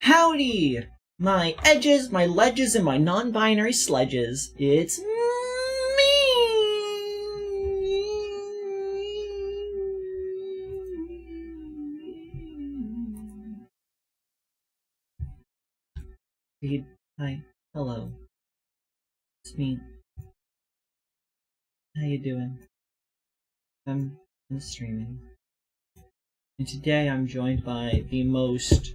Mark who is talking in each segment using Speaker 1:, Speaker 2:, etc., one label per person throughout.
Speaker 1: Howdy! My edges, my ledges, and my non-binary sledges. It's me! Hi. Hello. It's me. How you doing? I'm streaming. And today I'm joined by the most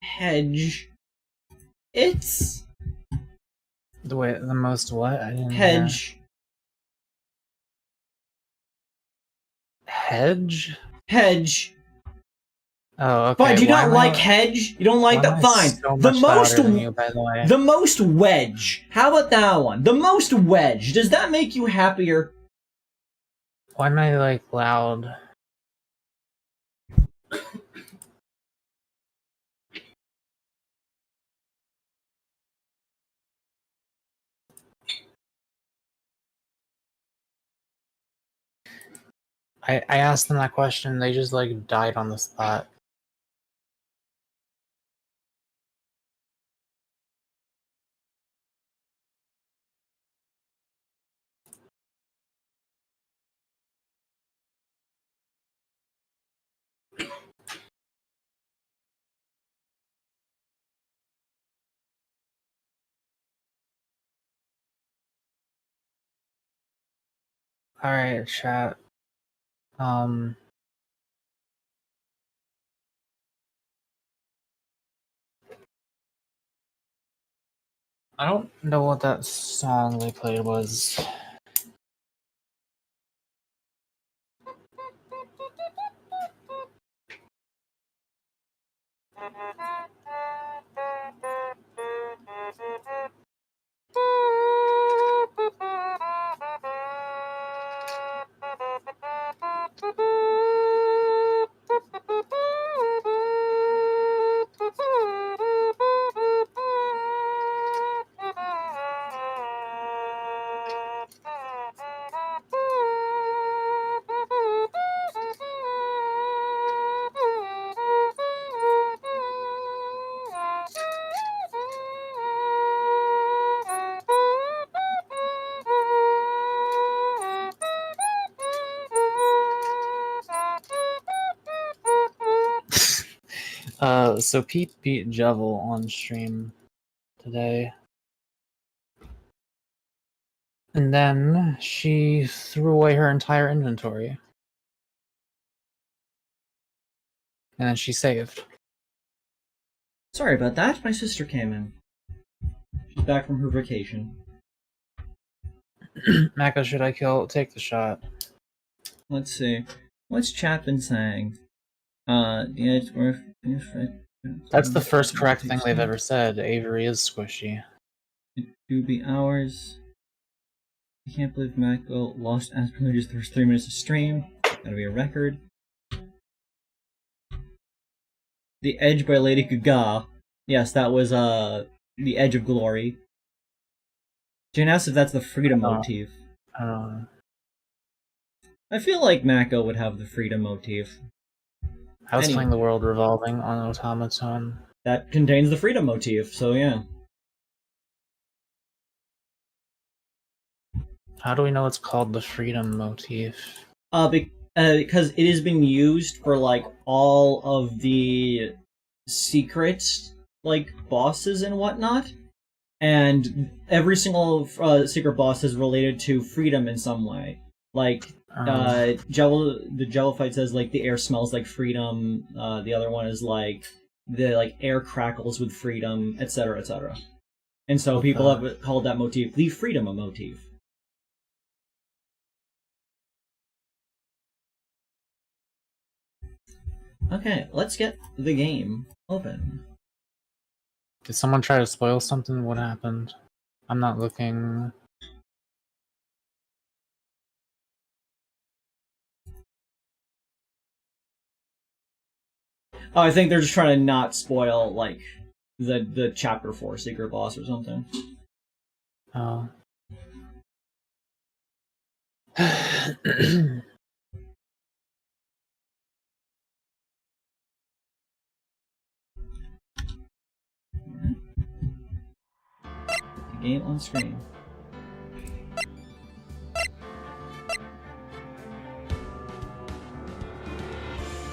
Speaker 1: hedge. It's
Speaker 2: the most what? I didn't
Speaker 1: hedge.
Speaker 2: Hear. Hedge?
Speaker 1: Hedge.
Speaker 2: Oh, okay.
Speaker 1: Fine, do you not like hedge? You don't like that? Fine.
Speaker 2: So the most than you, by the way.
Speaker 1: The most wedge. How about that one? The most wedge. Does that make you happier?
Speaker 2: Why am I like loud? I asked them that question, they just like died on the spot. Alright, chat. I don't know what that song they played was. So Pete beat Jevil on stream today. And then she threw away her entire inventory. And then she saved.
Speaker 1: Sorry about that. My sister came in. She's back from her vacation.
Speaker 2: Mako, should I take the shot?
Speaker 1: Let's see. What's chat been saying? Yeah, it's worth.
Speaker 2: That's the first correct thing they've ever said. Avery is squishy.
Speaker 1: It do be hours. I can't believe Mako lost Asperger's the first 3 minutes of stream. Gotta be a record. The Edge by Lady Gaga. Yes, that was The Edge of Glory. Jane asked if that's the freedom motif. I feel like Mako would have the freedom motif.
Speaker 2: I was playing The World Revolving on Automaton.
Speaker 1: That contains the freedom motif, so yeah.
Speaker 2: How do we know it's called the freedom motif?
Speaker 1: Because it has been used for like all of the secret like bosses and whatnot, and every single secret boss is related to freedom in some way. Like the Jevil fight says like the air smells like freedom. The other one is like the air crackles with freedom, etc., etc. And so people have called that motif the freedom motif. Okay, let's get the game open.
Speaker 2: Did someone try to spoil something? What happened? I'm not looking.
Speaker 1: Oh, I think they're just trying to not spoil, like, the Chapter 4 secret boss or something.
Speaker 2: Oh.
Speaker 1: Game on screen.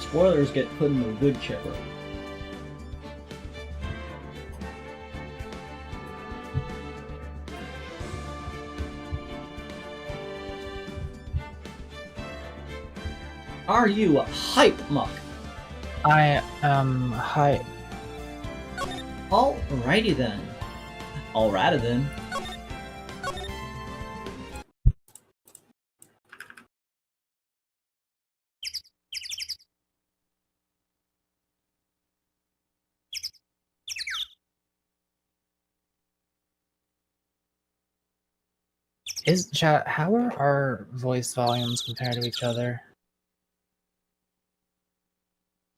Speaker 1: Spoilers get put in the wood chipper. Are you a hype muck?
Speaker 2: I am hype.
Speaker 1: Alrighty then. Alrighty then.
Speaker 2: Chat, how are our voice volumes compared to each other?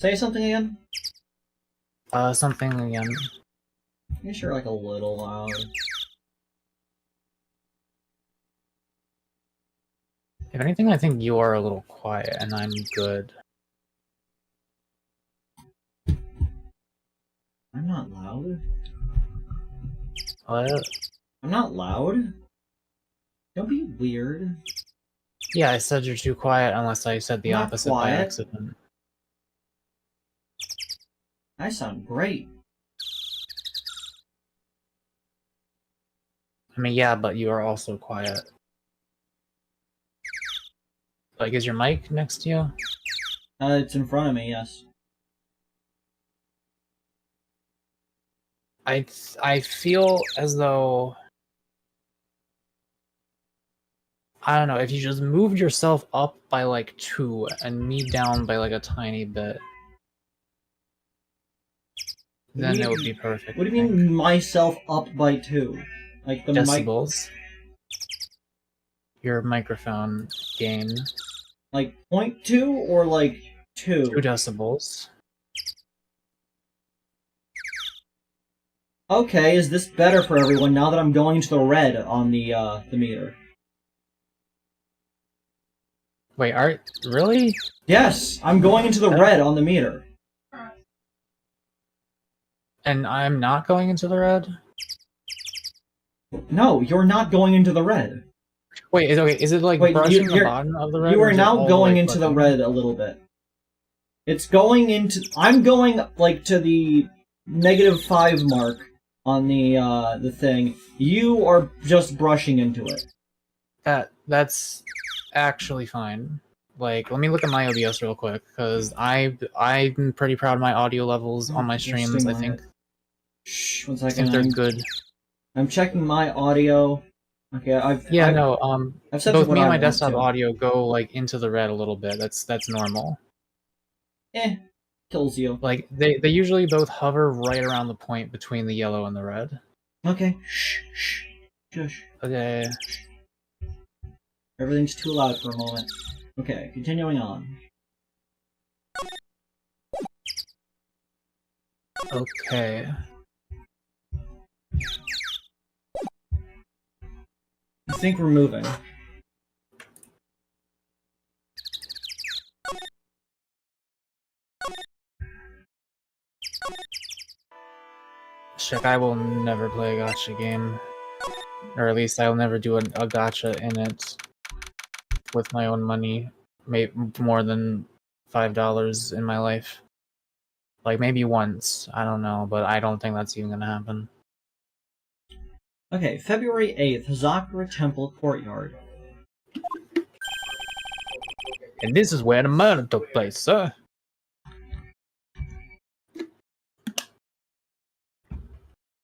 Speaker 1: Say something again?
Speaker 2: Something again.
Speaker 1: I'm sure like a little loud.
Speaker 2: If anything, I think you are a little quiet, and I'm good.
Speaker 1: I'm not loud.
Speaker 2: What?
Speaker 1: I'm not loud. Don't be weird.
Speaker 2: Yeah, I said you're too quiet unless I said the
Speaker 1: I'm not
Speaker 2: opposite by
Speaker 1: quiet.
Speaker 2: accident.
Speaker 1: I sound great.
Speaker 2: I mean, yeah, but you are also quiet. Like, is your mic next to you?
Speaker 1: It's in front of me, yes.
Speaker 2: I feel as though... I don't know, if you just moved yourself up by like 2 and me down by like a tiny bit, then it would be perfect.
Speaker 1: What do you mean myself up by 2? Like the
Speaker 2: decibels. Your microphone gain.
Speaker 1: Like 0.2 or like 2?
Speaker 2: 2 decibels.
Speaker 1: Okay, is this better for everyone now that I'm going to the red on the meter?
Speaker 2: Wait, really?
Speaker 1: Yes, I'm going into the red on the meter.
Speaker 2: And I'm not going into the red?
Speaker 1: No, you're not going into the red.
Speaker 2: Wait, is it like brushing the bottom of the red?
Speaker 1: You are now going into the red a little bit. It's going into... I'm going, like, to the -5 mark on the thing. You are just brushing into it.
Speaker 2: That's actually fine. Like, let me look at my OBS real quick, because I'm pretty proud of my audio levels on my streams. I think...
Speaker 1: Shh, 1 second.
Speaker 2: I think they're good.
Speaker 1: I'm checking my audio. Okay, I've set
Speaker 2: both me and my desktop audio go like into the red a little bit. That's normal.
Speaker 1: Kills you.
Speaker 2: Like they usually both hover right around the point between the yellow and the red.
Speaker 1: Okay. Shh. Shush.
Speaker 2: Okay.
Speaker 1: Everything's too loud for a moment. Okay, continuing on.
Speaker 2: Okay.
Speaker 1: I think we're moving.
Speaker 2: Check, I will never play a gacha game. Or at least I'll never do a gacha in it with my own money. More than $5 in my life. Like, maybe once. I don't know, but I don't think that's even gonna happen.
Speaker 1: Okay, February 8th, Hazakura Temple Courtyard.
Speaker 2: And this is where the murder took place, sir.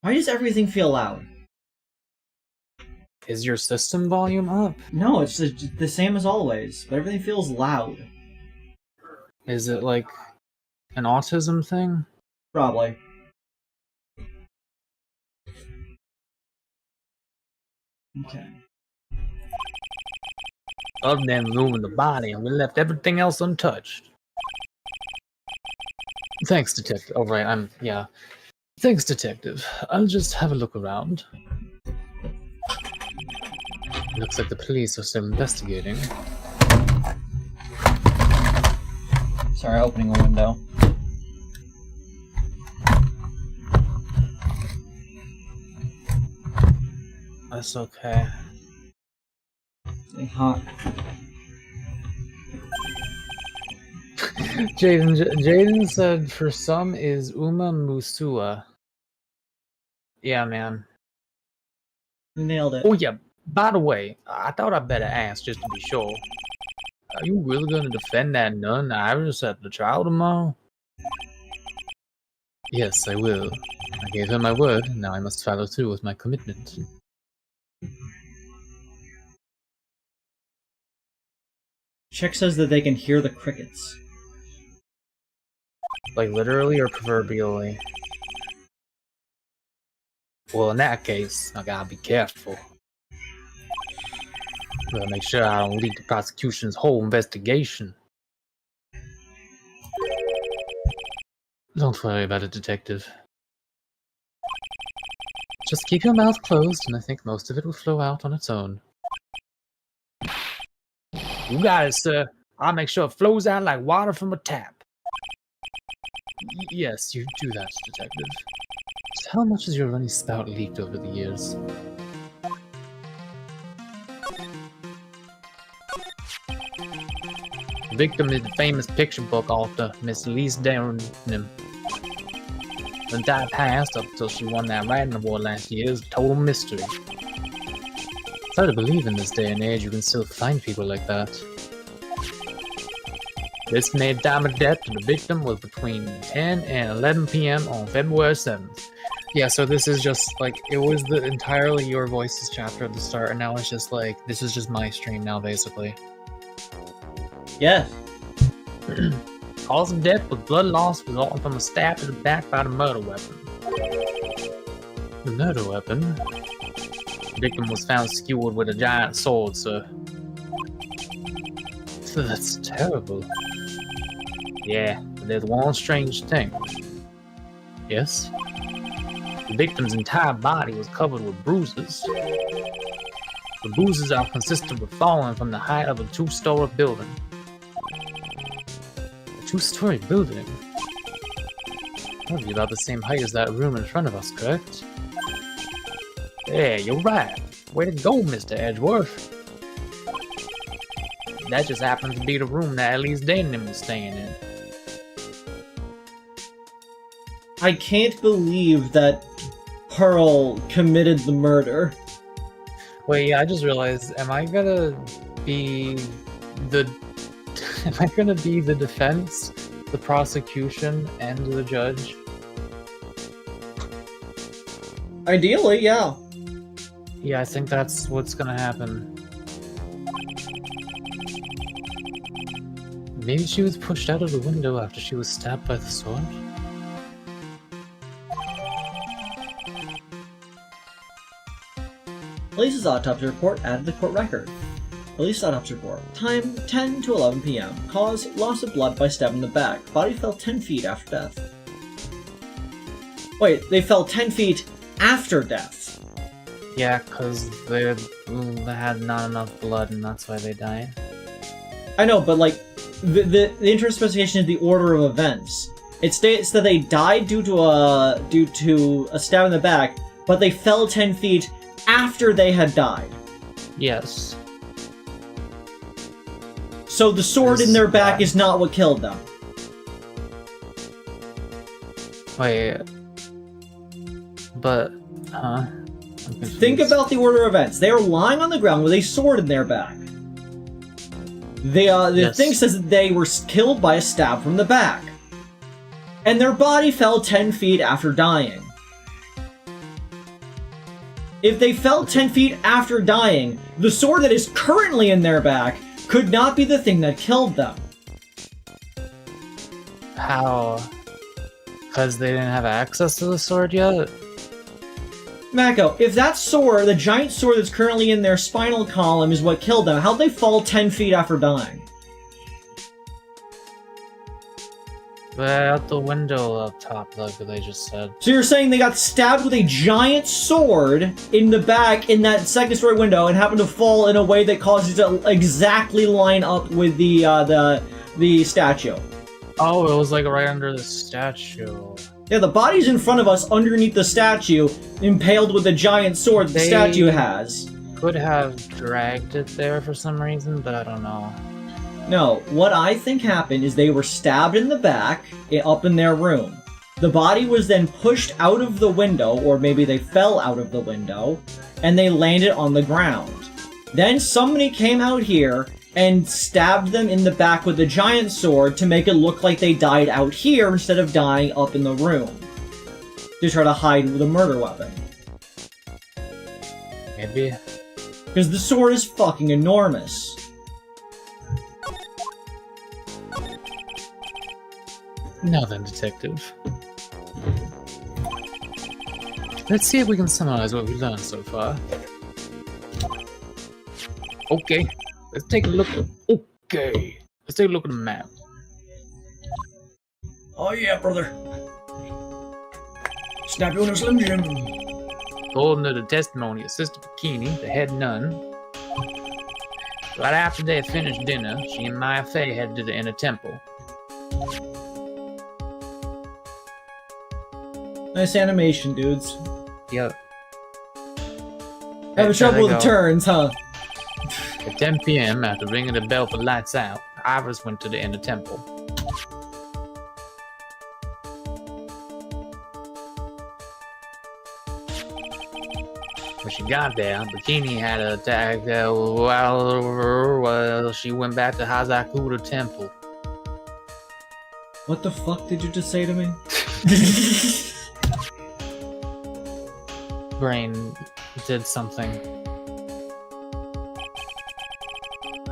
Speaker 1: Why does everything feel loud?
Speaker 2: Is your system volume up?
Speaker 1: No, it's the same as always, but everything feels loud.
Speaker 2: Is it like an autism thing?
Speaker 1: Probably. Okay.
Speaker 2: Other than moving the body, and we left everything else untouched. Thanks, detective. Oh, right, yeah. Thanks, detective. I'll just have a look around. Looks like the police are still investigating.
Speaker 1: Sorry, opening a window.
Speaker 2: That's okay.
Speaker 1: Getting hot.
Speaker 2: Jaden said for some is Uma Musua. Yeah, man.
Speaker 1: Nailed it.
Speaker 2: Oh yeah. By the way, I thought I'd better ask just to be sure. Are you really gonna defend that nun Iris at the trial tomorrow? Yes, I will. I gave her my word, now I must follow through with my commitment.
Speaker 1: Chick says that they can hear the crickets.
Speaker 2: Like literally or proverbially? Well, in that case, I gotta be careful. Gotta make sure I don't leak the prosecution's whole investigation. Don't worry about it, Detective. Just keep your mouth closed, and I think most of it will flow out on its own. You got it, sir. I'll make sure it flows out like water from a tap. Yes, you do that, Detective. Just how much has your runny spout leaked over the years? The victim is the famous picture book author, Miss Lise Denham. The entire past, up until she won that writing award last year, is a total mystery. It's hard to believe in this day and age you can still find people like that. The estimated time of death to the victim was between 10 and 11 p.m. on February 7th. Yeah, so this is just like, it was the entirely Your Voices chapter at the start, and now it's just like, this is just my stream now, basically.
Speaker 1: Yeah.
Speaker 2: Cause of death was blood loss resulting from a stab to the back by the murder weapon. The murder weapon? The victim was found skewered with a giant sword, sir. That's terrible. Yeah, but there's one strange thing. Yes? The victim's entire body was covered with bruises. The bruises are consistent with falling from the height of a two-story building. Two-story building? That would be about the same height as that room in front of us, correct? Yeah, you're right. Way to go, Mr. Edgeworth. That just happens to be the room that Elise Denham was staying in.
Speaker 1: I can't believe that Pearl committed the murder.
Speaker 2: Wait, yeah, I just realized, am I gonna be the defense, the prosecution, and the judge?
Speaker 1: Ideally, yeah.
Speaker 2: Yeah, I think that's what's gonna happen. Maybe she was pushed out of the window after she was stabbed by the sword?
Speaker 1: Police's autopsy report added to the court record. Police autopsy report. Time 10 to 11 p.m. Cause loss of blood by stab in the back. Body fell 10 feet after death. Wait, they fell 10 feet after death.
Speaker 2: Yeah, because they had not enough blood and that's why they died.
Speaker 1: I know, but like, the interesting specification is the order of events. It states that they died due to a stab in the back, but they fell 10 feet after they had died.
Speaker 2: Yes.
Speaker 1: So the sword in their back is not what killed them.
Speaker 2: Wait. But, huh?
Speaker 1: Think about the order of events. They are lying on the ground with a sword in their back. The thing says that they were killed by a stab from the back. And their body fell 10 feet after dying. If they fell 10 feet after dying, the sword that is currently in their back could not be the thing that killed them.
Speaker 2: How? Because they didn't have access to the sword yet?
Speaker 1: Mako, if that sword, the giant sword that's currently in their spinal column, is what killed them, how'd they fall 10 feet after dying?
Speaker 2: They're out the window up top, like they just said.
Speaker 1: So you're saying they got stabbed with a giant sword in the back in that second story window and happened to fall in a way that causes it to exactly line up with the statue?
Speaker 2: Oh, it was like right under the statue.
Speaker 1: Yeah, the body's in front of us underneath the statue, impaled with the giant sword the statue has.
Speaker 2: Could have dragged it there for some reason, but I don't know.
Speaker 1: No, what I think happened is they were stabbed in the back, up in their room. The body was then pushed out of the window, or maybe they fell out of the window, and they landed on the ground. Then somebody came out here and stabbed them in the back with a giant sword to make it look like they died out here instead of dying up in the room. To try to hide the murder weapon.
Speaker 2: Maybe.
Speaker 1: Because the sword is fucking enormous.
Speaker 2: Now then, detective. Let's see if we can summarize what we've done so far. Okay, let's take a look. Okay, let's take a look at the map.
Speaker 1: Oh yeah, brother. Snap you on a Slim Jim.
Speaker 2: According to the testimony of Sister Bikini, the head nun, right after they finished dinner, she and Maya Fey headed to the inner temple.
Speaker 1: Nice animation, dudes.
Speaker 2: Yep.
Speaker 1: Having trouble with the turns, huh?
Speaker 2: At 10 p.m., after ringing the bell for lights out, Iris went to the inner temple. When she got there, Bikini had an attack while she went back to Hazakuda Temple.
Speaker 1: What the fuck did you just say to me?
Speaker 2: Brain did something.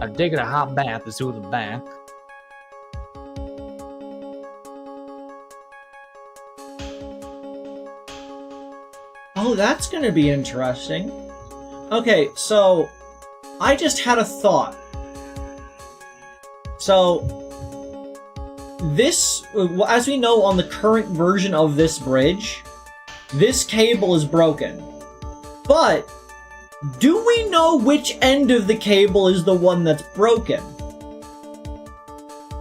Speaker 2: I'd dig it a hot bath to soothe the back.
Speaker 1: Oh, that's gonna be interesting. Okay, so I just had a thought. So this, as we know on the current version of this bridge, this cable is broken. But do we know which end of the cable is the one that's broken?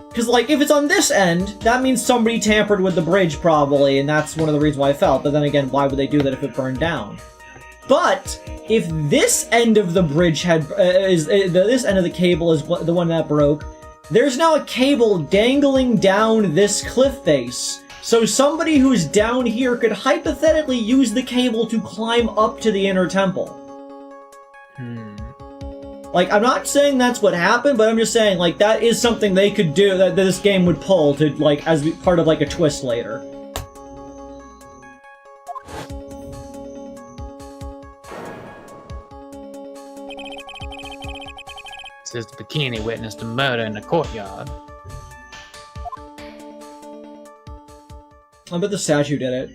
Speaker 1: Because, like, if it's on this end, that means somebody tampered with the bridge, probably, and that's one of the reasons why I fell. But then again, why would they do that if it burned down? But if this end of the bridge this end of the cable is the one that broke, there's now a cable dangling down this cliff face. So somebody who's down here could hypothetically use the cable to climb up to the inner temple. Like, I'm not saying that's what happened, but I'm just saying, like, that is something they could do, that this game would pull to, like, as part of, like, a twist later.
Speaker 2: Sister Bikini witnessed a murder in the courtyard.
Speaker 1: I bet the statue did it.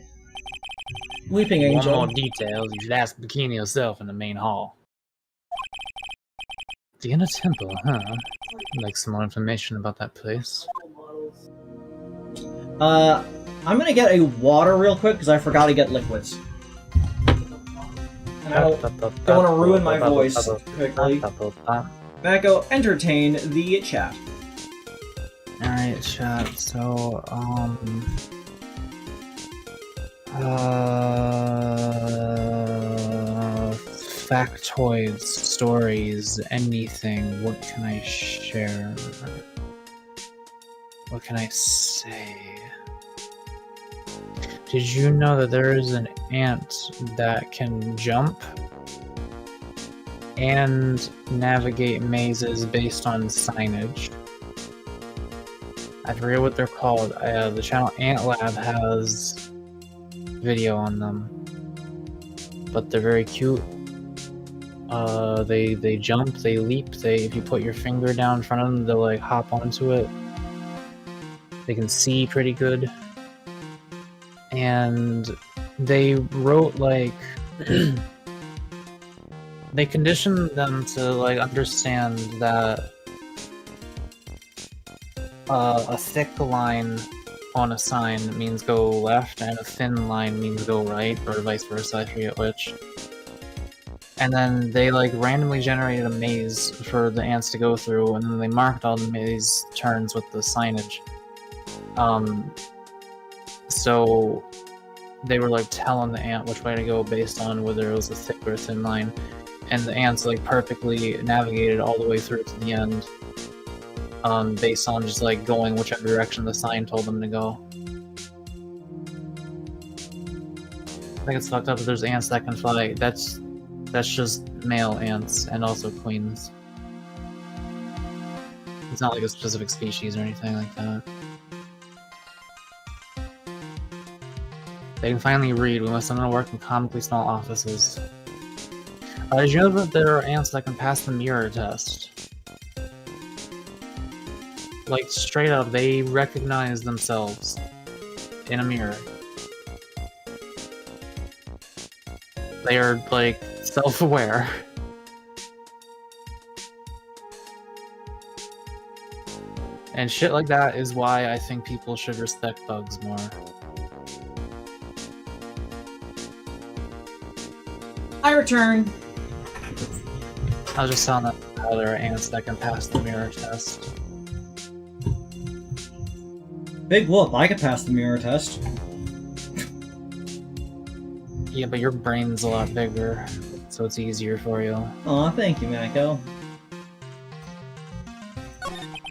Speaker 1: Weeping Angel.
Speaker 2: One more details, you should ask Bikini herself in the main hall. The inner temple, huh? I'd like some more information about that place.
Speaker 1: I'm gonna get a water real quick, because I forgot to get liquids. And I don't want to ruin my voice quickly. Mako, entertain the chat.
Speaker 2: Alright, chat, so, factoids, stories, anything. What can I share? What can I say? Did you know that there is an ant that can jump and navigate mazes based on signage? I forget what they're called. The channel Ant Lab has video on them, but they're very cute. They jump, they leap, if you put your finger down in front of them, they'll like hop onto it. They can see pretty good. And they wrote like they conditioned them to like understand that a thick line on a sign means go left and a thin line means go right, or vice versa, I forget which. And then they like randomly generated a maze for the ants to go through, and then they marked all the maze turns with the signage. So they were like telling the ant which way to go based on whether it was a thick or thin line, and the ants like perfectly navigated all the way through to the end, based on just like going whichever direction the sign told them to go. I think it's fucked up that there's ants that can fly. That's just male ants and also queens. It's not like a specific species or anything like that. They can finally read. We must not work in comically small offices. Did you know that there are ants that can pass the mirror test? Like, straight up, they recognize themselves in a mirror. They are, like, self-aware. And shit like that is why I think people should respect bugs more.
Speaker 1: I return.
Speaker 2: I was just telling them how there are ants that can pass the mirror test.
Speaker 1: Big whoop, I could pass the mirror test.
Speaker 2: Yeah, but your brain's a lot bigger, so it's easier for you.
Speaker 1: Aw, thank you, Mako.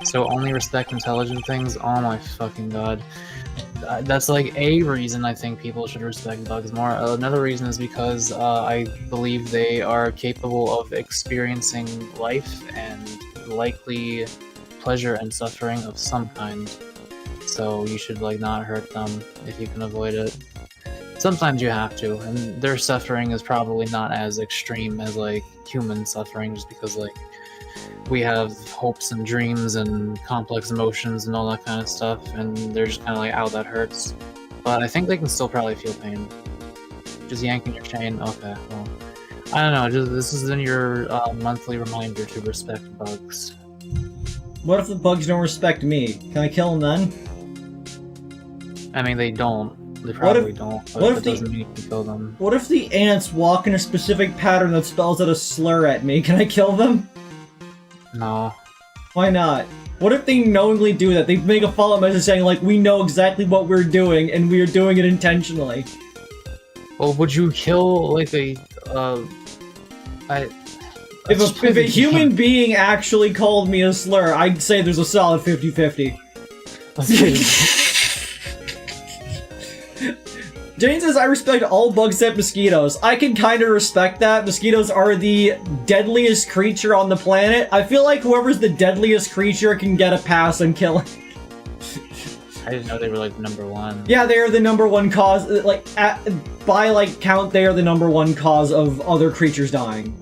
Speaker 2: So only respect intelligent things? Oh my fucking god. That's like a reason I think people should respect bugs more. Another reason is because I believe they are capable of experiencing life and likely pleasure and suffering of some kind. So you should like not hurt them if you can avoid it. Sometimes you have to, and their suffering is probably not as extreme as like human suffering, just because like we have hopes and dreams and complex emotions and all that kind of stuff, and they're just kind of like, ow, that hurts. But I think they can still probably feel pain. Just yanking your chain? Okay, well. I don't know, just this is in your monthly reminder to respect bugs.
Speaker 1: What if the bugs don't respect me? Can I kill them then?
Speaker 2: I mean, they don't. They probably don't, but it doesn't mean you can kill them.
Speaker 1: What if the ants walk in a specific pattern that spells out a slur at me? Can I kill them?
Speaker 2: No.
Speaker 1: Why not? What if they knowingly do that? They make a follow-up message saying, like, we know exactly what we're doing, and we are doing it intentionally.
Speaker 2: Well, would you kill, like, a,
Speaker 1: If a human being actually called me a slur, I'd say there's a solid 50-50. Jane says, I respect all bugs except mosquitoes. I can kind of respect that. Mosquitoes are the deadliest creature on the planet. I feel like whoever's the deadliest creature can get a pass on killing.
Speaker 2: I didn't know they were, like, #1.
Speaker 1: Yeah, they are the #1 cause. Like, by, like, count, they are the #1 cause of other creatures dying.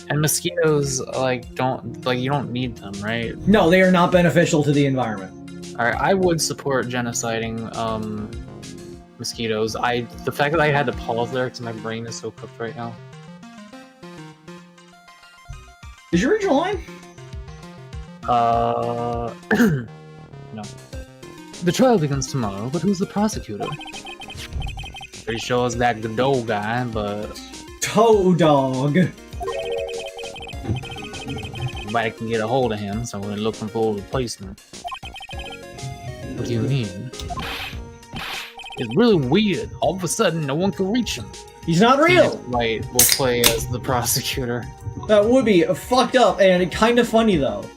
Speaker 2: And mosquitoes, like, don't, like, you don't need them, right?
Speaker 1: No, they are not beneficial to the environment.
Speaker 2: Alright, I would support genociding, mosquitoes. The fact that I had to pause there because my brain is so cooked right now.
Speaker 1: Is your original line?
Speaker 2: No. The trial begins tomorrow, but who's the prosecutor? Pretty sure it's that Godot guy, but...
Speaker 1: Toe Dog.
Speaker 2: Nobody can get a hold of him, so we're looking for a replacement. What do you mean? It's really weird. All of a sudden, no one can reach him.
Speaker 1: He's not real!
Speaker 2: Right, we'll play as the prosecutor.
Speaker 1: That would be fucked up and kind of funny, though.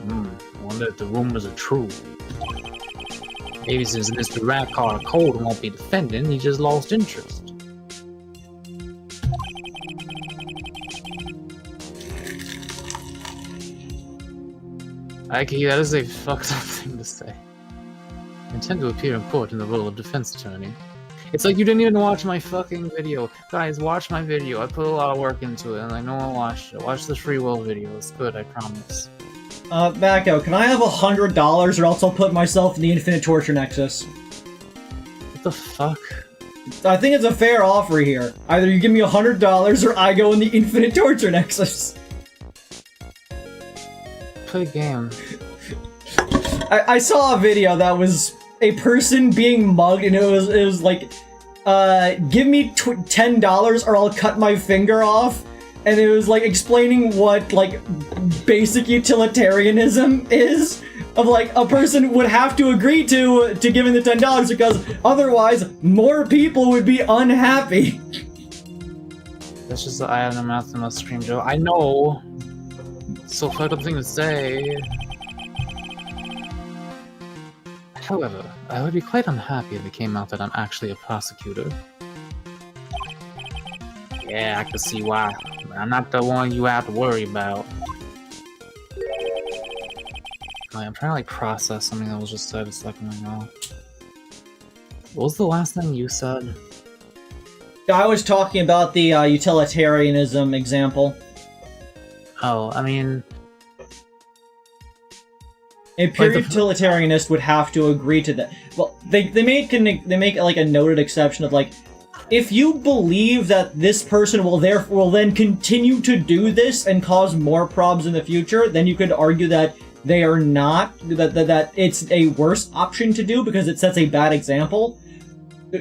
Speaker 2: I wonder if the rumors are true. Maybe since Mr. Rat caught a cold and won't be defending, he just lost interest. Ike, that is a fucked up thing to say. I intend to appear in court in the role of defense attorney. It's like you didn't even watch my fucking video. Guys, watch my video. I put a lot of work into it, and like no one watched it. Watch the free will video. It's good, I promise.
Speaker 1: Back out. Can I have $100 or else I'll put myself in the Infinite Torture Nexus?
Speaker 2: What the fuck?
Speaker 1: I think it's a fair offer here. Either you give me $100 or I go in the Infinite Torture Nexus.
Speaker 2: Play a game.
Speaker 1: I saw a video that was a person being mugged, and it was like, give me $10 or I'll cut my finger off, and it was like explaining what like basic utilitarianism is, of like a person would have to agree to giving the $10 because otherwise more people would be unhappy.
Speaker 2: That's just I have no mouth and no scream joke. I know. So fucked up thing to say. However, I would be quite unhappy if it came out that I'm actually a prosecutor. Yeah, I can see why. I'm not the one you have to worry about. I'm trying to like process something that was just said a second ago. What was the last thing you said?
Speaker 1: I was talking about the utilitarianism example.
Speaker 2: Oh, I mean...
Speaker 1: A pure utilitarianist would have to agree to that. Well, they make like a noted exception of like, if you believe that this person will then continue to do this and cause more problems in the future, then you could argue that they are not, that it's a worse option to do because it sets a bad example.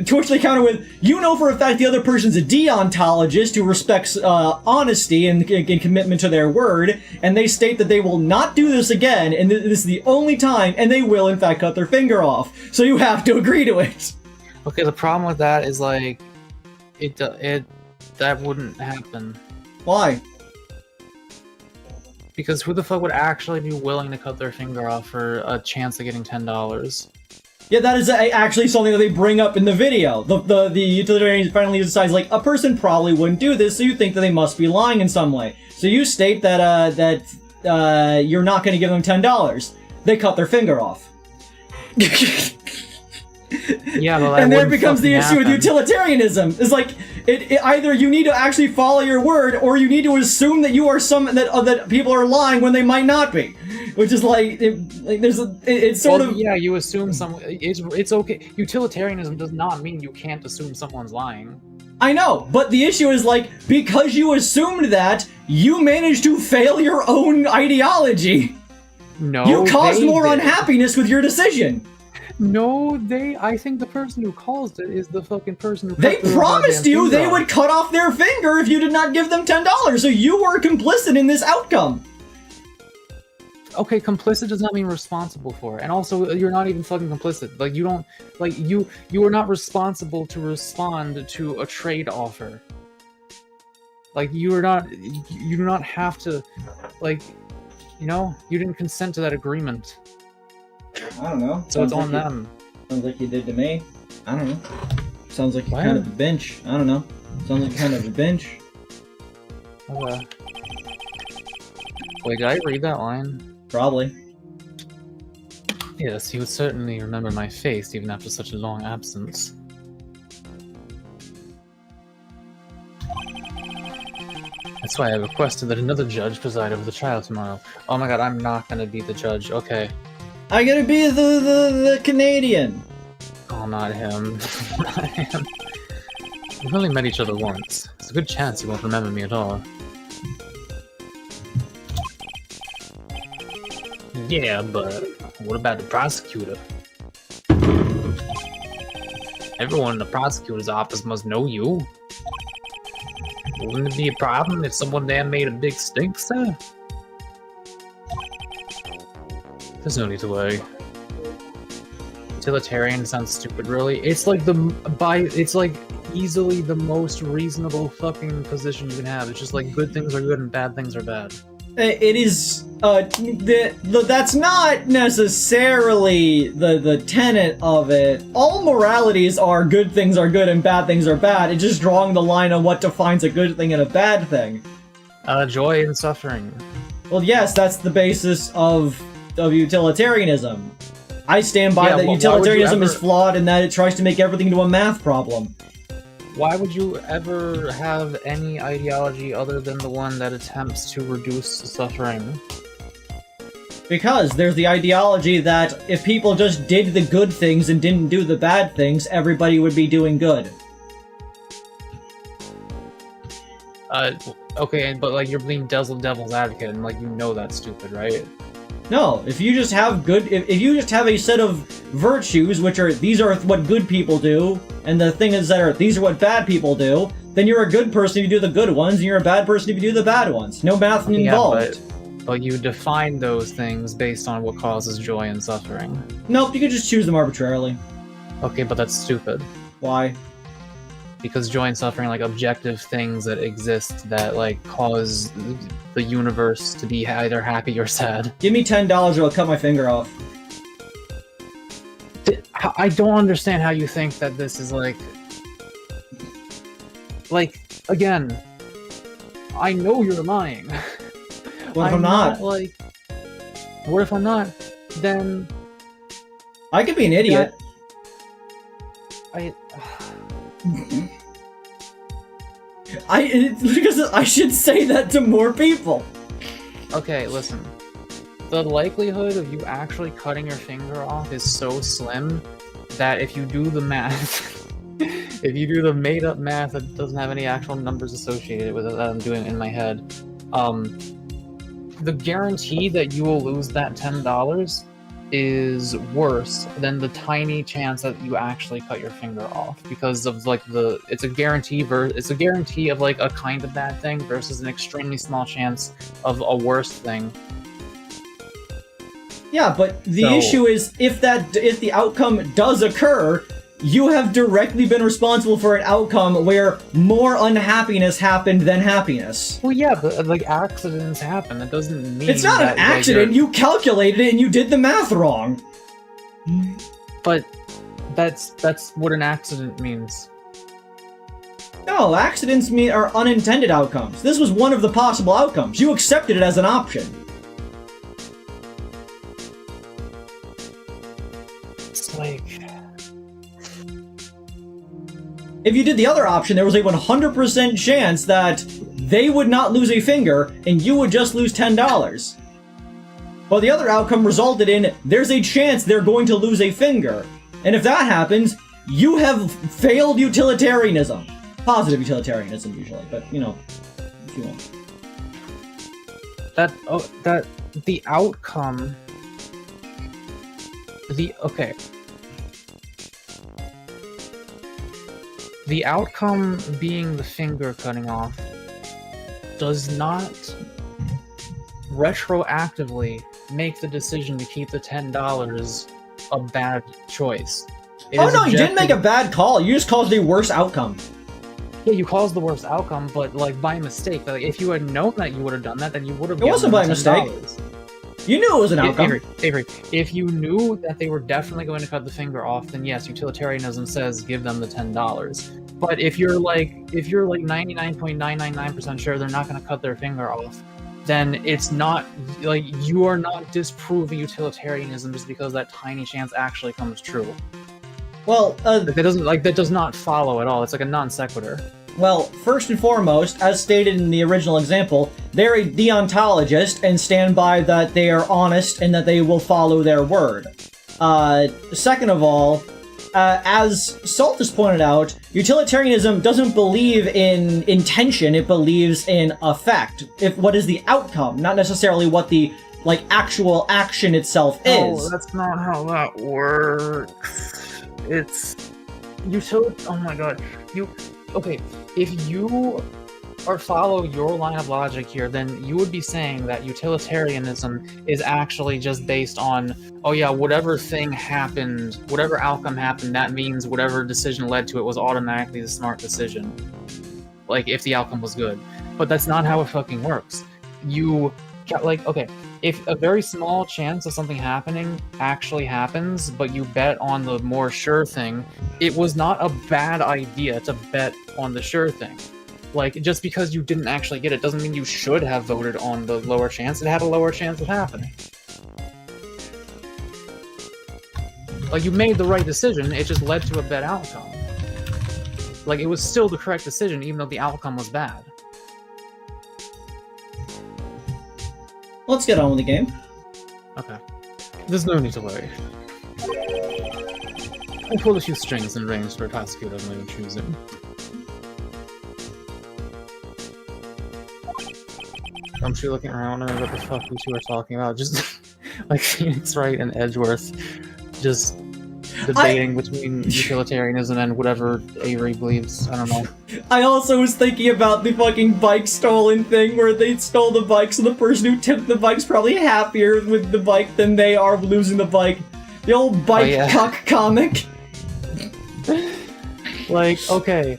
Speaker 1: To which they counter with, you know for a fact the other person's a deontologist who respects honesty and commitment to their word, and they state that they will not do this again, and this is the only time, and they will in fact cut their finger off. So you have to agree to it.
Speaker 2: Okay, the problem with that is like, that wouldn't happen.
Speaker 1: Why?
Speaker 2: Because who the fuck would actually be willing to cut their finger off for a chance of getting $10?
Speaker 1: Yeah, that is actually something that they bring up in the video. The utilitarian finally decides, like, a person probably wouldn't do this, so you think that they must be lying in some way. So you state that you're not going to give them $10. They cut their finger off.
Speaker 2: Yeah, but
Speaker 1: and there becomes the issue with utilitarianism. It's like it either you need to actually follow your word, or you need to assume that you are that people are lying when they might not be. Which is like, it's sort of...
Speaker 2: Yeah, you assume it's okay. Utilitarianism does not mean you can't assume someone's lying.
Speaker 1: I know, but the issue is like, because you assumed that, you managed to fail your own ideology.
Speaker 2: No,
Speaker 1: you caused more unhappiness with your decision.
Speaker 2: No, I think the person who caused it is the fucking person who...
Speaker 1: They promised you they would cut off their finger if you did not give them $10, so you were complicit in this outcome.
Speaker 2: Okay, complicit does not mean responsible for it. And also, you're not even fucking complicit. Like, you don't... Like, you are not responsible to respond to a trade offer. Like, you do not have to... Like, you know? You didn't consent to that agreement.
Speaker 1: I don't know.
Speaker 2: So it's on them.
Speaker 1: Sounds like you did to me. I don't know. Sounds like you're
Speaker 2: What?
Speaker 1: kind of a bench. I don't know. Sounds like you're kind of a bench.
Speaker 2: Okay. Wait, did I read that line?
Speaker 1: Probably.
Speaker 2: Yes, you would certainly remember my face even after such a long absence. That's why I requested that another judge preside over the trial tomorrow. Oh my god, I'm not gonna be the judge. Okay.
Speaker 1: I gotta be the Canadian.
Speaker 2: Oh, not him. Not him. We've only met each other once. There's a good chance he won't remember me at all. Yeah, but what about the prosecutor? Everyone in the prosecutor's office must know you. Wouldn't it be a problem if someone there made a big stink, sir? There's no need to worry. Utilitarian sounds stupid, really. It's like it's like easily the most reasonable fucking position you can have. It's just like good things are good and bad things are bad.
Speaker 1: It is, that's not necessarily the tenet of it. All moralities are good things are good and bad things are bad. It's just drawing the line on what defines a good thing and a bad thing.
Speaker 2: Joy and suffering.
Speaker 1: Well, yes, that's the basis of utilitarianism. I stand by that utilitarianism is flawed and that it tries to make everything into a math problem.
Speaker 2: Why would you ever have any ideology other than the one that attempts to reduce suffering?
Speaker 1: Because there's the ideology that if people just did the good things and didn't do the bad things, everybody would be doing good.
Speaker 2: Okay, but like you're being devil's advocate, and like you know that's stupid, right?
Speaker 1: No, if you just have if you just have a set of virtues, which are, these are what good people do, and the thing is that these are what bad people do, then you're a good person if you do the good ones, and you're a bad person if you do the bad ones. No math involved.
Speaker 2: But you define those things based on what causes joy and suffering.
Speaker 1: Nope, you can just choose them arbitrarily.
Speaker 2: Okay, but that's stupid.
Speaker 1: Why?
Speaker 2: Because joy and suffering are like objective things that exist that like cause the universe to be either happy or sad.
Speaker 1: Give me $10 or I'll cut my finger off.
Speaker 2: I don't understand how you think that this is like, again, I know you're lying.
Speaker 1: What if I'm not?
Speaker 2: Like, what if I'm not? Then
Speaker 1: I could be an idiot. It's because I should say that to more people.
Speaker 2: Okay, listen. The likelihood of you actually cutting your finger off is so slim that if you do the math, if you do the made-up math that doesn't have any actual numbers associated with it that I'm doing in my head, the guarantee that you will lose that $10 is worse than the tiny chance that you actually cut your finger off, because of like it's a guarantee of like a kind of bad thing versus an extremely small chance of a worse thing.
Speaker 1: Yeah, but the issue is if the outcome does occur, you have directly been responsible for an outcome where more unhappiness happened than happiness.
Speaker 2: Well, yeah, but like accidents happen. That doesn't mean
Speaker 1: it's not an accident. You calculated it and you did the math wrong.
Speaker 2: But that's what an accident means.
Speaker 1: No, accidents are unintended outcomes. This was one of the possible outcomes. You accepted it as an option.
Speaker 2: It's like,
Speaker 1: if you did the other option, there was a 100% chance that they would not lose a finger and you would just lose $10. But the other outcome resulted in there's a chance they're going to lose a finger. And if that happens, you have failed utilitarianism. Positive utilitarianism, usually, but, you know, if you want.
Speaker 2: The outcome... Okay. The outcome being the finger cutting off does not retroactively make the decision to keep the $10 a bad choice.
Speaker 1: Oh no, you didn't make a bad call. You just caused a worse outcome.
Speaker 2: Yeah, you caused the worst outcome, but like by mistake. Like, if you had known that you would have done that, then you would have.
Speaker 1: It wasn't by mistake. You knew it was an outcome.
Speaker 2: Avery, if you knew that they were definitely going to cut the finger off, then yes, utilitarianism says give them the $10. But if you're like 99.999% sure they're not going to cut their finger off, then it's not like you are not disproving utilitarianism just because that tiny chance actually comes true.
Speaker 1: Well,
Speaker 2: that does not follow at all. It's like a non sequitur.
Speaker 1: Well, first and foremost, as stated in the original example, they're a deontologist and stand by that they are honest and that they will follow their word. Second of all, as Salt has pointed out, utilitarianism doesn't believe in intention, it believes in effect. What is the outcome, not necessarily what the, actual action itself is.
Speaker 2: Oh, that's not how that works. It's... oh my god. Okay, if you follow your line of logic here, then you would be saying that utilitarianism is actually just based on, oh yeah, whatever thing happened, whatever outcome happened, that means whatever decision led to it was automatically the smart decision. Like, if the outcome was good. But that's not how it fucking works. Okay, if a very small chance of something happening actually happens, but you bet on the more sure thing, it was not a bad idea to bet on the sure thing. Like, just because you didn't actually get it doesn't mean you should have voted on the lower chance. It had a lower chance of happening. Like, you made the right decision, it just led to a bad outcome. Like, it was still the correct decision, even though the outcome was bad.
Speaker 1: Let's get on with the game.
Speaker 2: Okay. There's no need to worry. I'll pull a few strings and rings for a task of my own choosing. I'm sure looking around and what the fuck you two are talking about. Just like Phoenix Wright and Edgeworth just debating between utilitarianism and whatever Avery believes. I don't know.
Speaker 1: I also was thinking about the fucking bike stolen thing where they stole the bikes and the person who took the bike's probably happier with the bike than they are losing the bike. The old bike cuck comic.
Speaker 2: Like, okay,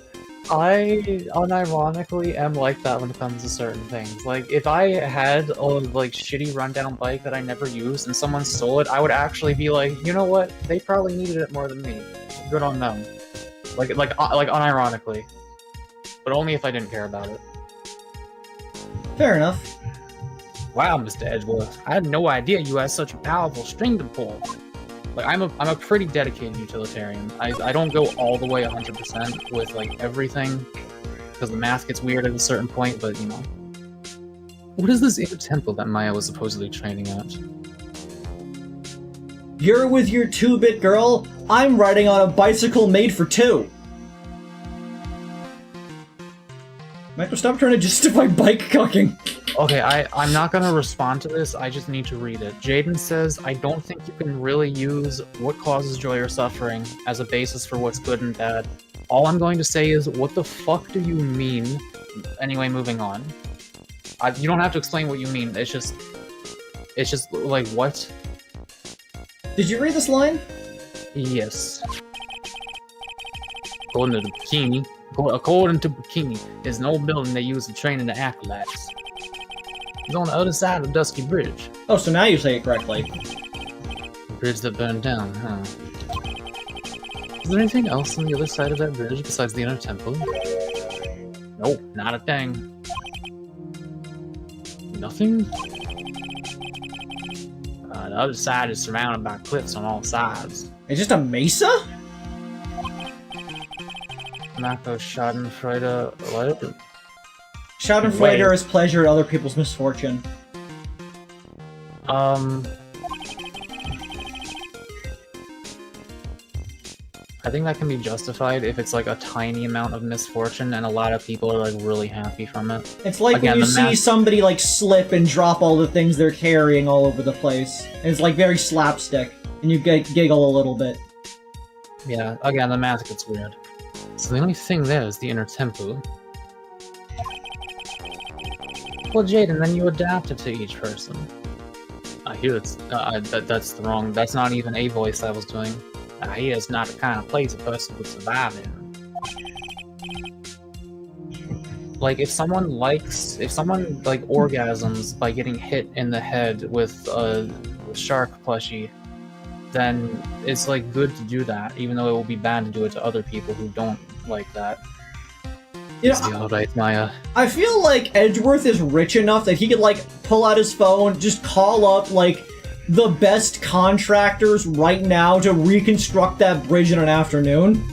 Speaker 2: I unironically am like that when it comes to certain things. Like, if I had a like shitty rundown bike that I never used and someone stole it, I would actually be like, you know what? They probably needed it more than me. Good on them. Like unironically, but only if I didn't care about it.
Speaker 1: Fair enough.
Speaker 2: Wow, Mr. Edgeworth, I had no idea you had such a powerful string to pull. Like, I'm a pretty dedicated utilitarian. I don't go all the way 100% with, like, everything, because the math gets weird at a certain point, but, you know. What is this inner temple that Maya was supposedly training at?
Speaker 1: You're with your 2-bit girl, I'm riding on a bicycle made for 2. Michael, stop trying to justify bike cucking.
Speaker 2: Okay, I'm not gonna respond to this, I just need to read it. Jaden says, I don't think you can really use what causes joy or suffering as a basis for what's good and bad. All I'm going to say is, what the fuck do you mean? Anyway, moving on. You don't have to explain what you mean, it's just, like, what?
Speaker 1: Did you read this line?
Speaker 2: Yes. According to Bikini, there's an old building they use to train in the acolytes. It's on the other side of Dusky Bridge.
Speaker 1: Oh, so now you say it correctly.
Speaker 2: The bridge that burned down, huh? Is there anything else on the other side of that bridge besides the inner temple? Nope, not a thing. Nothing? The other side is surrounded by cliffs on all sides.
Speaker 1: It's just a mesa?
Speaker 2: Mako Schadenfreude, what?
Speaker 1: Schadenfreude is pleasure at other people's misfortune.
Speaker 2: I think that can be justified if it's like a tiny amount of misfortune and a lot of people are like really happy from it.
Speaker 1: It's like when you see somebody like slip and drop all the things they're carrying all over the place. And it's like very slapstick, and you giggle a little bit.
Speaker 2: Yeah, again, the math gets weird. So the only thing there is the inner temple. Well, Jaden, then you adapt it to each person. I hear that's the wrong. That's not even a voice I was doing. I hear it's not the kind of place a person would survive in. Like, if someone orgasms by getting hit in the head with a shark plushie, then it's like good to do that, even though it will be bad to do it to other people who don't like that.
Speaker 1: You know,
Speaker 2: alright, Maya.
Speaker 1: I feel like Edgeworth is rich enough that he could like pull out his phone, just call up like the best contractors right now to reconstruct that bridge in an afternoon.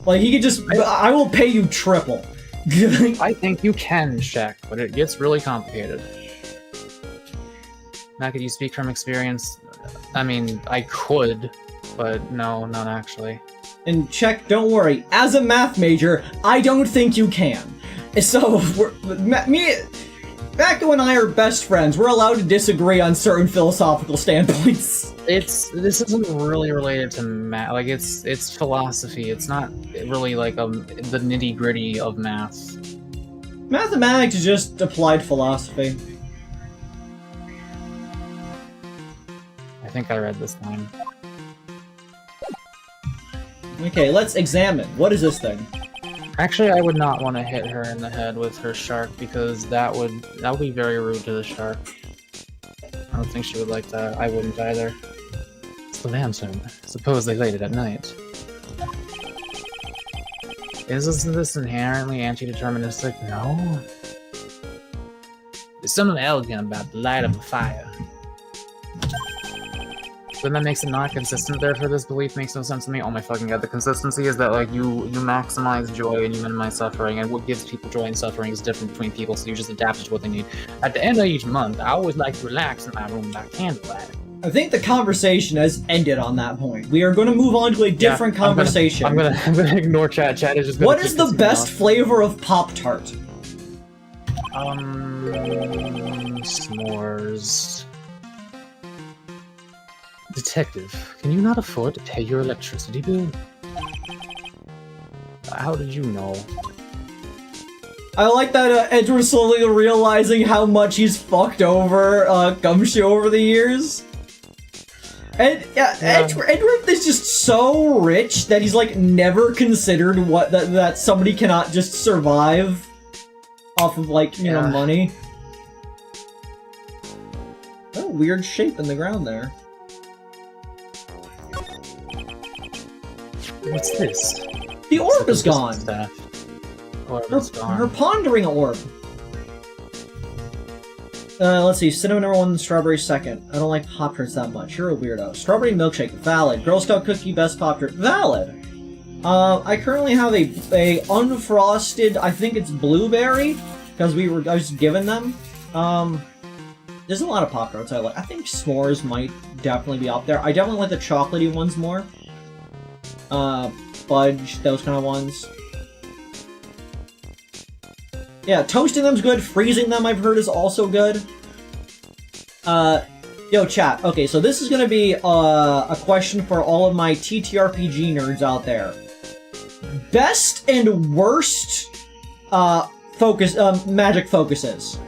Speaker 1: Like he could just, I will pay you triple.
Speaker 2: I think you can, Shaq, but it gets really complicated. Now, could you speak from experience? I mean, I could, but no, not actually.
Speaker 1: And check, don't worry, as a math major, I don't think you can. So, Becco and I are best friends. We're allowed to disagree on certain philosophical standpoints.
Speaker 2: This isn't really related to math. Like, it's philosophy. It's not really like the nitty-gritty of math.
Speaker 1: Mathematics is just applied philosophy.
Speaker 2: I think I read this line.
Speaker 1: Okay, let's examine. What is this thing?
Speaker 2: Actually, I would not want to hit her in the head with her shark because that would be very rude to the shark. I don't think she would like that. I wouldn't either. It's the lantern. Suppose they laid it at night. Isn't this inherently anti-deterministic? No. There's something elegant about the light of a fire. Then that makes it not consistent, therefore this belief makes no sense to me. Oh my fucking god, the consistency is that like you maximize joy and you minimize suffering, and what gives people joy and suffering is different between people, so you just adapt it to what they need. At the end of each month, I always like to relax in my room by candlelight. I
Speaker 1: think the conversation has ended on that point. We are going to move on to a different conversation.
Speaker 2: I'm gonna ignore chat. Chat is just gonna
Speaker 1: What is the best flavor of Pop-Tart?
Speaker 2: S'mores. Detective, can you not afford to pay your electricity bill? How did you know?
Speaker 1: I like that Edward's slowly realizing how much he's fucked over Gumshoe over the years. And Edward is just so rich that he's like never considered that somebody cannot just survive off of like, you know, money. Oh, weird shape in the ground there.
Speaker 2: What's this?
Speaker 1: The orb is gone. Her pondering orb. Let's see. Cinnamon number 1, strawberry second. I don't like Pop-Tarts that much. You're a weirdo. Strawberry milkshake, valid. Girl Scout cookie, best Pop-Tart, valid. I currently have a unfrosted, I think it's blueberry, because I was given them. There's a lot of Pop-Tarts I like. I think s'mores might definitely be up there. I definitely like the chocolatey ones more. Fudge, those kind of ones. Yeah, toasting them's good. Freezing them, I've heard, is also good. Yo, chat. Okay, so this is gonna be a question for all of my TTRPG nerds out there. Best and worst magic focuses.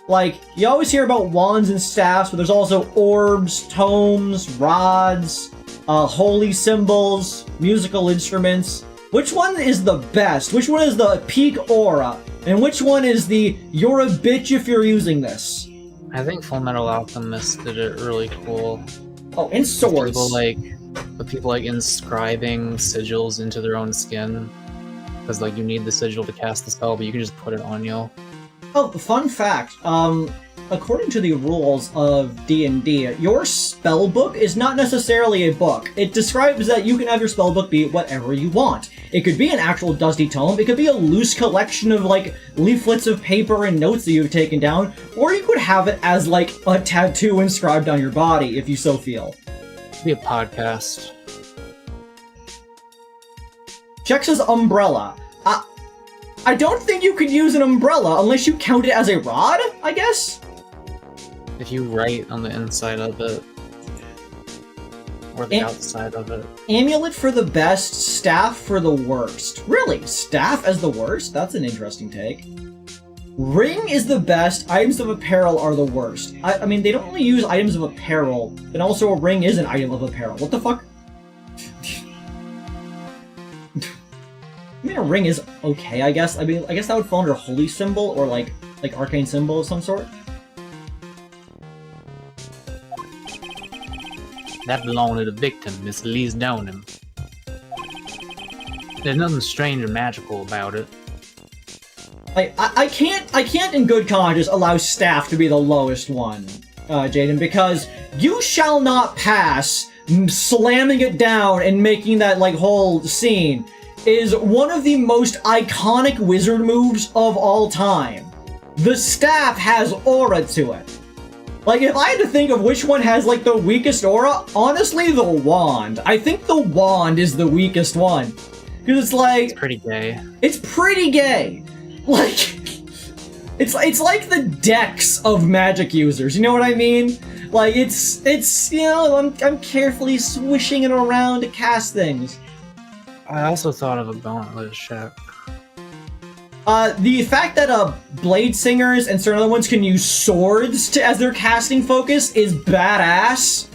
Speaker 1: Like, you always hear about wands and staffs, but there's also orbs, tomes, rods, holy symbols, musical instruments. Which one is the best? Which one is the peak aura? And which one is the you're a bitch if you're using this?
Speaker 2: I think Fullmetal Alchemist did it really cool.
Speaker 1: Oh, and swords.
Speaker 2: People like inscribing sigils into their own skin. Because like you need the sigil to cast the spell, but you can just put it on you.
Speaker 1: Oh, fun fact. According to the rules of D&D, your spell book is not necessarily a book. It describes that you can have your spell book be whatever you want. It could be an actual dusty tome, it could be a loose collection of, like, leaflets of paper and notes that you've taken down, or you could have it as, like, a tattoo inscribed on your body, if you so feel.
Speaker 2: It could be a podcast.
Speaker 1: Check says umbrella. I don't think you could use an umbrella unless you count it as a rod, I guess?
Speaker 2: If you write on the inside of it. Or the outside of it.
Speaker 1: Amulet for the best, staff for the worst. Really? Staff as the worst? That's an interesting take. Ring is the best, items of apparel are the worst. I mean, they don't really use items of apparel, and also a ring is an item of apparel. What the fuck? I mean, a ring is okay, I guess. I mean, I guess that would fall under holy symbol or like arcane symbol of some sort.
Speaker 2: That belonged to the victim, Miss Lee's down him. There's nothing strange or magical about it.
Speaker 1: I can't in good conscience allow staff to be the lowest one, Jaden, because you shall not pass slamming it down and making that, like, whole scene is one of the most iconic wizard moves of all time. The staff has aura to it. Like, if I had to think of which one has, like, the weakest aura, honestly, the wand. I think the wand is the weakest one. Because it's like...
Speaker 2: It's pretty gay.
Speaker 1: It's pretty gay. Like, it's like the Dex of magic users, you know what I mean? Like, it's you know, I'm carefully swishing it around to cast things.
Speaker 2: I also thought of a gauntlet check.
Speaker 1: The fact that blade singers and certain other ones can use swords as their casting focus is badass.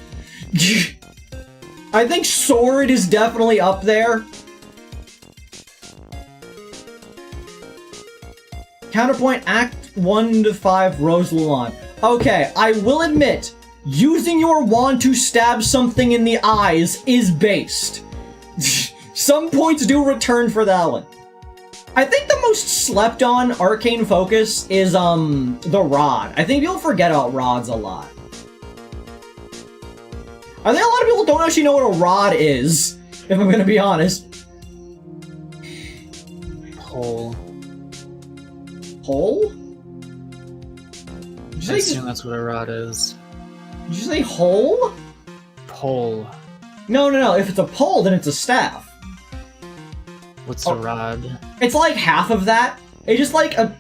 Speaker 1: I think sword is definitely up there. Counterpoint Act 1 to 5 Rosalon. Okay, I will admit, using your wand to stab something in the eyes is based. Some points do return for that one. I think the most slept on arcane focus is the rod. I think people forget about rods a lot. I think a lot of people don't actually know what a rod is, if I'm gonna be honest.
Speaker 2: Pole.
Speaker 1: Pole?
Speaker 2: I assume that's what a rod is.
Speaker 1: Did you say hole?
Speaker 2: Pole.
Speaker 1: No. If it's a pole, then it's a staff.
Speaker 2: What's a rod?
Speaker 1: It's like half of that. It's just like a...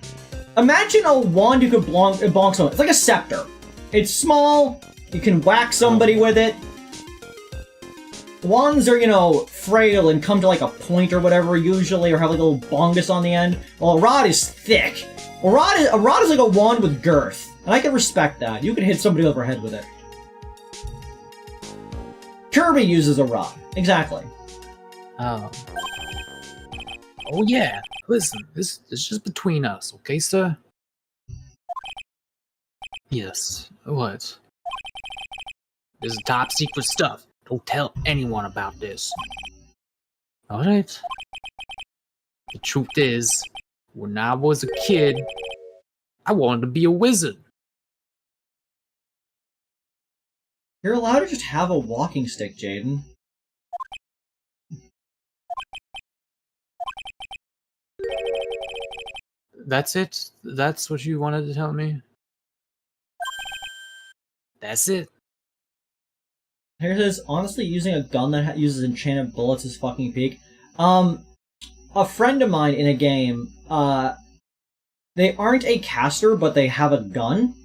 Speaker 1: Imagine a wand you could bonk someone. It's like a scepter. It's small. You can whack somebody with it. wands are, you know, frail and come to like a point or whatever usually, or have like a little bongus on the end. Well, a rod is thick. A rod is like a wand with girth, and I can respect that. You can hit somebody over the head with it. Kirby uses a rod. Exactly.
Speaker 2: Oh. Oh yeah. Listen, this is just between us, okay, sir? Yes. What? This is top secret stuff. Don't tell anyone about this. Alright. The truth is, when I was a kid, I wanted to be a wizard.
Speaker 1: You're allowed to just have a walking stick, Jaden.
Speaker 2: That's it? That's what you wanted to tell me? That's it?
Speaker 1: Here it is, honestly, using a gun that uses enchanted bullets is fucking peak. A friend of mine in a game, they aren't a caster, but they have a gun,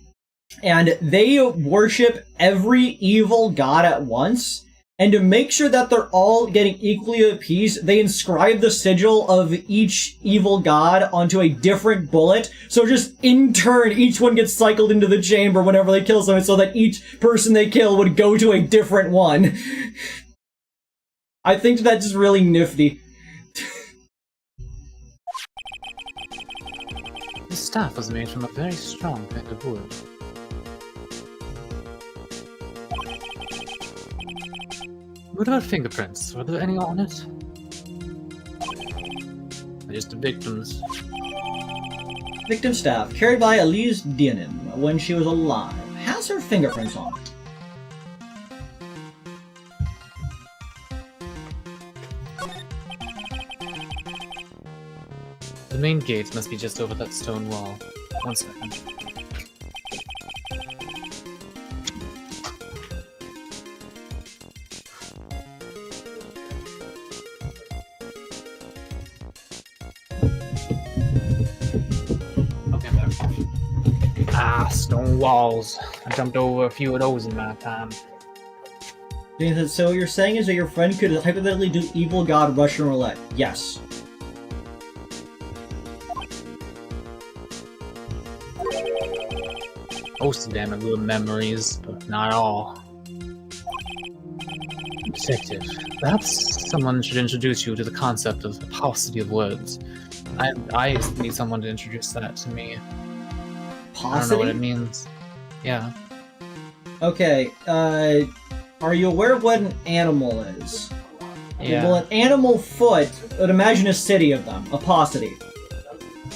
Speaker 1: and they worship every evil god at once, and to make sure that they're all getting equally appeased, they inscribe the sigil of each evil god onto a different bullet, so just in turn, each one gets cycled into the chamber whenever they kill someone, so that each person they kill would go to a different one. I think that's just really nifty.
Speaker 2: This staff was made from a very strong kind of wood. What about fingerprints? Were there any on it? They're just the victims.
Speaker 1: Victim staff, carried by Elise Dianin when she was alive, has her fingerprints on it.
Speaker 2: The main gate must be just over that stone wall. 1 second. Okay, there. Ah, stone walls. I jumped over a few of those in my time.
Speaker 1: So what you're saying is that your friend could hypothetically do evil god Russian roulette? Yes.
Speaker 2: Most of them are good memories, but not all. Detective, perhaps someone should introduce you to the concept of the paucity of words. I need someone to introduce that to me.
Speaker 1: Paucity?
Speaker 2: I don't know what it means. Yeah.
Speaker 1: Okay, are you aware of what an animal is?
Speaker 2: Yeah.
Speaker 1: Well, an animal foot, but imagine a city of them. A paucity.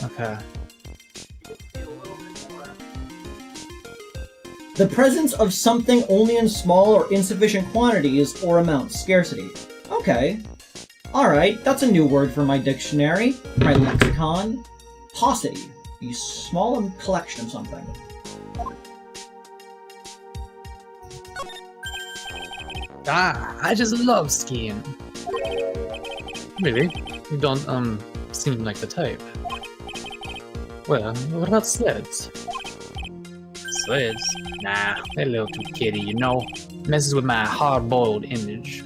Speaker 2: Okay.
Speaker 1: The presence of something only in small or insufficient quantities or amounts. Scarcity. Okay. Alright, that's a new word for my dictionary. My lexicon. Paucity. A small collection of something.
Speaker 2: Ah, I just love skiing. Really? You don't, seem like the type. Well, what about sleds? Sleds? Nah, they're a little too kiddie, you know? Messes with my hard-boiled image.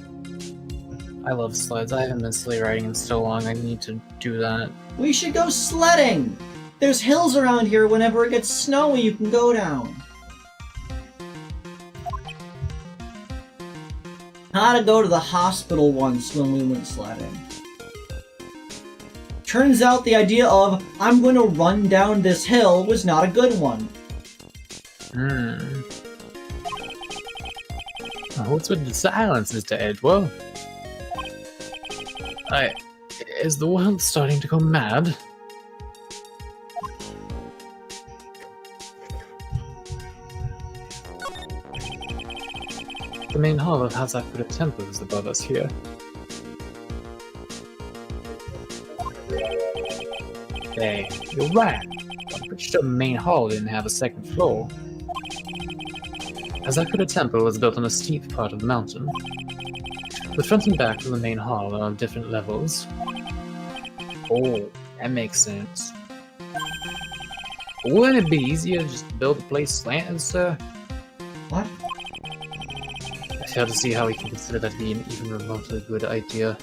Speaker 2: I love sleds. I haven't been sleigh riding in so long. I need to do that.
Speaker 1: We should go sledding! There's hills around here. Whenever it gets snowy, you can go down. I had to go to the hospital once when we went sledding. Turns out the idea of, I'm going to run down this hill was not a good one.
Speaker 2: Oh, what's with the silence, Mr. Edward? Is the world starting to go mad? The main hall of Hazakura Temple is above us here. Hey, you're right. I'm pretty sure the main hall didn't have a second floor. Hazakura Temple was built on a steep part of the mountain. The front and back of the main hall are on different levels. Oh, that makes sense. Wouldn't it be easier to just build a place slanted, sir?
Speaker 1: What?
Speaker 2: I fail to see how he can consider that to be an even remotely good idea.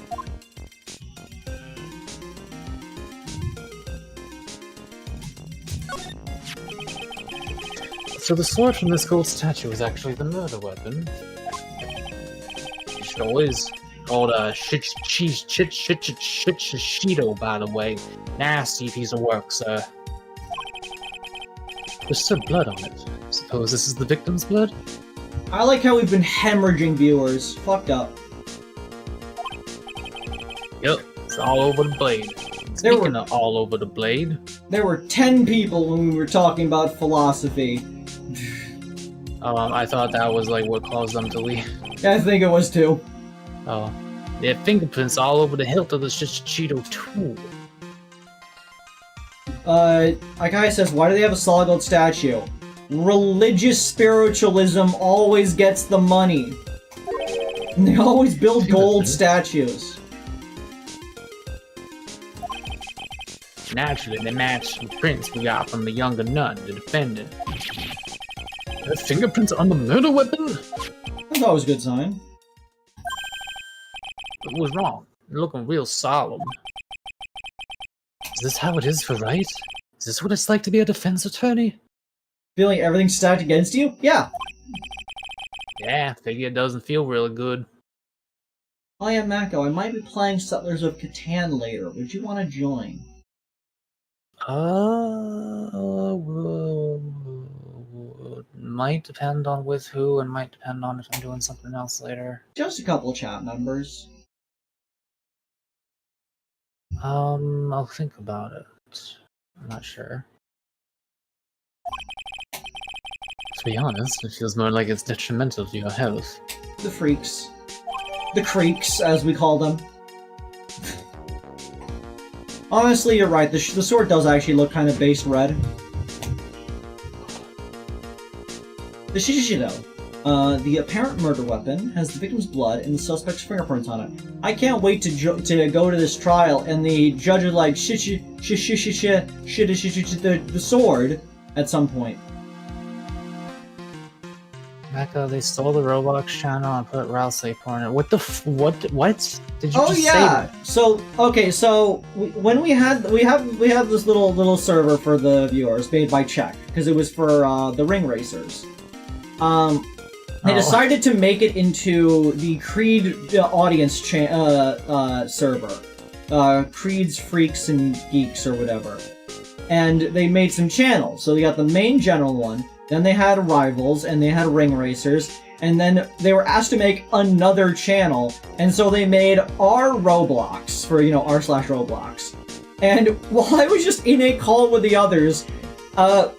Speaker 2: So the sword from this gold statue is actually the murder weapon. You should always called Shido, by the way. Nasty piece of work, sir. There's still blood on it. Suppose this is the victim's blood?
Speaker 1: I like how we've been hemorrhaging viewers. Fucked up.
Speaker 2: Yep, it's all over the blade. Speaking of all over the blade,
Speaker 1: there were 10 people when we were talking about philosophy.
Speaker 2: I thought that was like what caused them to leave.
Speaker 1: Yeah, I think it was too.
Speaker 2: Oh. They have fingerprints all over the hilt of the Cheeto tool.
Speaker 1: Akai says, why do they have a solid gold statue? Religious spiritualism always gets the money. And they always build gold statues.
Speaker 2: Naturally, they match the prints we got from the younger nun, the defendant. The fingerprints on the murder weapon?
Speaker 1: That's always a good sign.
Speaker 2: What was wrong? You're looking real solemn. Is this how it is for right? Is this what it's like to be a defense attorney?
Speaker 1: Feeling everything's stacked against you? Yeah.
Speaker 2: Yeah, figure it doesn't feel really good.
Speaker 1: I am Mako. I might be playing Settlers of Catan later. Would you want to join?
Speaker 2: Might depend on with who, and might depend on if I'm doing something else later.
Speaker 1: Just a couple chat members.
Speaker 2: I'll think about it. I'm not sure. To be honest, it feels more like it's detrimental to your health.
Speaker 1: The freaks. The creeks, as we call them. Honestly, you're right. The sword does actually look kind of base red. The Shishido. The apparent murder weapon has the victim's blood and the suspect's fingerprints on it. I can't wait to go to this trial, and the judge is like, the sword at some point.
Speaker 2: Mecca, they stole the Roblox channel and put Ralph porn in it. What the what did you just
Speaker 1: yeah.
Speaker 2: say?
Speaker 1: So okay, so when we have this little server for the viewers made by Czech because it was for the ring racers. They decided to make it into the Kreed audience server, Kreed's Freaks and Geeks or whatever, and they made some channels. So they got the main general one. Then they had Rivals, and they had Ring Racers, and then they were asked to make another channel, and so they made our Roblox, for, r/Roblox. And while I was just in a call with the others,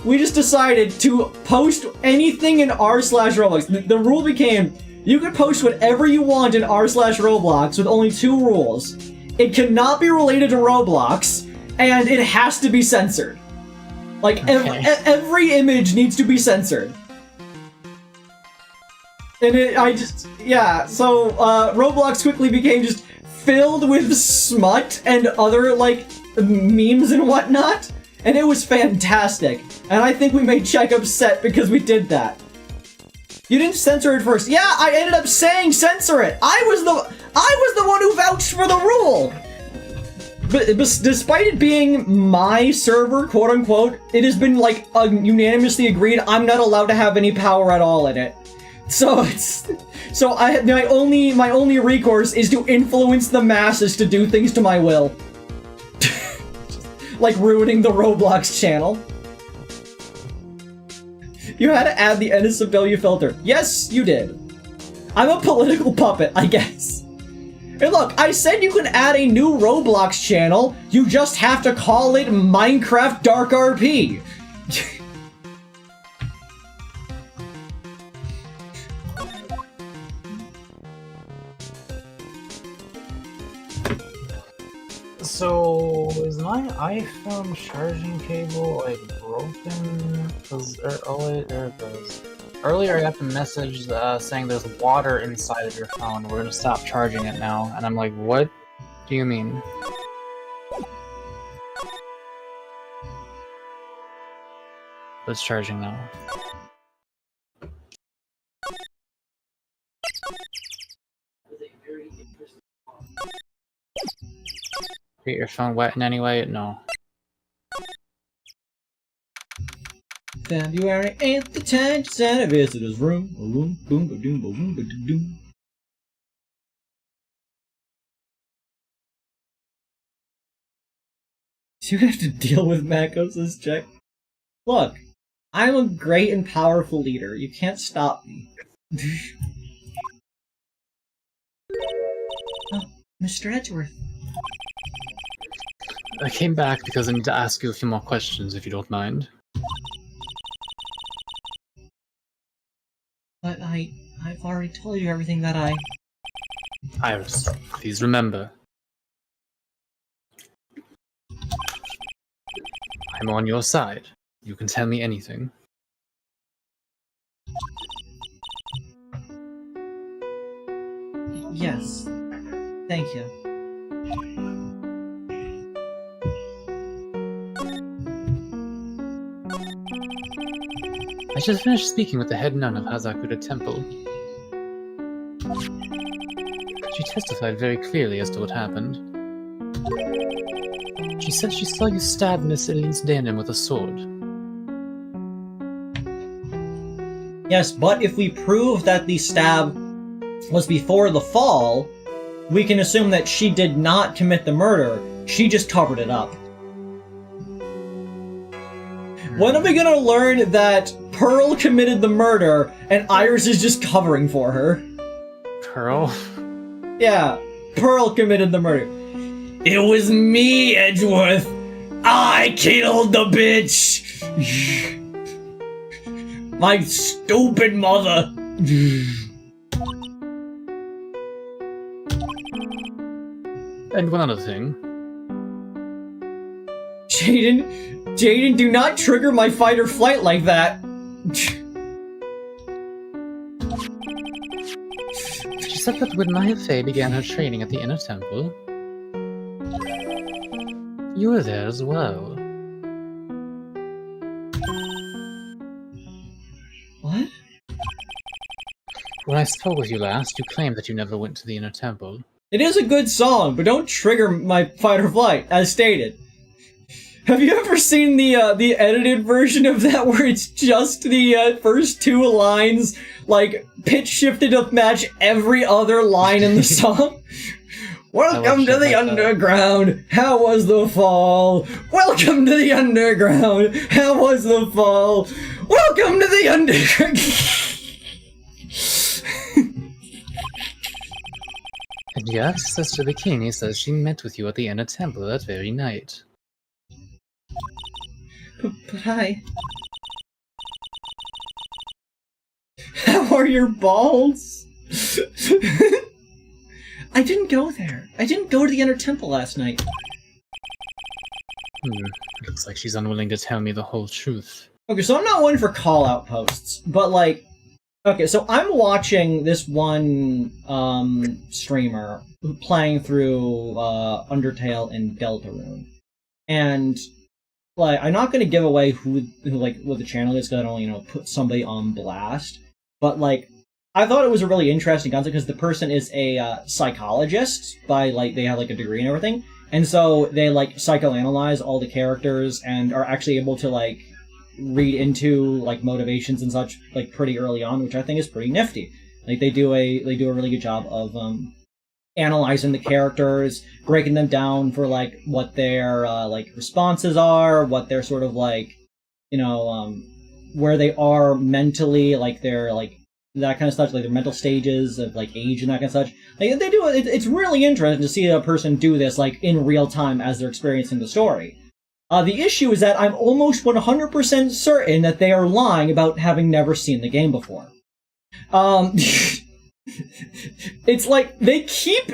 Speaker 1: we just decided to post anything in r/Roblox. The rule became, you can post whatever you want in r/Roblox with only 2 rules. It cannot be related to Roblox, and it has to be censored. Like, okay. Every image needs to be censored. And so, Roblox quickly became just filled with smut and other, memes and whatnot. And it was fantastic. And I think we made Czech upset because we did that. You didn't censor it first. Yeah, I ended up saying censor it! I was the one who vouched for the rule! But despite it being my server, quote unquote, it has been unanimously agreed I'm not allowed to have any power at all in it. So my only recourse is to influence the masses to do things to my will. Like ruining the Roblox channel. You had to add the NSFW filter. Yes, you did. I'm a political puppet, I guess. And look, I said you can add a new Roblox channel, you just have to call it Minecraft Dark RP.
Speaker 2: So, is my iPhone charging cable, broken? There it goes. Earlier I got the message saying there's water inside of your phone. We're gonna stop charging it now. And I'm like, what do you mean? It's charging now. Get your phone wet in any way? No.
Speaker 1: February 8th, the time to send a visitor's room. Boom, boom, boom, boom, boom, boom. Do you have to deal with Makos' check? Look, I'm a great and powerful leader. You can't stop me. Oh, Mr. Edgeworth.
Speaker 2: I came back because I need to ask you a few more questions, if you don't mind.
Speaker 1: But I've already told you everything that
Speaker 2: Iris, please remember. I'm on your side. You can tell me anything.
Speaker 1: Yes. Thank you.
Speaker 2: I just finished speaking with the head nun of Hazakuta Temple. She testified very clearly as to what happened. She said she saw you stab Miss Elise Danon with a sword.
Speaker 1: Yes, but if we prove that the stab was before the fall, we can assume that she did not commit the murder. She just covered it up. When are we gonna learn that Pearl committed the murder and Iris is just covering for her?
Speaker 2: Pearl?
Speaker 1: Yeah, Pearl committed the murder. It was me, Edgeworth! I killed the bitch! My stupid mother!
Speaker 2: And one other thing.
Speaker 1: Jaden, do not trigger my fight or flight like that!
Speaker 2: She said that when Maya Fey began her training at the Inner Temple, you were there as well.
Speaker 1: What?
Speaker 2: When I spoke with you last, you claimed that you never went to the Inner Temple.
Speaker 1: It is a good song, but don't trigger my fight or flight, as stated. Have you ever seen the edited version of that where it's just the first two lines, like, pitch shifted to match every other line in the song? Welcome to the underground, how was the fall? Welcome to the underground, how was the fall? Welcome to the underground!
Speaker 2: And yes, Sister Bikini says she met with you at the Inner Temple that very night.
Speaker 1: But How are your balls? I didn't go there. I didn't go to the Inner Temple last night.
Speaker 2: Looks like she's unwilling to tell me the whole truth.
Speaker 1: Okay, so I'm not one for call-out posts, but like... Okay, so I'm watching this one streamer playing through Undertale and Deltarune. And... like, I'm not going to give away who what the channel is, because I don't, put somebody on blast. But, like, I thought it was a really interesting concept, because the person is a psychologist, they have, like, a degree and everything. And so they, like, psychoanalyze all the characters, and are actually able to, like, read into, like, motivations and such, like, pretty early on, which I think is pretty nifty. Like, they do a really good job of, analyzing the characters, breaking them down for, like, what their, like, responses are, what their sort of, like, where they are mentally, like, their, like, that kind of stuff, like, their mental stages of, like, age and that kind of such. Like, they do, it's really interesting to see a person do this, like, in real time as they're experiencing the story. The issue is that I'm almost 100% certain that they are lying about having never seen the game before. It's like they keep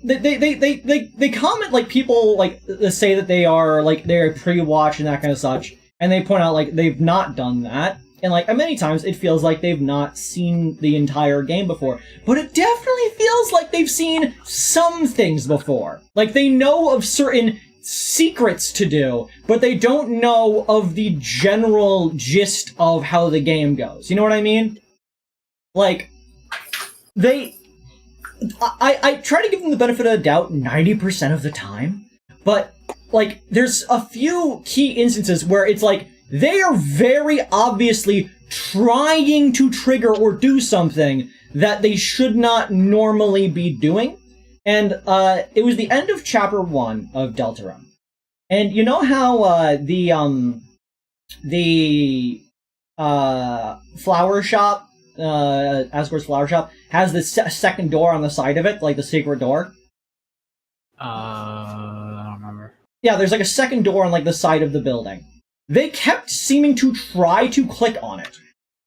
Speaker 1: they comment, like, people like say that they're pre-watch and that kind of such, and they point out, like, they've not done that, and, like, many times it feels like they've not seen the entire game before, but it definitely feels like they've seen some things before. Like, they know of certain secrets to do, but they don't know of the general gist of how the game goes. You know what I mean? Like, they I try to give them the benefit of the doubt 90% of the time, but, like, there's a few key instances where it's like, they are very obviously trying to trigger or do something that they should not normally be doing. And it was the end of Chapter 1 of Deltarune. And you know how the flower shop, Asgore's flower shop, has the second door on the side of it, like the secret door?
Speaker 2: I don't remember.
Speaker 1: Yeah, there's like a second door on like the side of the building. They kept seeming to try to click on it.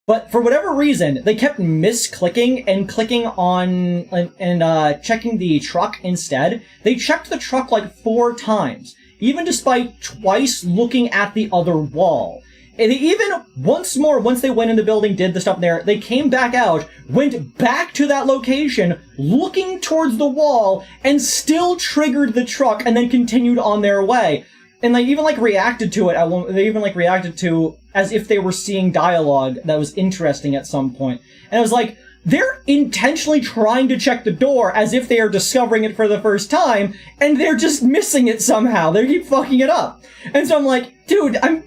Speaker 1: But for whatever reason, they kept misclicking and clicking on and checking the truck instead. They checked the truck like 4 times, even despite twice looking at the other wall. And they even, once they went in the building, did the stuff there, they came back out, went back to that location, looking towards the wall, and still triggered the truck, and then continued on their way. And they even, like, reacted to it. They even, like, reacted to as if they were seeing dialogue that was interesting at some point. And it was like, they're intentionally trying to check the door as if they are discovering it for the first time, and they're just missing it somehow. They keep fucking it up. And so I'm like, dude, I'm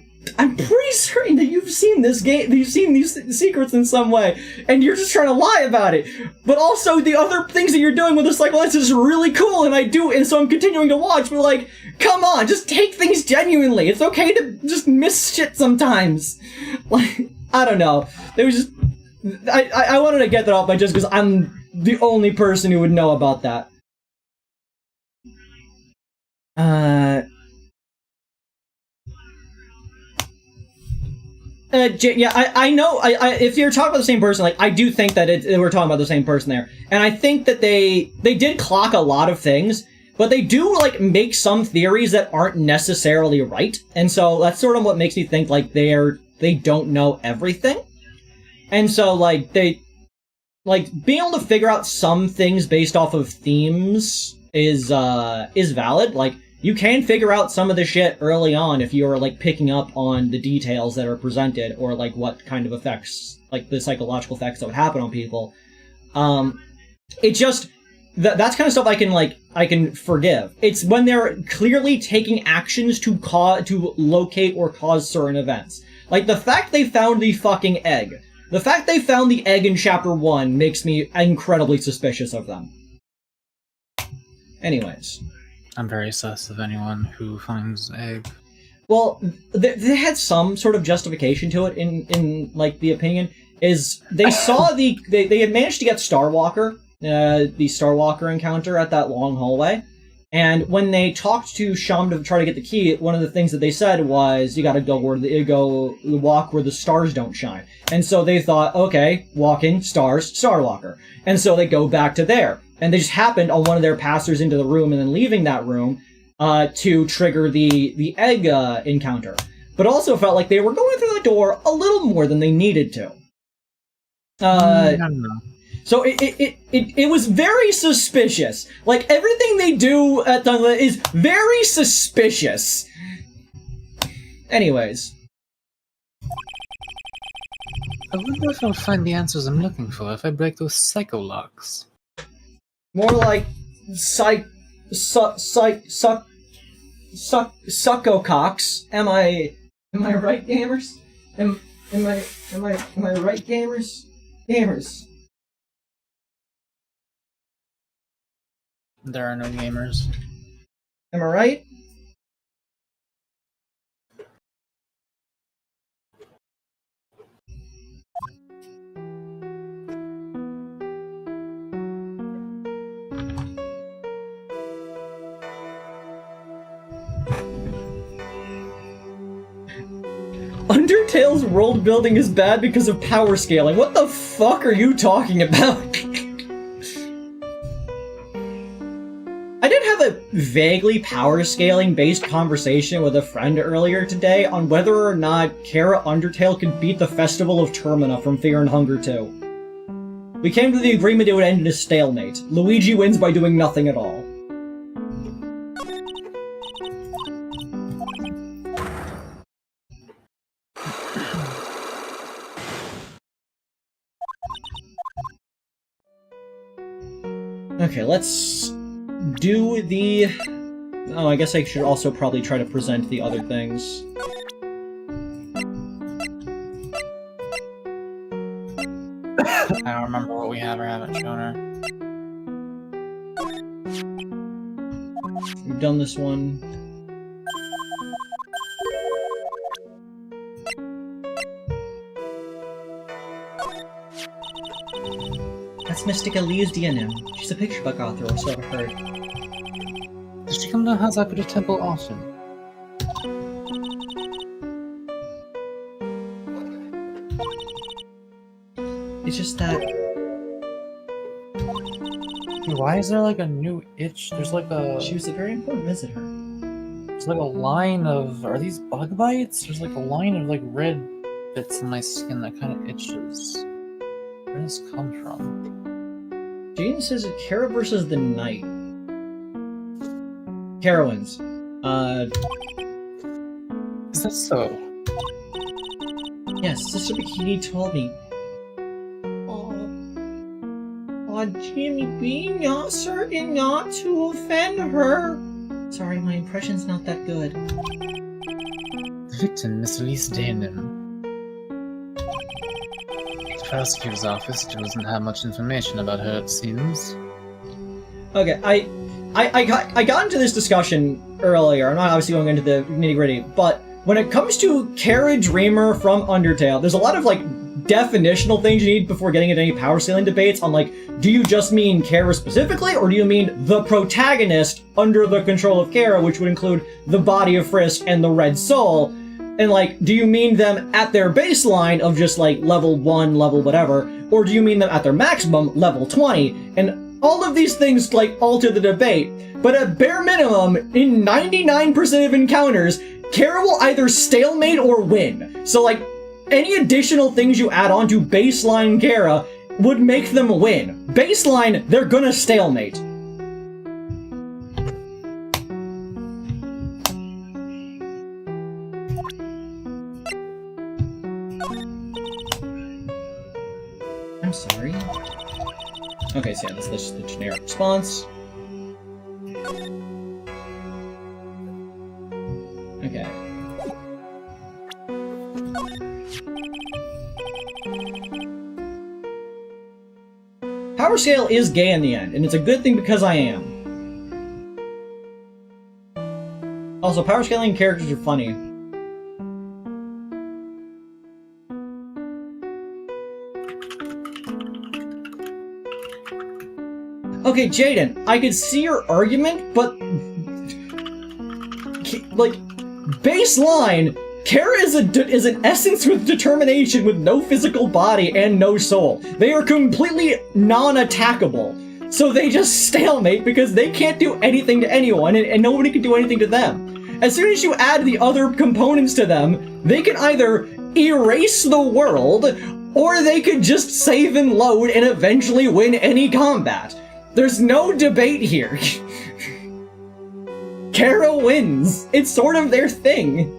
Speaker 1: pretty certain that you've seen this game, that you've seen these secrets in some way, and you're just trying to lie about it. But also, the other things that you're doing with this, like, well, this is really cool, and so I'm continuing to watch, but like, come on, just take things genuinely. It's okay to just miss shit sometimes. Like, I don't know. It was just, I wanted to get that off by just because I'm the only person who would know about that. Yeah, I know. If you're talking about the same person, like, I do think that we're talking about the same person there, and I think that they did clock a lot of things, but they do like make some theories that aren't necessarily right, and so that's sort of what makes me think like they don't know everything, and so like they like being able to figure out some things based off of themes is valid. Like, you can figure out some of the shit early on if you're, like, picking up on the details that are presented, or, like, what kind of effects, like, the psychological effects that would happen on people. It just, that's kind of stuff I can forgive. It's when they're clearly taking actions to locate or cause certain events. Like, the fact they found the fucking egg. The fact they found the egg in Chapter 1 makes me incredibly suspicious of them. Anyways.
Speaker 2: I'm very sus of anyone who finds egg.
Speaker 1: Well, they had some sort of justification to it in like, the opinion, is they saw they had managed to get Starwalker, the Starwalker encounter at that long hallway, and when they talked to Sham to try to get the key, one of the things that they said was, you gotta walk where the stars don't shine. And so they thought, okay, walking, stars, Starwalker. And so they go back to there. And they just happened on one of their passers into the room and then leaving that room to trigger the egg encounter. But also felt like they were going through the door a little more than they needed to.
Speaker 2: I don't know.
Speaker 1: So it was very suspicious. Like, everything they do at the is very suspicious. Anyways.
Speaker 2: I wonder if I'll find the answers I'm looking for if I break those psycho locks.
Speaker 1: More like suckococks. Am I right, gamers? Am I right, gamers? Gamers.
Speaker 2: There are no gamers.
Speaker 1: Am I right? Undertale's world building is bad because of power scaling. What the fuck are you talking about? I did have a vaguely power scaling based conversation with a friend earlier today on whether or not Kara Undertale could beat the Festival of Termina from Fear and Hunger 2. We came to the agreement it would end in a stalemate. Luigi wins by doing nothing at all. Okay, let's do the... Oh, I guess I should also probably try to present the other things.
Speaker 2: I don't remember what we have or haven't shown her.
Speaker 1: We've done this one. That's Mystica Lee's DNM. She's a picture book author, or so I've heard.
Speaker 2: Does she come to Hazakura Temple often?
Speaker 1: It's just that...
Speaker 2: Dude, why is there like a new itch? There's like a...
Speaker 1: She was a very important visitor.
Speaker 2: There's like a line of... Are these bug bites? There's like a line of like red bits in my skin that kind of itches. Where does this come from?
Speaker 1: Jane says Kara versus the Knight. Kara wins.
Speaker 2: Is that so?
Speaker 1: Yes, Sister Bikini told me. Oh, Jimmy being not certain not to offend her. Sorry, my impression's not that good.
Speaker 2: The victim, Miss Elise Danem. The prosecutor's office doesn't have much information about her, it seems.
Speaker 1: Okay, I got into this discussion earlier. I'm not obviously going into the nitty-gritty, but when it comes to Kara Dreamer from Undertale, there's a lot of, like, definitional things you need before getting into any power scaling debates on, like, do you just mean Kara specifically, or do you mean the protagonist under the control of Kara, which would include the body of Frisk and the Red Soul? And, like, do you mean them at their baseline of just, like, level 1, level whatever, or do you mean them at their maximum, level 20? And all of these things, like, alter the debate, but at bare minimum, in 99% of encounters, Kara will either stalemate or win. So, like, any additional things you add on to baseline Kara would make them win. Baseline, they're gonna stalemate. I'm sorry. Okay, so yeah, that's just the generic response. Okay. Power scale is gay in the end, and it's a good thing because I am. Also, power scaling characters are funny. Okay, Jaden, I could see your argument, but... like, baseline, Kara is an essence with determination with no physical body and no soul. They are completely non-attackable. So they just stalemate because they can't do anything to anyone, and nobody can do anything to them. As soon as you add the other components to them, they can either erase the world, or they could just save and load and eventually win any combat. There's no debate here. Kara wins. It's sort of their thing.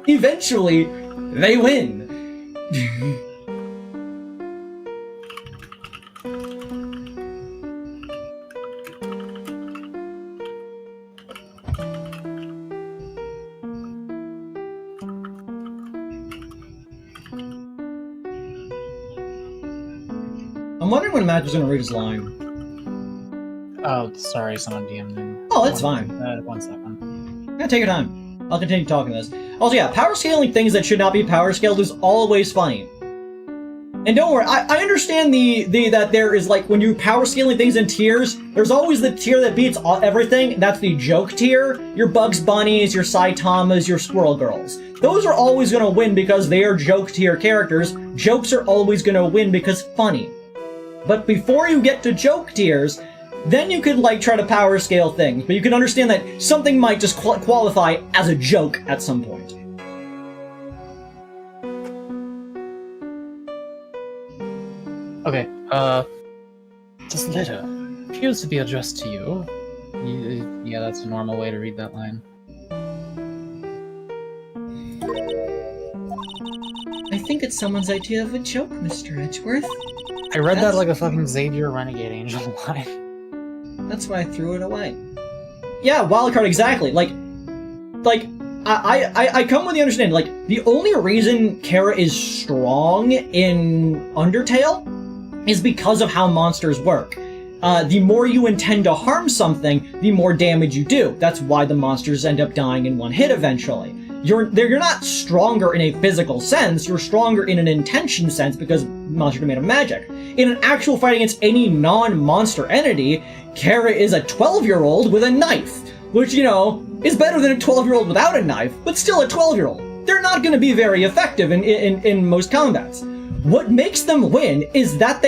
Speaker 1: Eventually, they win. I'm wondering when Matt was gonna read his line.
Speaker 2: Oh, sorry, someone DM'd him.
Speaker 1: Oh, that's fine.
Speaker 2: 1 second.
Speaker 1: Yeah, take your time. I'll continue talking this. Also, yeah, power scaling things that should not be power scaled is always funny. And don't worry, I understand that there is, like, when you're power scaling things in tiers, there's always the tier that beats everything. That's the joke tier. Your Bugs Bunnies, your Saitamas, your Squirrel Girls. Those are always gonna win because they are joke tier characters. Jokes are always gonna win because funny. But before you get to joke tiers, then you could, like, try to power scale things, but you can understand that something might just qualify as a joke at some point.
Speaker 2: Okay, this letter appears to be addressed to you. Yeah, that's a normal way to read that line.
Speaker 1: I think it's someone's idea of a joke, Mr. Edgeworth.
Speaker 2: I read that like a fucking Xavier Renegade Angel line.
Speaker 1: That's why I threw it away. Yeah, wildcard, exactly. Like, I come with the understanding, like, the only reason Kara is strong in Undertale is because of how monsters work. The more you intend to harm something, the more damage you do. That's why the monsters end up dying in one hit eventually. You're not stronger in a physical sense, you're stronger in an intention sense because monsters are made of magic. In an actual fight against any non-monster entity, Kara is a 12-year-old with a knife, which, you know, is better than a 12-year-old without a knife, but still a 12-year-old. They're not going to be very effective in most combats. What makes them win is that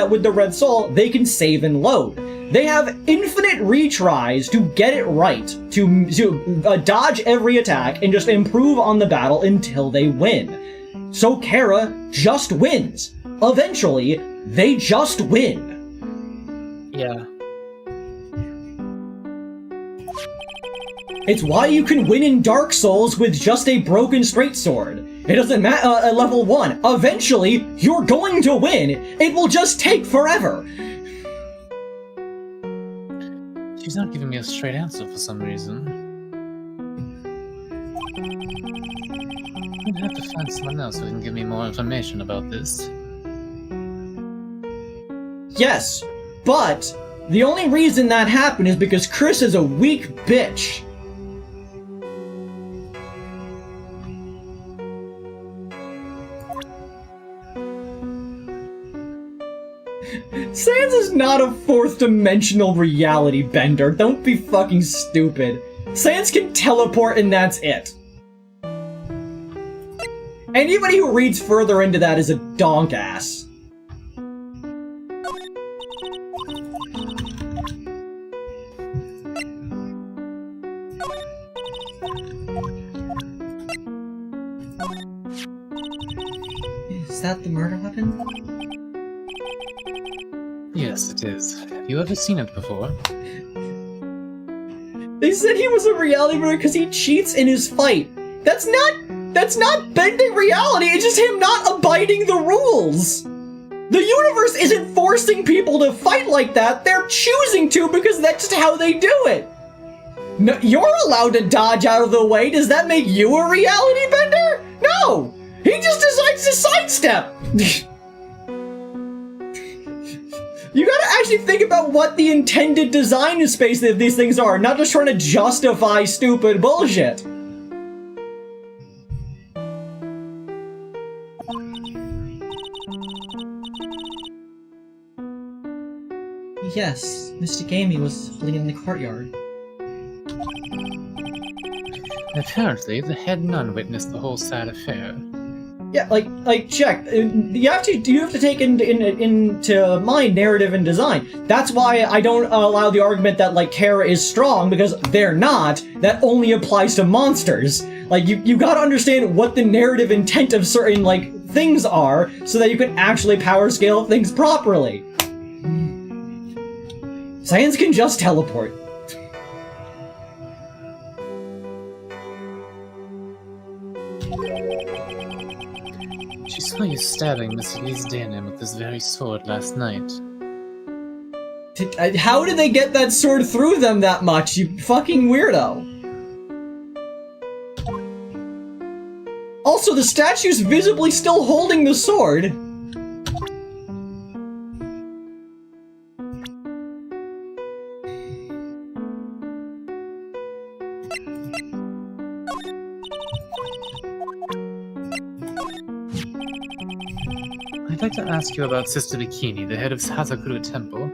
Speaker 1: with the Red Soul, they can save and load. They have infinite retries to get it right, to dodge every attack and just improve on the battle until they win. So Kara just wins. Eventually, they just win.
Speaker 2: Yeah.
Speaker 1: It's why you can win in Dark Souls with just a broken straight sword. It doesn't matter at level 1. Eventually, you're going to win. It will just take forever.
Speaker 2: She's not giving me a straight answer for some reason. I'm gonna have to find someone else who can give me more information about this.
Speaker 1: Yes, but the only reason that happened is because Chris is a weak bitch. Sans is not a fourth-dimensional reality bender. Don't be fucking stupid. Sans can teleport and that's it. Anybody who reads further into that is a donk ass. Is that the murder weapon?
Speaker 2: Yes, it is. Have you ever seen it before?
Speaker 1: They said he was a reality murderer because he cheats in his fight. That's not bending reality, it's just him not abiding the rules. The universe isn't forcing people to fight like that, they're choosing to because that's just how they do it. No, you're allowed to dodge out of the way, does that make you a reality bender? No! He just decides to sidestep! You gotta actually think about what the intended design space of these things are, not just trying to justify stupid bullshit. Yes, Mr. Gamey was fleeing in the courtyard.
Speaker 2: Apparently, the head nun witnessed the whole sad affair.
Speaker 1: Yeah, like check. You have to take into mind narrative and design. That's why I don't allow the argument that like Kara is strong because they're not. That only applies to monsters. Like you gotta understand what the narrative intent of certain like things are, so that you can actually power scale things properly. Science can just teleport.
Speaker 2: She saw you stabbing Miss Elise Danem with this very sword last night.
Speaker 1: How did they get that sword through them that much, you fucking weirdo? Also, the statue's visibly still holding the sword.
Speaker 2: I'd like to ask you about Sister Bikini, the head of Hazakura Temple.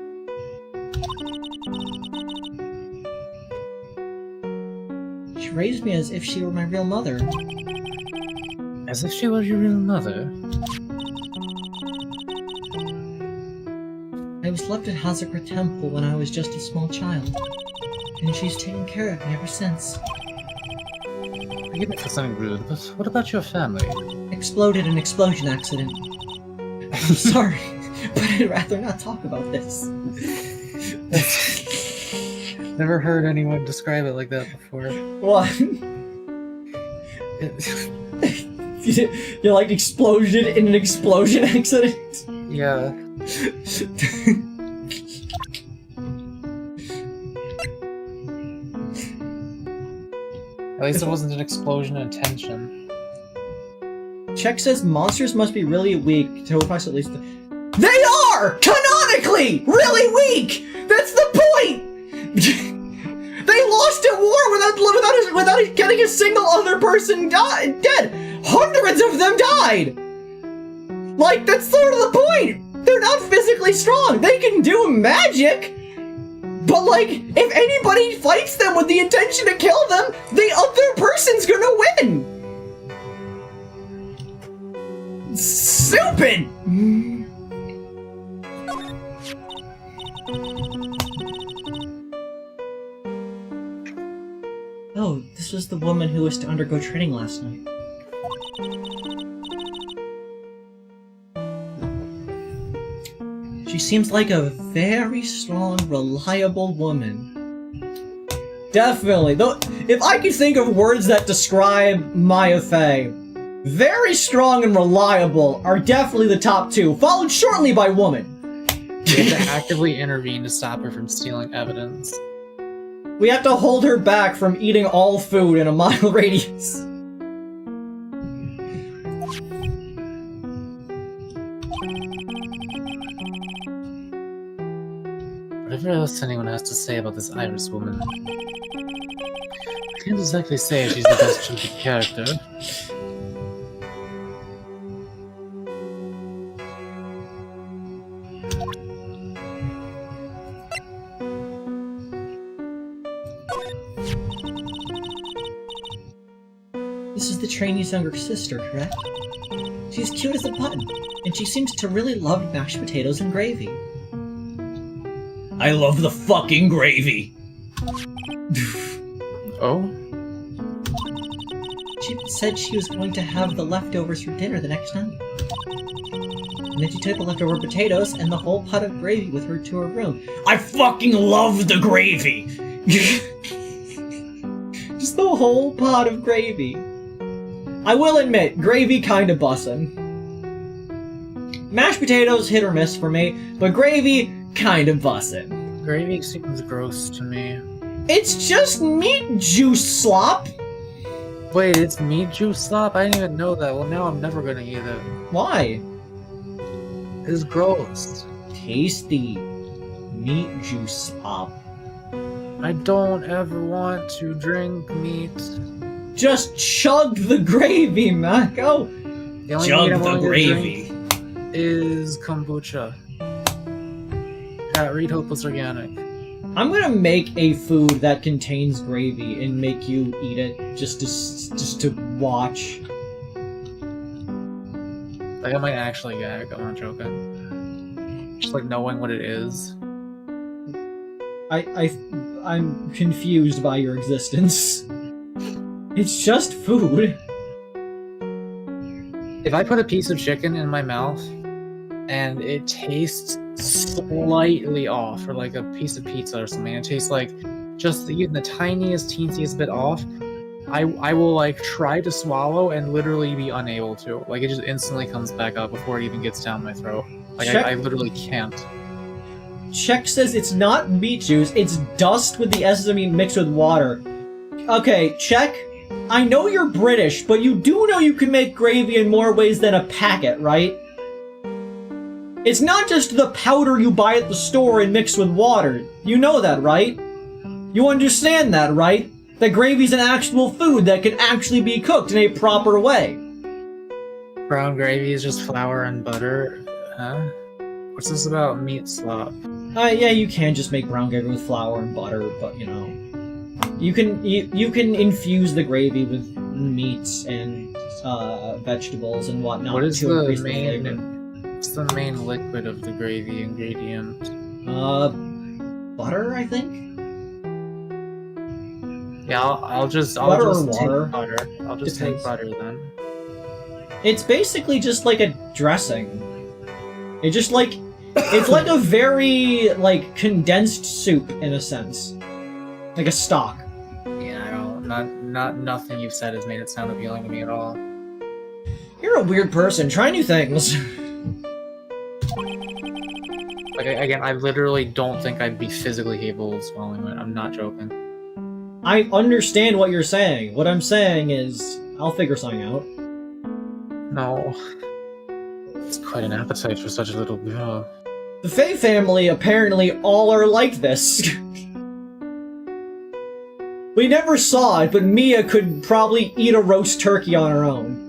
Speaker 1: She raised me as if she were my real mother.
Speaker 2: As if she were your real mother?
Speaker 1: I was left at Hazakura Temple when I was just a small child, and she's taken care of me ever since.
Speaker 2: Forgive me for sounding rude, but what about your family?
Speaker 1: Exploded in an explosion accident. I'm sorry, but I'd rather not talk about this.
Speaker 2: Never heard anyone describe it like that before.
Speaker 1: What? You like explosion in an explosion accident?
Speaker 2: Yeah. At least it wasn't an explosion of tension.
Speaker 1: Check says monsters must be really weak to pass at least. They are canonically really weak. That's the point. They lost at war without getting a single other person dead. Hundreds of them died. Like, that's sort of the point. They're not physically strong. They can do magic. But, like, if anybody fights them with the intention to kill them, the other person's gonna win! Stupid! Oh, this was the woman who was to undergo training last night. She seems like a very strong, reliable woman. Definitely. Though, if I could think of words that describe Maya Fey, very strong and reliable are definitely the top two, followed shortly by woman.
Speaker 2: We have to actively intervene to stop her from stealing evidence.
Speaker 1: We have to hold her back from eating all food in a mile radius.
Speaker 2: Whatever else anyone has to say about this Iris woman, I can't exactly say she's the best chosen character.
Speaker 1: This is the trainee's younger sister, correct? She's cute as a button, and she seems to really love mashed potatoes and gravy. I love the fucking gravy!
Speaker 2: Oh?
Speaker 1: She said she was going to have the leftovers for dinner the next night. And then she took the leftover potatoes and the whole pot of gravy with her to her room. I fucking love the gravy! Just the whole pot of gravy. I will admit, gravy kinda bussin'. Mashed potatoes hit or miss for me, but gravy kinda bussin'.
Speaker 2: Gravy seems gross to me.
Speaker 1: It's just meat juice slop!
Speaker 2: Wait, it's meat juice slop? I didn't even know that. Well, now I'm never gonna eat it.
Speaker 1: Why?
Speaker 2: It's gross.
Speaker 1: Tasty. Meat juice slop.
Speaker 2: I don't ever want to drink meat.
Speaker 1: Just chug the gravy, Mako!
Speaker 2: The only
Speaker 1: Chug
Speaker 2: meat I
Speaker 1: the
Speaker 2: want to
Speaker 1: gravy.
Speaker 2: drink is kombucha. Read Hopeless Organic.
Speaker 1: I'm gonna make a food that contains gravy and make you eat it just to watch.
Speaker 2: Like, I might actually gag, I'm not joking. Just like knowing what it is.
Speaker 1: I'm confused by your existence. It's just food.
Speaker 2: If I put a piece of chicken in my mouth and it tastes slightly off, or like a piece of pizza or something, it tastes like just even the tiniest, teensiest bit off, I will like try to swallow and literally be unable to. Like, it just instantly comes back up before it even gets down my throat. Like, I literally can't.
Speaker 1: Check says it's not meat juice, it's dust with the essence of meat mixed with water. Okay, Check. I know you're British, but you do know you can make gravy in more ways than a packet, right? It's not just the powder you buy at the store and mix with water. You know that, right? You understand that, right? That gravy's an actual food that can actually be cooked in a proper way.
Speaker 2: Brown gravy is just flour and butter? Huh? What's this about meat slop?
Speaker 1: Yeah, you can just make brown gravy with flour and butter, but you know. You can infuse the gravy with meats and vegetables and whatnot.
Speaker 2: What is
Speaker 1: to
Speaker 2: the
Speaker 1: increase
Speaker 2: main?
Speaker 1: the
Speaker 2: What's the main liquid of the gravy ingredient?
Speaker 1: Butter, I think.
Speaker 2: Yeah, I'll just
Speaker 1: Butter or
Speaker 2: take
Speaker 1: water?
Speaker 2: butter. I'll just take butter then.
Speaker 1: It's basically just like a dressing. It's just like it's like a very like condensed soup in a sense, like a stock.
Speaker 2: Yeah, I don't. Nothing you've said has made it sound appealing to me at all.
Speaker 1: You're a weird person. Try new things.
Speaker 2: Again, I literally don't think I'd be physically capable of swallowing it. I'm not joking.
Speaker 1: I understand what you're saying. What I'm saying is, I'll figure something out.
Speaker 2: No. It's quite an appetite for such a little girl.
Speaker 1: The Faye family apparently all are like this. We never saw it, but Mia could probably eat a roast turkey on her own.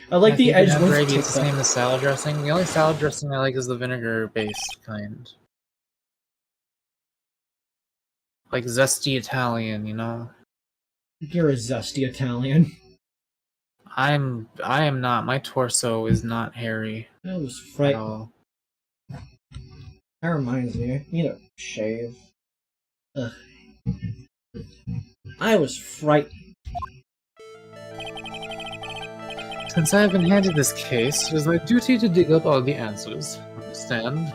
Speaker 1: I like the Edgeworth
Speaker 2: gravy. It's the same as salad dressing. The only salad dressing I like is the vinegar-based kind. Like zesty Italian, you know?
Speaker 1: You're a zesty Italian.
Speaker 2: I am not. My torso is not hairy.
Speaker 1: That was frightening. That reminds me, I need a shave. Ugh. I was frightened.
Speaker 2: Since I have been handed this case, it is my duty to dig up all the answers. Understand?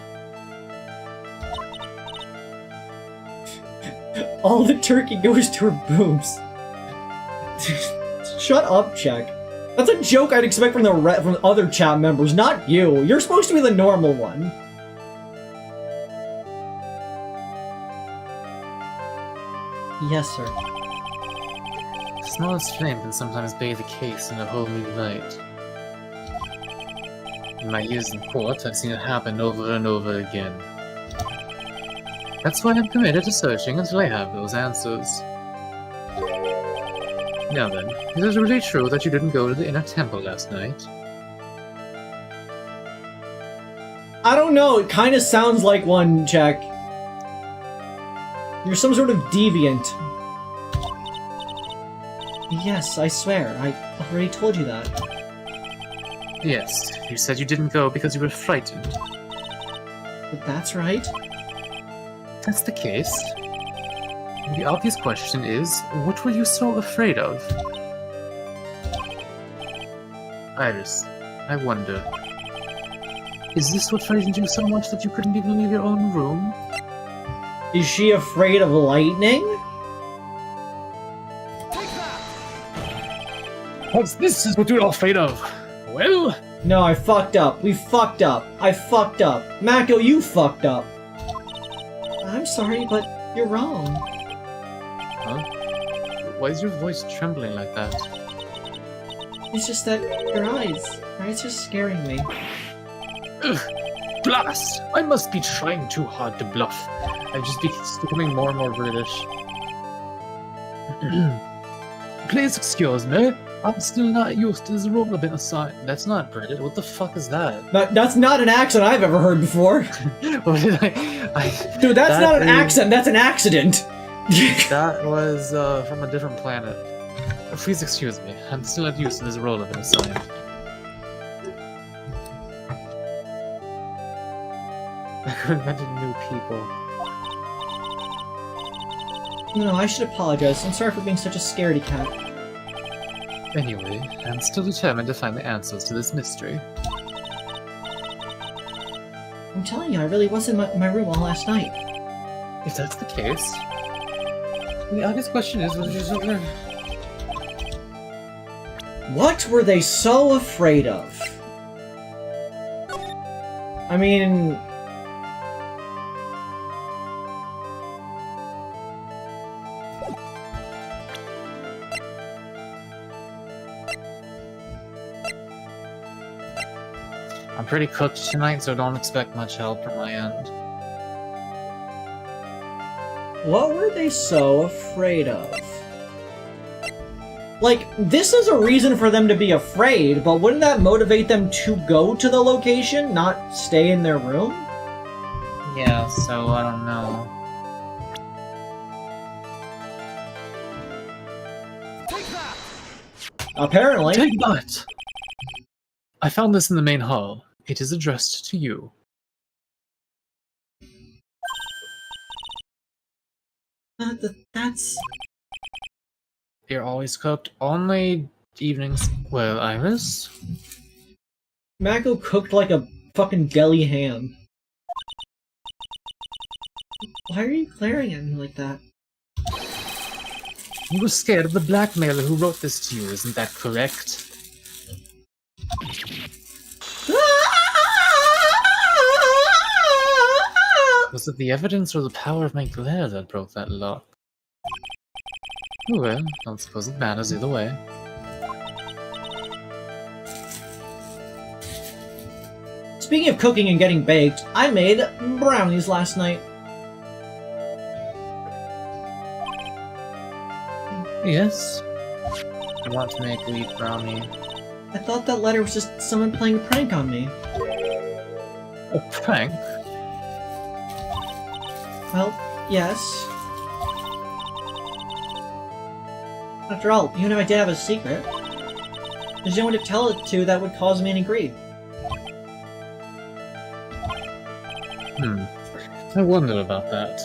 Speaker 1: All the turkey goes to her boobs. Shut up, Check. That's a joke I'd expect from from other chat members, not you. You're supposed to be the normal one. Yes, sir.
Speaker 2: The smallest flame can sometimes bathe a case in a whole new light. In my years in court, I've seen it happen over and over again. That's why I'm committed to searching until I have those answers. Now then, is it really true that you didn't go to the inner temple last night?
Speaker 1: I don't know, it kind of sounds like one, Jack. You're some sort of deviant. Yes, I swear, I already told you that.
Speaker 2: Yes, you said you didn't go because you were frightened.
Speaker 1: But that's right.
Speaker 2: That's the case. The obvious question is, what were you so afraid of? Iris, I wonder, is this what frightened you so much that you couldn't even leave your own room?
Speaker 1: Is she afraid of lightning?
Speaker 2: This is what you're all afraid of. Well?
Speaker 1: No, I fucked up. We fucked up. I fucked up. Mako, you fucked up. I'm sorry, but you're wrong.
Speaker 2: Huh? Why is your voice trembling like that?
Speaker 1: It's just that your eyes are scaring me.
Speaker 2: Ugh, blast! I must be trying too hard to bluff. I'm just becoming more and more British. Please excuse me. I'm still not used to this role of innocent. That's not British. What the fuck is that?
Speaker 1: That's not an accent I've ever heard before.
Speaker 2: What did I
Speaker 1: Dude, that's not an accent. That's an accident.
Speaker 2: That was from a different planet. Please excuse me. I'm still not used to this role of innocent. I could have invented new people.
Speaker 1: No, I should apologize. I'm sorry for being such a scaredy cat.
Speaker 2: Anyway, I'm still determined to find the answers to this mystery.
Speaker 1: I'm telling you, I really was in my room all last night.
Speaker 2: If that's the case, the obvious question is, what did you so learn?
Speaker 1: What were they so afraid of? I mean...
Speaker 2: I'm pretty cooked tonight, so don't expect much help from my end.
Speaker 1: What were they so afraid of? Like, this is a reason for them to be afraid, but wouldn't that motivate them to go to the location, not stay in their room?
Speaker 2: Yeah, so I don't know.
Speaker 1: Apparently.
Speaker 2: Take that! I found this in the main hall. It is addressed to you.
Speaker 1: That's...
Speaker 2: You're always cooked, only evenings. Well, Iris?
Speaker 1: Mako cooked like a fucking deli ham. Why are you glaring at me like that?
Speaker 2: You were scared of the blackmailer who wrote this to you, isn't that correct? Was it the evidence or the power of my glare that broke that lock? Oh well, don't suppose it matters either way.
Speaker 1: Speaking of cooking and getting baked, I made brownies last night.
Speaker 2: Yes. I want to make wheat brownie.
Speaker 1: I thought that letter was just someone playing a prank on me.
Speaker 2: A prank?
Speaker 1: Well, yes. After all, even if I did have a secret, there's no one to tell it to that would cause me any grief.
Speaker 2: I wondered about that.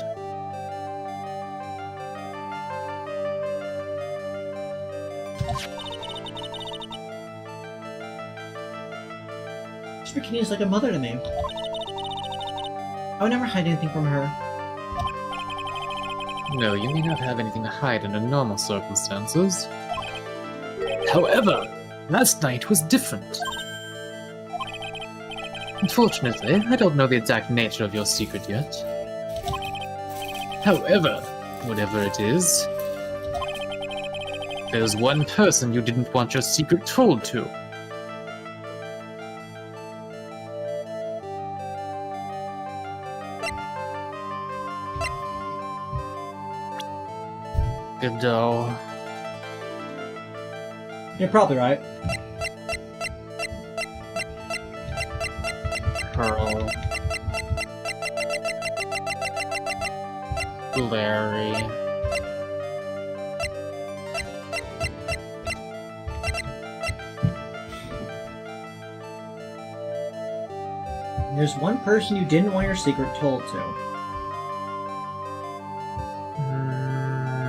Speaker 1: Bikini is like a mother to me. I would never hide anything from her.
Speaker 2: No, you may not have anything to hide under normal circumstances. However, last night was different. Unfortunately, I don't know the exact nature of your secret yet. However, whatever it is, there's one person you didn't want your secret told to. Good dough.
Speaker 1: You're probably right.
Speaker 2: Pearl. Larry.
Speaker 1: There's one person you didn't want your secret told to.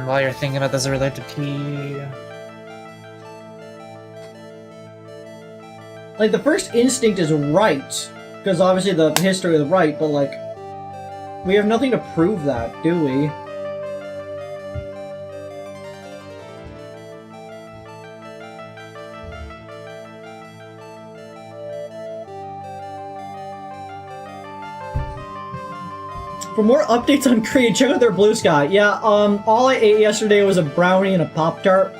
Speaker 2: While you're thinking about this, I would like to pee.
Speaker 1: Like, the first instinct is right, because obviously the history is right, but like, we have nothing to prove that, do we? For more updates on Kreed, check out their Blue Sky. Yeah, all I ate yesterday was a brownie and a Pop-Tart.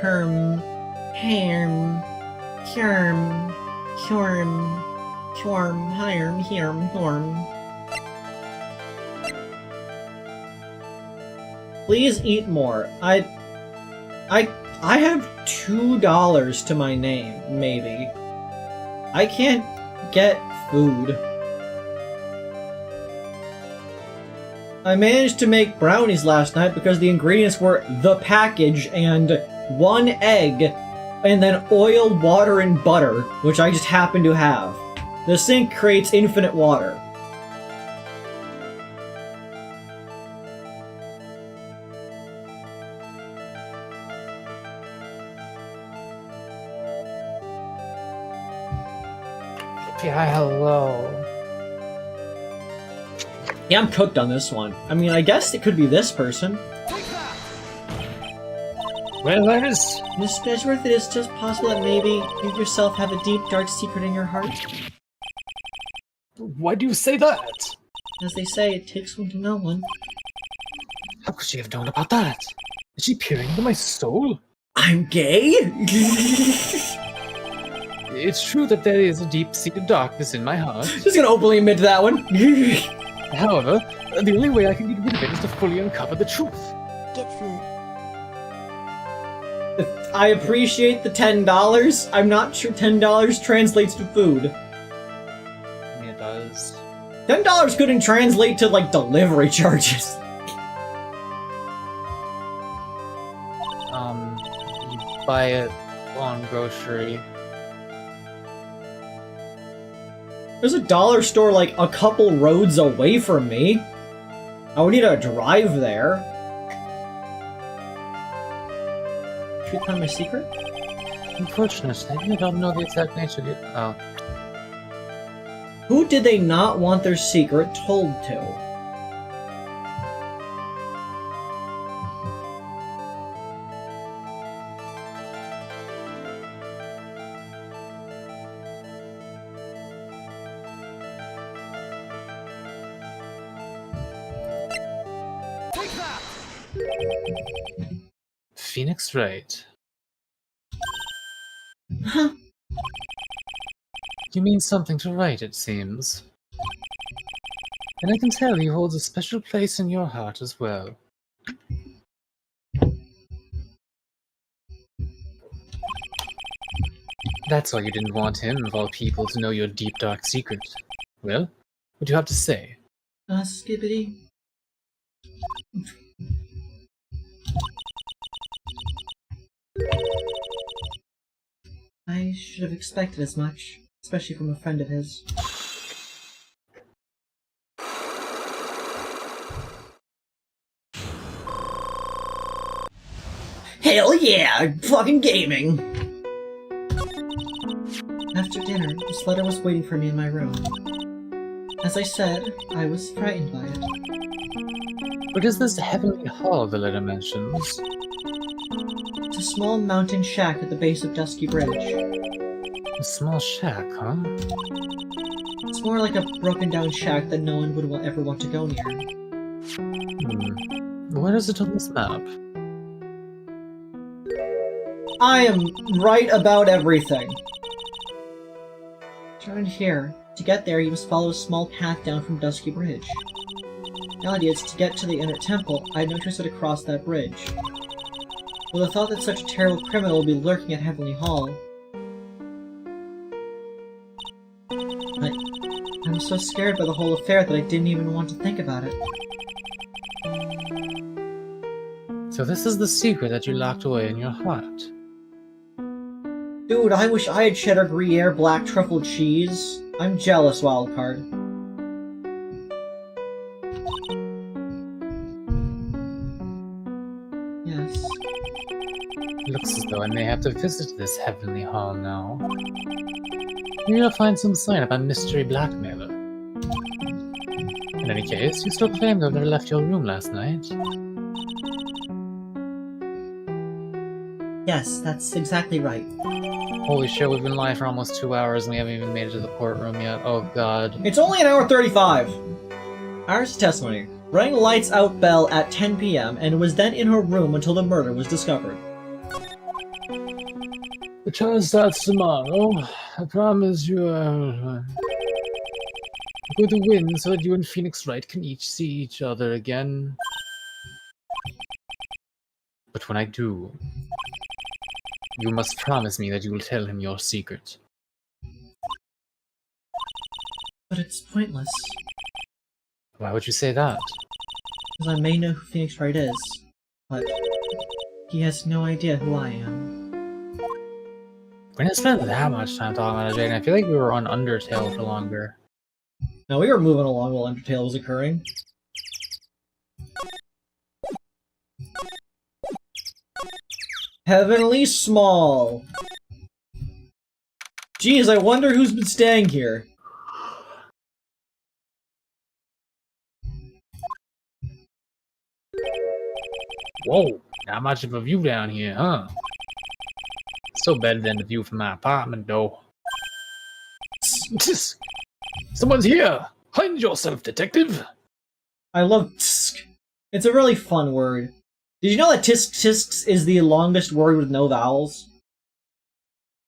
Speaker 1: Herm, Herm, Herm, Herm, Herm, Herm, Herm, Herm. Please eat more. I have $2 to my name, maybe. I can't get food. I managed to make brownies last night because the ingredients were the package and 1 egg, and then oil, water, and butter, which I just happen to have. The sink creates infinite water.
Speaker 2: Yeah, hello.
Speaker 1: Yeah, I'm cooked on this one. I mean, I guess it could be this person.
Speaker 2: Well, Ernest.
Speaker 1: Mr. Edgeworth, it is just possible that maybe you yourself have a deep, dark secret in your heart.
Speaker 2: Why do you say that?
Speaker 1: As they say, it takes one to know one.
Speaker 2: How could she have known about that? Is she peering into my soul?
Speaker 1: I'm gay?
Speaker 2: It's true that there is a deep-seated darkness in my heart.
Speaker 1: Just gonna openly admit to that one.
Speaker 2: However, the only way I can get rid of it is to fully uncover the truth.
Speaker 3: Get food.
Speaker 1: I appreciate the $10. I'm not sure $10 translates to food.
Speaker 2: I mean, it does.
Speaker 1: $10 couldn't translate to, like, delivery charges.
Speaker 2: You buy it on grocery.
Speaker 1: There's a dollar store, like, a couple roads away from me. I would need to drive there. Should we find my secret?
Speaker 2: Unfortunately, I don't know the exact nature of it. Oh.
Speaker 1: Who did they not want their secret told to?
Speaker 2: Phoenix Wright.
Speaker 1: Huh?
Speaker 2: You mean something to write, it seems. And I can tell he holds a special place in your heart as well. That's why you didn't want him, of all people, to know your deep, dark secret. Well, what do you have to say?
Speaker 1: Skibbity. I should have expected as much, especially from a friend of his. Hell yeah! Fucking gaming! After dinner, this letter was waiting for me in my room. As I said, I was frightened by it.
Speaker 2: What is this heavenly hall the letter mentions?
Speaker 1: It's a small mountain shack at the base of Dusky Bridge.
Speaker 2: A small shack, huh?
Speaker 1: It's more like a broken down shack that no one would ever want to go near.
Speaker 2: Where is it on this map?
Speaker 1: I am right about everything. Turn here. To get there, you must follow a small path down from Dusky Bridge. The idea is to get to the inner temple. I had no choice but to cross that bridge. With the thought that such a terrible criminal will be lurking at Heavenly Hall, I was so scared by the whole affair that I didn't even want to think about it.
Speaker 2: So this is the secret that you locked away in your heart.
Speaker 1: Dude, I wish I had cheddar Gruyere black truffle cheese. I'm jealous, Wildcard. Yes.
Speaker 2: Looks as though I may have to visit this heavenly hall now. Maybe I'll find some sign of a mystery blackmailer. In any case, you still claim to have never left your room last night.
Speaker 1: Yes, that's exactly right.
Speaker 2: Holy shit, we've been live for almost 2 hours and we haven't even made it to the courtroom yet. Oh god.
Speaker 1: It's only an hour 35! Iris' testimony. Rang lights out bell at 10 p.m. and was then in her room until the murder was discovered.
Speaker 2: The trial starts tomorrow. I promise you I'm going to win so that you and Phoenix Wright can each see each other again. But when I do, you must promise me that you will tell him your secret.
Speaker 1: But it's pointless,
Speaker 2: Why would you say that?
Speaker 1: because I may know who Phoenix Wright is, but he has no idea who I am.
Speaker 2: We didn't spend that much time talking about it, Jane. I feel like we were on Undertale for longer.
Speaker 1: Now, we were moving along while Undertale was occurring. Heavenly Small! Geez, I wonder who's been staying here.
Speaker 2: Whoa, not much of a view down here, huh? Still better than the view from my apartment, though. Someone's here! Hide yourself, detective!
Speaker 1: I love tsk. It's a really fun word. Did you know that tisk tisks is the longest word with no vowels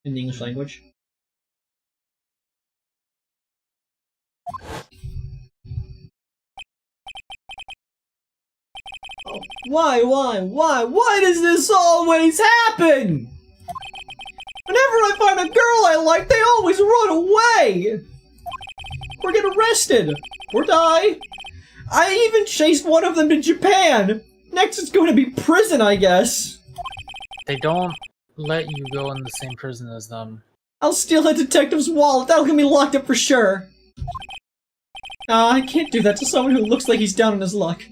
Speaker 1: in the English language? Why does this always happen? Whenever I find a girl I like, they always run away! Or get arrested! Or die! I even chased one of them to Japan! Next it's going to be prison, I guess!
Speaker 2: They don't let you go in the same prison as them.
Speaker 1: I'll steal a detective's wallet, that'll get me locked up for sure! I can't do that to someone who looks like he's down on his luck.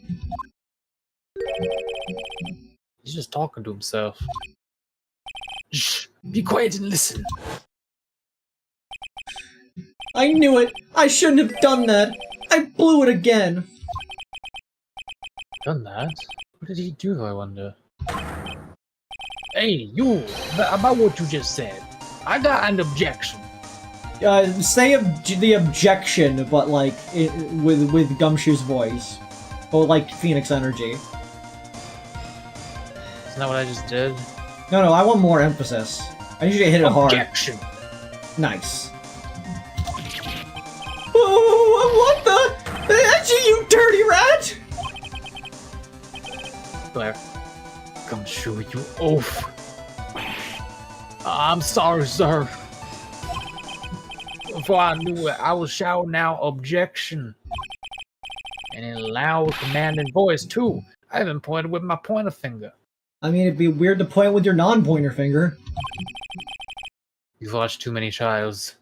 Speaker 2: He's just talking to himself. Shh! Be quiet and listen!
Speaker 1: I knew it! I shouldn't have done that! I blew it again!
Speaker 2: Done that? What did he do, I wonder? Hey, you! About what you just said. I got an objection.
Speaker 1: Say the objection, but like, with Gumshoe's voice. Or like Phoenix Energy.
Speaker 2: Isn't that what I just did?
Speaker 1: No, I want more emphasis. I need you to hit it hard.
Speaker 2: Objection!
Speaker 1: Nice. Oh, what the? That's you dirty rat!
Speaker 2: Blair, come show you oaf. I'm sorry, sir. Before I knew it, I was shouting out objection. And in a loud, commanding voice, too. I even pointed with my pointer finger.
Speaker 1: I mean, it'd be weird to point with your non-pointer finger.
Speaker 2: You've watched too many Childs.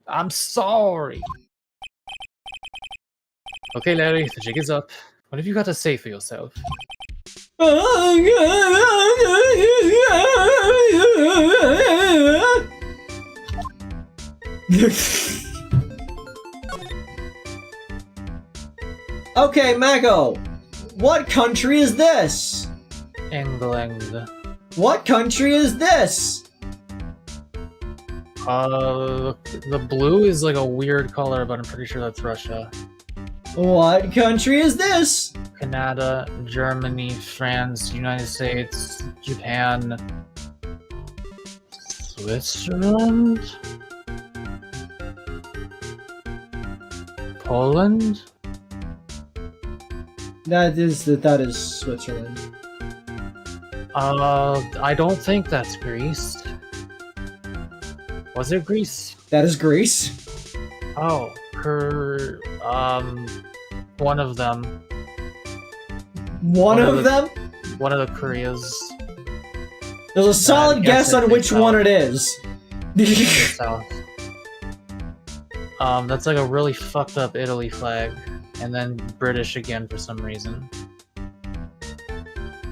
Speaker 2: I'm sorry. Okay, Larry, the jig is up. What have you got to say for yourself?
Speaker 1: Okay, Mako. What country is this?
Speaker 2: England.
Speaker 1: What country is this?
Speaker 2: The blue is like a weird color, but I'm pretty sure that's Russia.
Speaker 1: What country is this?
Speaker 2: Canada, Germany, France, United States, Japan, Switzerland? Poland?
Speaker 1: That is Switzerland.
Speaker 2: I don't think that's Greece. Was it Greece?
Speaker 1: That is Greece.
Speaker 2: Oh, one of them.
Speaker 1: One of them?
Speaker 2: One of the Koreas.
Speaker 1: There's a solid guess on which one it is.
Speaker 2: South. That's like a really fucked up Italy flag, and then British again for some reason.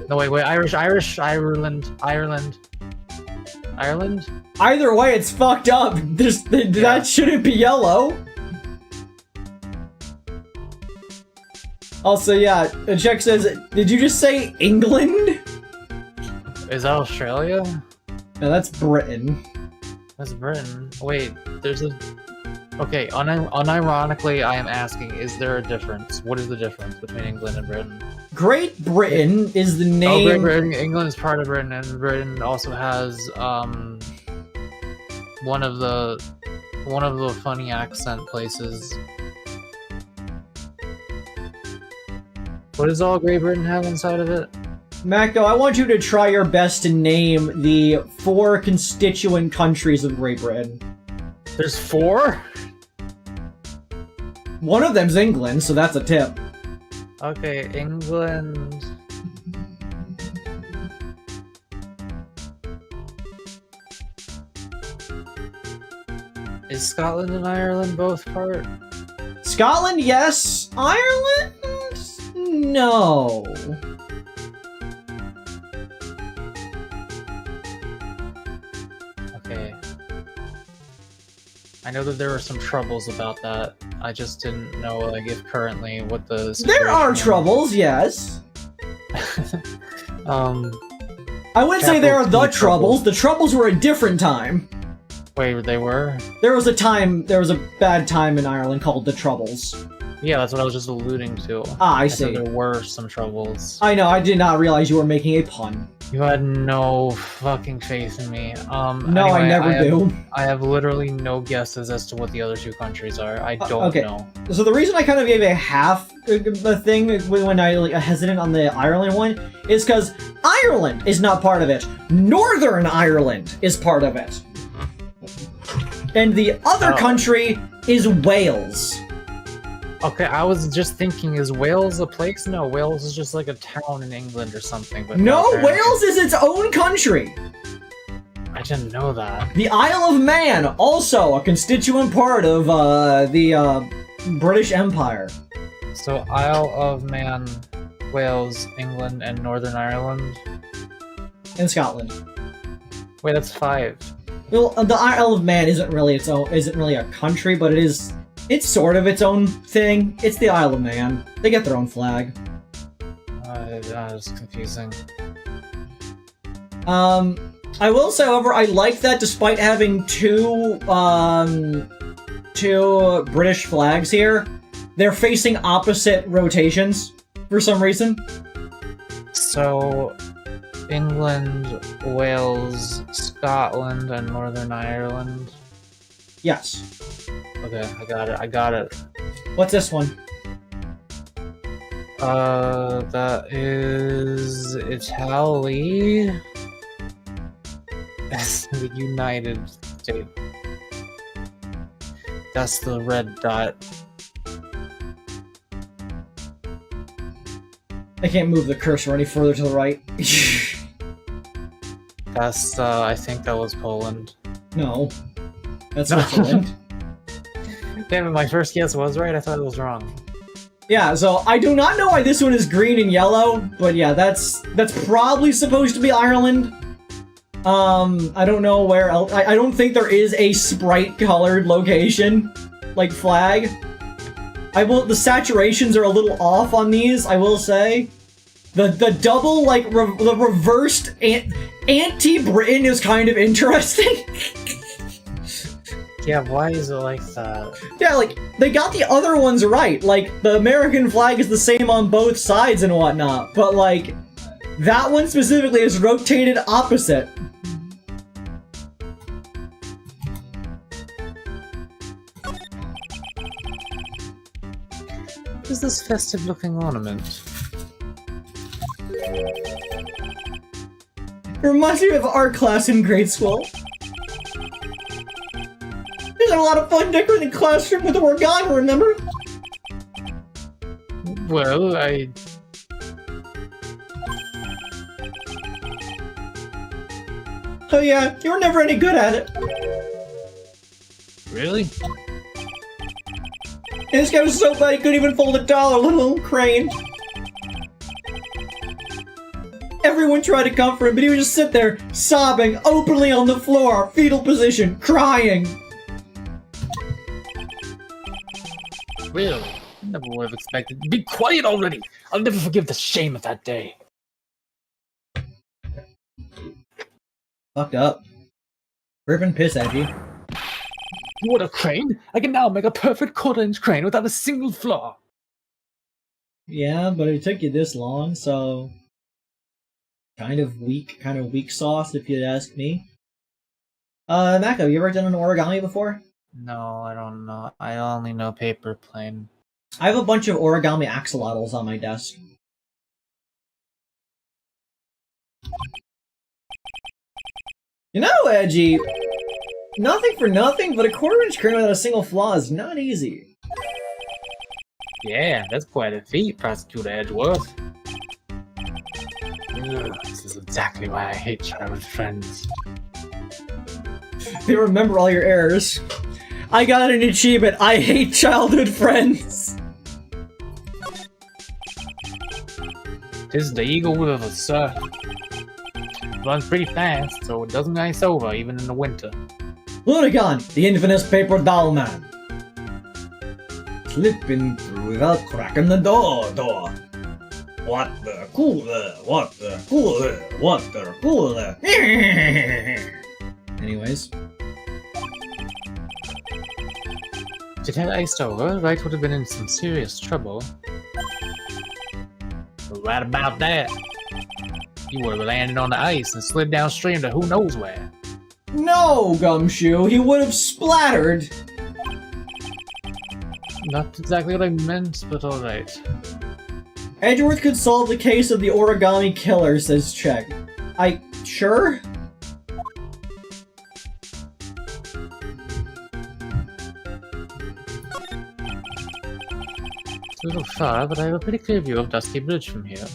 Speaker 2: No, wait, Irish, Ireland.
Speaker 1: Either way, it's fucked up. That shouldn't be yellow. Also, yeah, Check says, did you just say England?
Speaker 2: Is that Australia?
Speaker 1: No, that's Britain.
Speaker 2: That's Britain. Wait, there's a... Okay, unironically, I am asking, is there a difference? What is the difference between England and Britain?
Speaker 1: Great Britain is the name...
Speaker 2: Oh, Great Britain. England is part of Britain, and Britain also has, one of the funny accent places. What does all Great Britain have inside of it?
Speaker 1: Mako, I want you to try your best to name the 4 constituent countries of Great Britain.
Speaker 2: There's 4?
Speaker 1: One of them's England, so that's a tip.
Speaker 2: Okay, England... Is Scotland and Ireland both part?
Speaker 1: Scotland, yes. Ireland? No.
Speaker 2: Okay. I know that there were some troubles about that. I just didn't know, like, if currently what the situation
Speaker 1: There are
Speaker 2: was.
Speaker 1: troubles, yes. I wouldn't say there are the troubles. The troubles were a different time.
Speaker 2: Wait, they were?
Speaker 1: There was a bad time in Ireland called the Troubles.
Speaker 2: Yeah, that's what I was just alluding to.
Speaker 1: Ah, I
Speaker 2: said
Speaker 1: see.
Speaker 2: there were some troubles.
Speaker 1: I know, I did not realize you were making a pun.
Speaker 2: You had no fucking faith in me.
Speaker 1: No,
Speaker 2: anyway,
Speaker 1: I never do.
Speaker 2: I have literally no guesses as to what the other two countries are. I don't
Speaker 1: okay.
Speaker 2: know.
Speaker 1: So the reason I kind of gave a half a thing when I like hesitant on the Ireland one is because Ireland is not part of it. Northern Ireland is part of it. And the other country is Wales.
Speaker 2: Okay, I was just thinking, is Wales a place? No, Wales is just like a town in England or something. But
Speaker 1: no,
Speaker 2: apparently...
Speaker 1: Wales is its own country.
Speaker 2: I didn't know that.
Speaker 1: The Isle of Man, also a constituent part of the British Empire.
Speaker 2: So Isle of Man, Wales, England, and Northern Ireland?
Speaker 1: And Scotland.
Speaker 2: Wait, that's 5.
Speaker 1: Well, the Isle of Man isn't really a country, but it is. It's sort of its own thing. It's the Isle of Man. They get their own flag.
Speaker 2: It's confusing.
Speaker 1: I will say, however, I like that despite having two British flags here, they're facing opposite rotations for some reason.
Speaker 2: So, England, Wales, Scotland, and Northern Ireland?
Speaker 1: Yes.
Speaker 2: Okay, I got it.
Speaker 1: What's this one?
Speaker 2: That is Italy. That's the United States. That's the red dot.
Speaker 1: I can't move the cursor any further to the right.
Speaker 2: That's, I think that was Poland.
Speaker 1: No. That's Switzerland.
Speaker 2: Damn it, my first guess was right, I thought it was wrong.
Speaker 1: Yeah, so I do not know why this one is green and yellow, but yeah, that's probably supposed to be Ireland. I don't know where else. I don't think there is a Sprite-colored location, like, flag. The saturations are a little off on these, I will say. The double, like, the reversed anti-Britain is kind of interesting.
Speaker 2: Yeah, why is it like that?
Speaker 1: Yeah, like, they got the other ones right. Like, the American flag is the same on both sides and whatnot, but, like, that one specifically is rotated opposite.
Speaker 2: What is this festive-looking ornament?
Speaker 1: It reminds me of art class in grade school. We had a lot of fun decorating the classroom with origami, remember?
Speaker 2: Well,
Speaker 1: Oh yeah, you were never any good at it.
Speaker 2: Really?
Speaker 1: And this guy was so bad he couldn't even fold $1, let alone crane. Everyone tried to comfort him, but he would just sit there, sobbing, openly on the floor, fetal position, crying.
Speaker 2: Really? I never would have expected. Be quiet already! I'll never forgive the shame of that day.
Speaker 1: Fucked up. Rip and piss at you.
Speaker 2: What a crane! I can now make a perfect quarter-inch crane without a single flaw.
Speaker 1: Yeah, but it took you this long, so... Kind of weak sauce, if you'd ask me. Mako, you ever done an origami before?
Speaker 2: No, I don't know. I only know paper plane.
Speaker 1: I have a bunch of origami axolotls on my desk. You know, Edgy, nothing for nothing, but a quarter-inch crane without a single flaw is not easy.
Speaker 2: Yeah, that's quite a feat, Prosecutor Edgeworth. Ugh, this is exactly why I hate childhood friends.
Speaker 1: They remember all your errors. I got an achievement. I hate childhood friends.
Speaker 2: This is the Eagle River, sir. It runs pretty fast, so it doesn't ice over, even in the winter.
Speaker 1: Lunigon, the infamous paper doll man. Slipping through without cracking the door. What the cooler, what the cooler, what the cooler. Anyways.
Speaker 2: If it had iced over, Wright would have been in some serious trouble. Right about that. You would have landed on the ice and slid downstream to who knows where.
Speaker 1: No, Gumshoe, he would have splattered.
Speaker 2: Not exactly what I meant, but alright.
Speaker 1: Edgeworth could solve the case of the origami killer, says Check. Sure?
Speaker 2: It's a little far, but I have a pretty clear view of Dusky Bridge from here.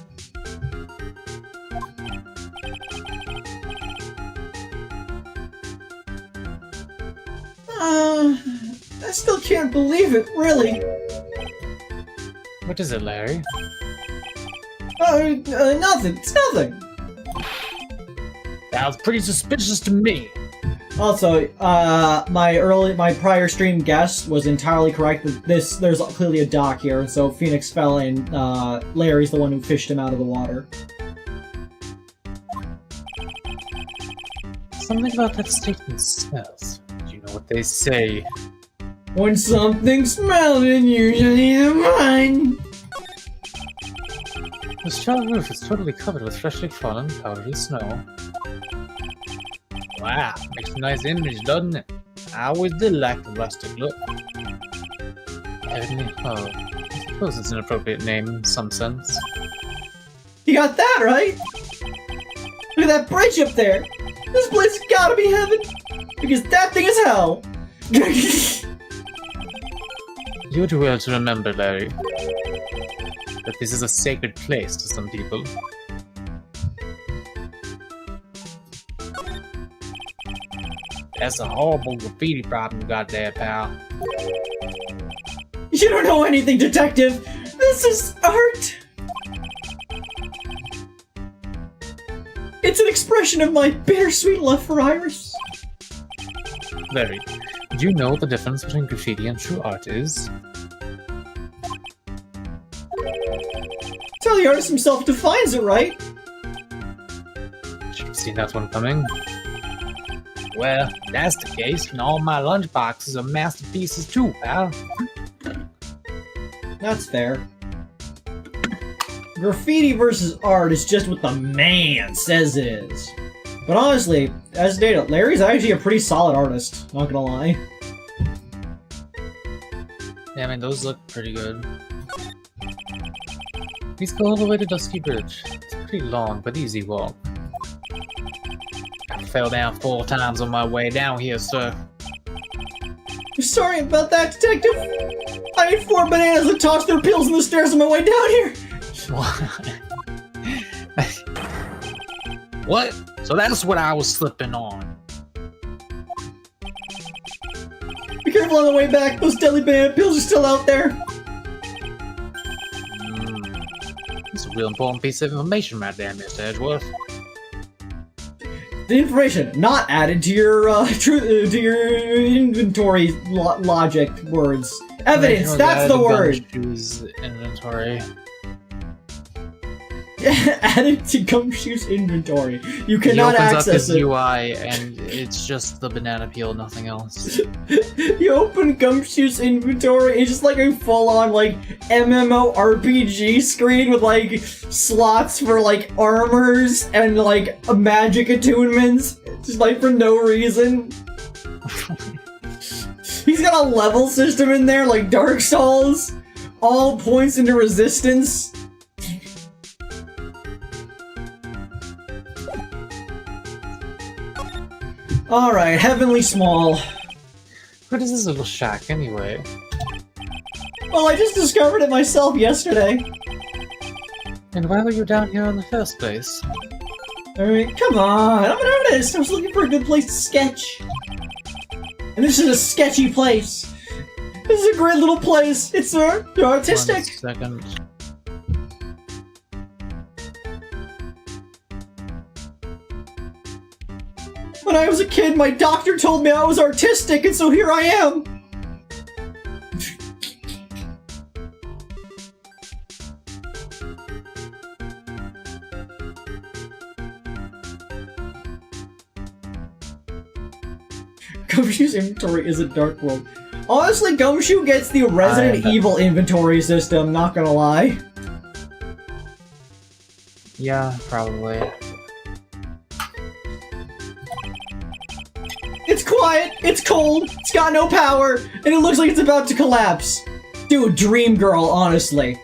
Speaker 1: I still can't believe it, really.
Speaker 2: What is it, Larry?
Speaker 1: Nothing. It's nothing.
Speaker 2: Sounds pretty suspicious to me.
Speaker 1: Also, my prior stream guess was entirely correct. There's clearly a dock here, so Phoenix fell and Larry's the one who fished him out of the water.
Speaker 2: Something about that statement smells. You know what they say.
Speaker 1: When something smells, it's usually the mine.
Speaker 2: The straw roof is totally covered with freshly fallen, powdery snow. Wow, makes a nice image, doesn't it? I always did like the rustic look. Heavenly Hollow. I suppose it's an appropriate name in some sense.
Speaker 1: You got that right? Look at that bridge up there! This place has gotta be heaven! Because that thing is hell!
Speaker 2: You do well to remember, Larry, that this is a sacred place to some people. That's a horrible graffiti problem you got there, pal.
Speaker 1: You don't know anything, detective! This is art! It's an expression of my bittersweet love for Iris.
Speaker 2: Larry, do you know what the difference between graffiti and true art is?
Speaker 1: Tell the artist himself defines it, right?
Speaker 2: Should have seen that one coming. Well, if that's the case, and all my lunchboxes are masterpieces too, pal.
Speaker 1: That's fair. Graffiti versus art is just what the man says it is. But honestly, as data, Larry's actually a pretty solid artist, not gonna lie.
Speaker 2: Yeah, I mean, those look pretty good. Please go all the way to Dusky Bridge. It's a pretty long but easy walk. I fell down 4 times on my way down here, sir.
Speaker 1: Sorry about that, detective. I ate 4 bananas and tossed their peels in the stairs on my way down here.
Speaker 2: What? So that's what I was slipping on.
Speaker 1: Be careful on the way back. Those deadly banana peels are still out there.
Speaker 2: It's a real important piece of information right there, Mr. Edgeworth.
Speaker 1: The information not added to your to your inventory logic words. Evidence. That's the word.
Speaker 2: Gumshoe's inventory.
Speaker 1: Added to Gumshoe's inventory. You cannot access
Speaker 2: up his
Speaker 1: it.
Speaker 2: UI and it's just the banana peel, nothing else.
Speaker 1: You open Gumshoe's inventory, it's just like a full-on like MMORPG screen with like slots for like armors and like magic attunements, just like for no reason. He's got a level system in there like Dark Souls. All points into resistance. Alright, Heavenly Small.
Speaker 2: What is this little shack, anyway?
Speaker 1: Well, I just discovered it myself yesterday.
Speaker 2: And why were you down here in the first place?
Speaker 1: Alright, come on, I'm an artist! I was looking for a good place to sketch. And this is a sketchy place. This is a great little place. It's artistic.
Speaker 2: 1 second.
Speaker 1: When I was a kid, my doctor told me I was artistic, and so here I am! Gumshoe's inventory is a dark world. Honestly, Gumshoe gets the Resident Evil inventory system, not gonna lie.
Speaker 2: Yeah, probably.
Speaker 1: It's quiet, it's cold, it's got no power, and it looks like it's about to collapse. Dude, dream girl, honestly.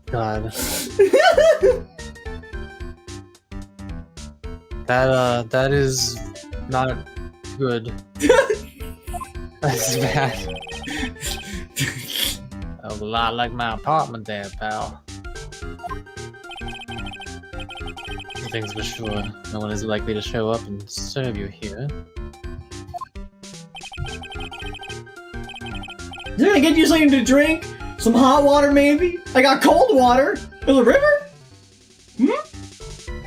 Speaker 2: God. That is not good. That's bad. That was a lot like my apartment there, pal. Two things for sure. No one is likely to show up and serve you here.
Speaker 1: Did I get you something to drink? Some hot water, maybe? I got cold water. There's a river?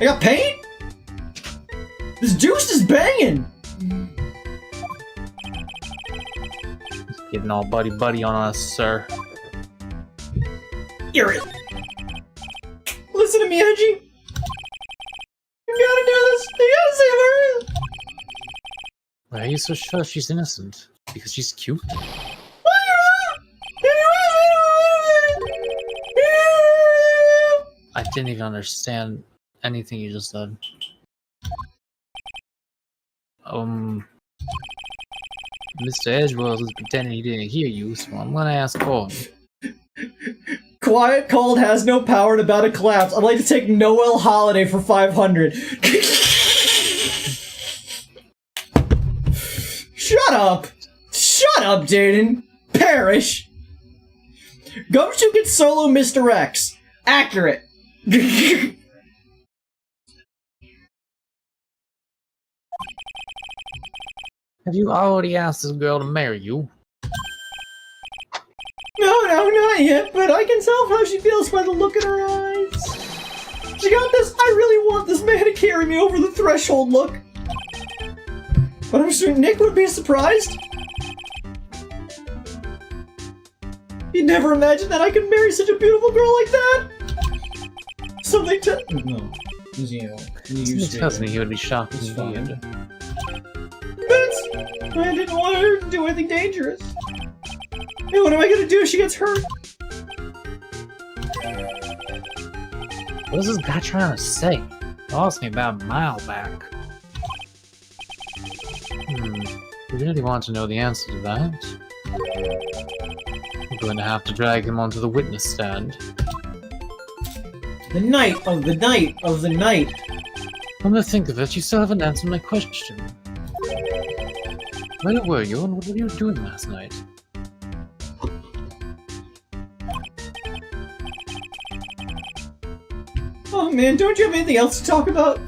Speaker 1: I got paint? This juice is banging!
Speaker 2: Getting all buddy-buddy on us, sir.
Speaker 1: You're it. Listen to me, Edgy. You gotta do this. You gotta save her.
Speaker 2: Why are you so sure she's innocent? Because she's cute? I didn't even understand anything you just said. Mr. Edgeworth is pretending he didn't hear you, so I'm gonna ask for him.
Speaker 1: Quiet, cold, has no power and about to collapse. I'd like to take Noel holiday for 500. Shut up! Shut up, Jaden! Perish! Gumshoe gets solo Mr. X. Accurate.
Speaker 2: Have you already asked this girl to marry you?
Speaker 1: No, not yet, but I can tell how she feels by the look in her eyes. She got this, I really want this man to carry me over the threshold look. But I'm sure Nick would be surprised. He'd never imagined that I could marry such a beautiful girl like that. Something to... No.
Speaker 2: Something tells me he would be shocked indeed.
Speaker 1: I didn't want her to do anything dangerous. Hey, what am I gonna do if she gets hurt?
Speaker 2: What is this guy trying to say? He lost me about a mile back. We really want to know the answer to that. We're going to have to drag him onto the witness stand.
Speaker 1: The night of the night of the night.
Speaker 2: Come to think of it, you still haven't answered my question. Where were you and what were you doing last night?
Speaker 1: Oh man, don't you have anything else to talk about?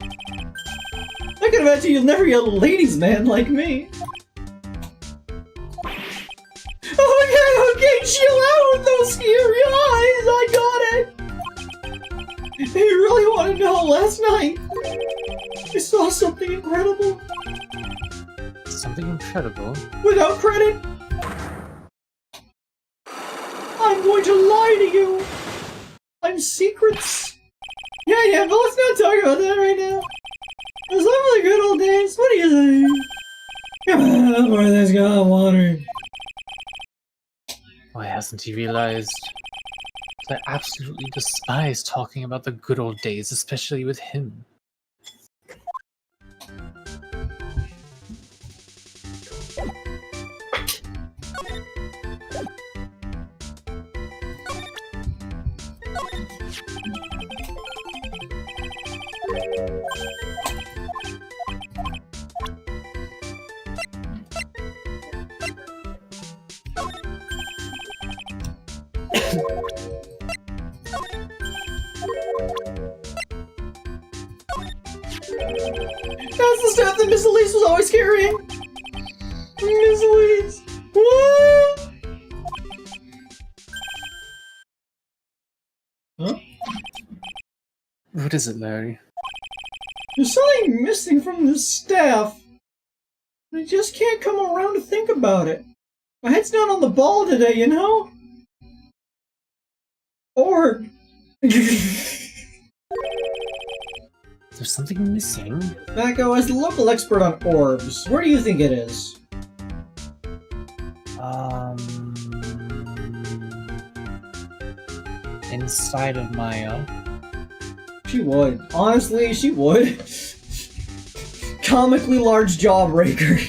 Speaker 1: I can imagine you'll never get a ladies' man like me. Okay, chill out with those scary eyes, I got it! Hey, you really want to know, last night, I saw something incredible.
Speaker 2: Something incredible?
Speaker 1: Without credit? I'm going to lie to you. I'm secrets. Yeah, but let's not talk about that right now. It's like the good old days. What do you think? Come on, pour this hot water.
Speaker 2: Why hasn't he realized? I absolutely despise talking about the good old days, especially with him.
Speaker 1: That's the stuff that Miss Elise was always carrying. Miss Elise. What? Huh?
Speaker 2: What is it, Larry?
Speaker 1: There's something missing from the staff. I just can't come around to think about it. My head's not on the ball today, you know? Org.
Speaker 2: There's something missing?
Speaker 1: Mako, as the local expert on orbs, where do you think it is?
Speaker 2: Inside of Maya.
Speaker 1: She would. Honestly, she would. Comically large jawbreaker.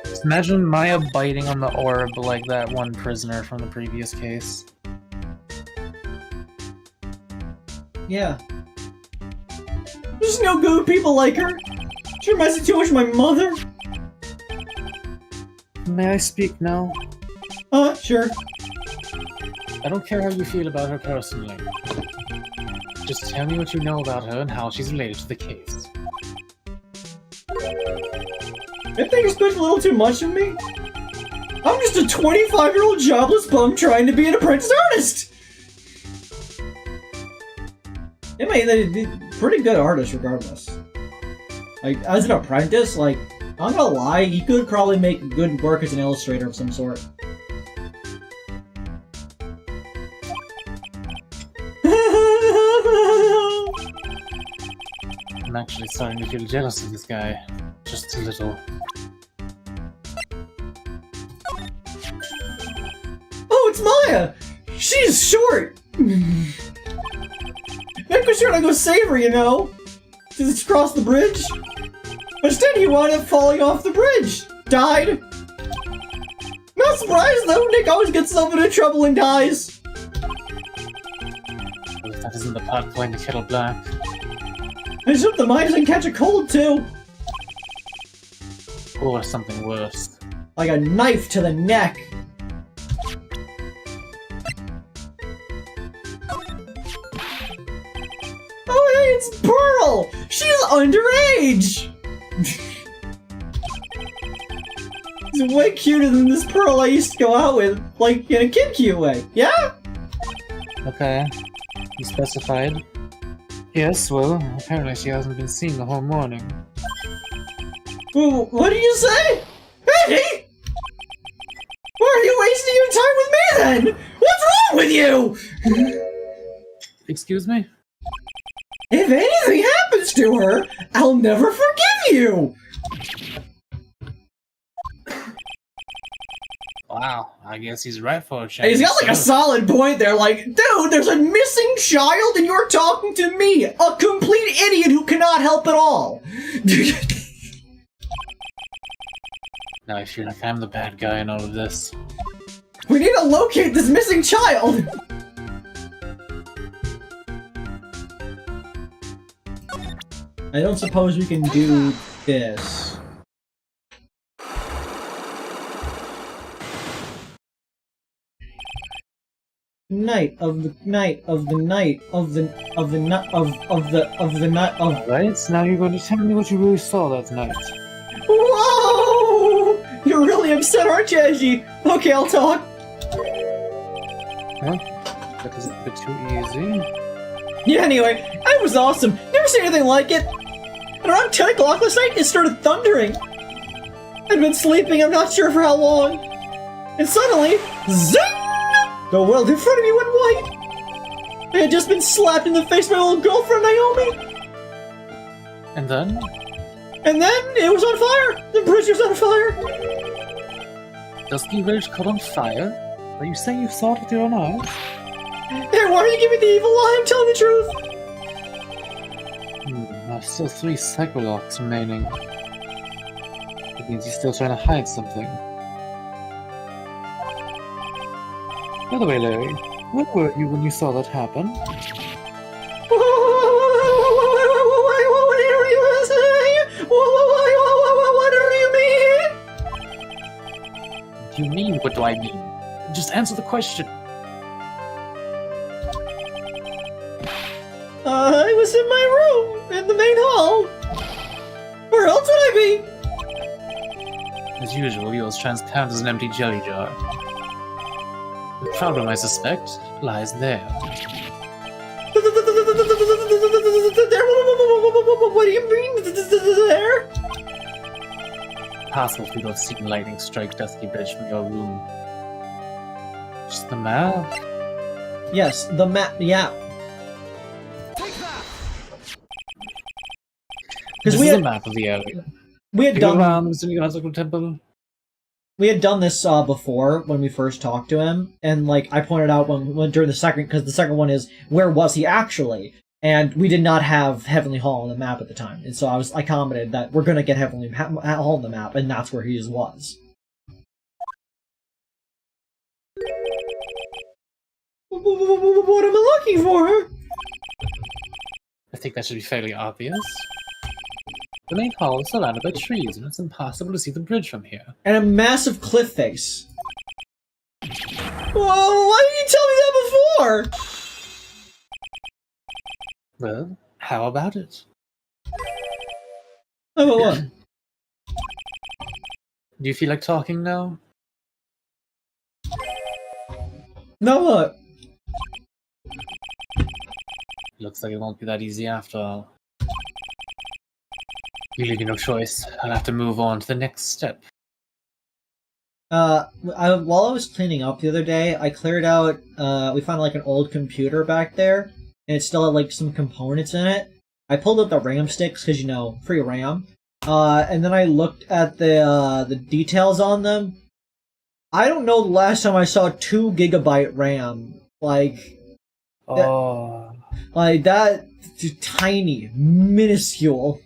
Speaker 2: Just imagine Maya biting on the orb like that one prisoner from the previous case.
Speaker 1: Yeah. There's no good people like her. She reminds me too much of my mother.
Speaker 2: May I speak now?
Speaker 1: Sure.
Speaker 2: I don't care how you feel about her personally. Just tell me what you know about her and how she's related to the case.
Speaker 1: I think you're expecting a little too much of me. I'm just a 25-year-old jobless bum trying to be an apprentice artist! I mean, they're pretty good artists regardless. Like, as an apprentice, like, I'm not gonna lie, you could probably make good work as an illustrator of some sort.
Speaker 2: I'm actually starting to feel jealous of this guy. Just a little.
Speaker 1: Oh, it's Maya! She's short! Maybe sure to go save her, you know? Just cross the bridge. Instead, he wound up falling off the bridge. Died. Not surprised, though. Nick always gets himself into trouble and dies.
Speaker 2: Well, if that isn't the pot calling the kettle black.
Speaker 1: I just hope the Maya doesn't catch a cold, too.
Speaker 2: Or something worse.
Speaker 1: Like a knife to the neck. Oh, hey, it's Pearl! She's underage! She's way cuter than this Pearl I used to go out with, like, in a kid-cute way. Yeah?
Speaker 2: Okay. You specified? Yes, well, apparently she hasn't been seen the whole morning.
Speaker 1: Well, what did you say? Eddie? Why are you wasting your time with me, then? What's wrong with you?
Speaker 2: Excuse me?
Speaker 1: If anything happens to her, I'll never forgive you!
Speaker 2: Wow, I guess he's right for a change.
Speaker 1: He's got like a solid point there, like, dude, there's a missing child and you're talking to me, a complete idiot who cannot help at all!
Speaker 2: Now I feel like I'm the bad guy in all of this.
Speaker 1: We need to locate this missing child! I don't suppose we can do this. Night of the night of the night of the of the night of the night of.
Speaker 2: Right, now you're going to tell me what you really saw that night.
Speaker 1: Whoa! You're really upset, aren't you, Edgy? Okay, I'll talk.
Speaker 2: Huh? That is a bit too easy.
Speaker 1: Yeah, anyway, it was awesome. Never seen anything like it. And around 10 o'clock last night, it started thundering. I'd been sleeping, I'm not sure for how long. And suddenly, zing! The world in front of me went white. I had just been slapped in the face by my old girlfriend, Naomi.
Speaker 2: And then?
Speaker 1: And then, it was on fire. The bridge was on fire.
Speaker 2: Dusky Ridge caught on fire? Are you saying you saw it with your own eyes?
Speaker 1: Hey, why are you giving me the evil lie? I'm telling the truth.
Speaker 2: There's still 3 Psycholocks remaining. That means he's still trying to hide something. By the way, Larry, where were you when you saw that happen? What do you mean, what do I mean? Just answer the question.
Speaker 1: I was in my room, in the main hall. Where else would I be?
Speaker 2: As usual, you're as transparent as an empty jelly jar. The problem, I suspect, lies there.
Speaker 1: What do you mean, there?
Speaker 2: Possible for you to have seen lightning strike Dusky Bridge from your room. Just the map?
Speaker 1: Yes, the map. Yeah.
Speaker 2: This
Speaker 1: Because
Speaker 2: is a map of the area.
Speaker 1: we had
Speaker 2: Go
Speaker 1: done
Speaker 2: around the Shinigami Temple.
Speaker 1: we had done this before when we first talked to him, and like I pointed out when during the second, because the second one is where was he actually, and we did not have Heavenly Hall on the map at the time, and so I commented that we're gonna get Heavenly Hall on the map, and that's where he was. What am I looking for?
Speaker 2: I think that should be fairly obvious. The main hall is surrounded by trees, and it's impossible to see the bridge from here.
Speaker 1: And a massive cliff face. Whoa, why didn't you tell me that before?
Speaker 2: Well, how about it?
Speaker 1: How about what?
Speaker 2: Do you feel like talking now?
Speaker 1: Now what?
Speaker 2: Looks like it won't be that easy after all. You leave me no choice. I'll have to move on to the next step.
Speaker 1: While I was cleaning up the other day, I cleared out, we found like an old computer back there, and it still had like some components in it. I pulled up the RAM sticks, because, you know, free RAM. And then I looked at the details on them. I don't know the last time I saw 2 GB RAM. Like...
Speaker 2: Oh...
Speaker 1: Like, that... tiny, minuscule.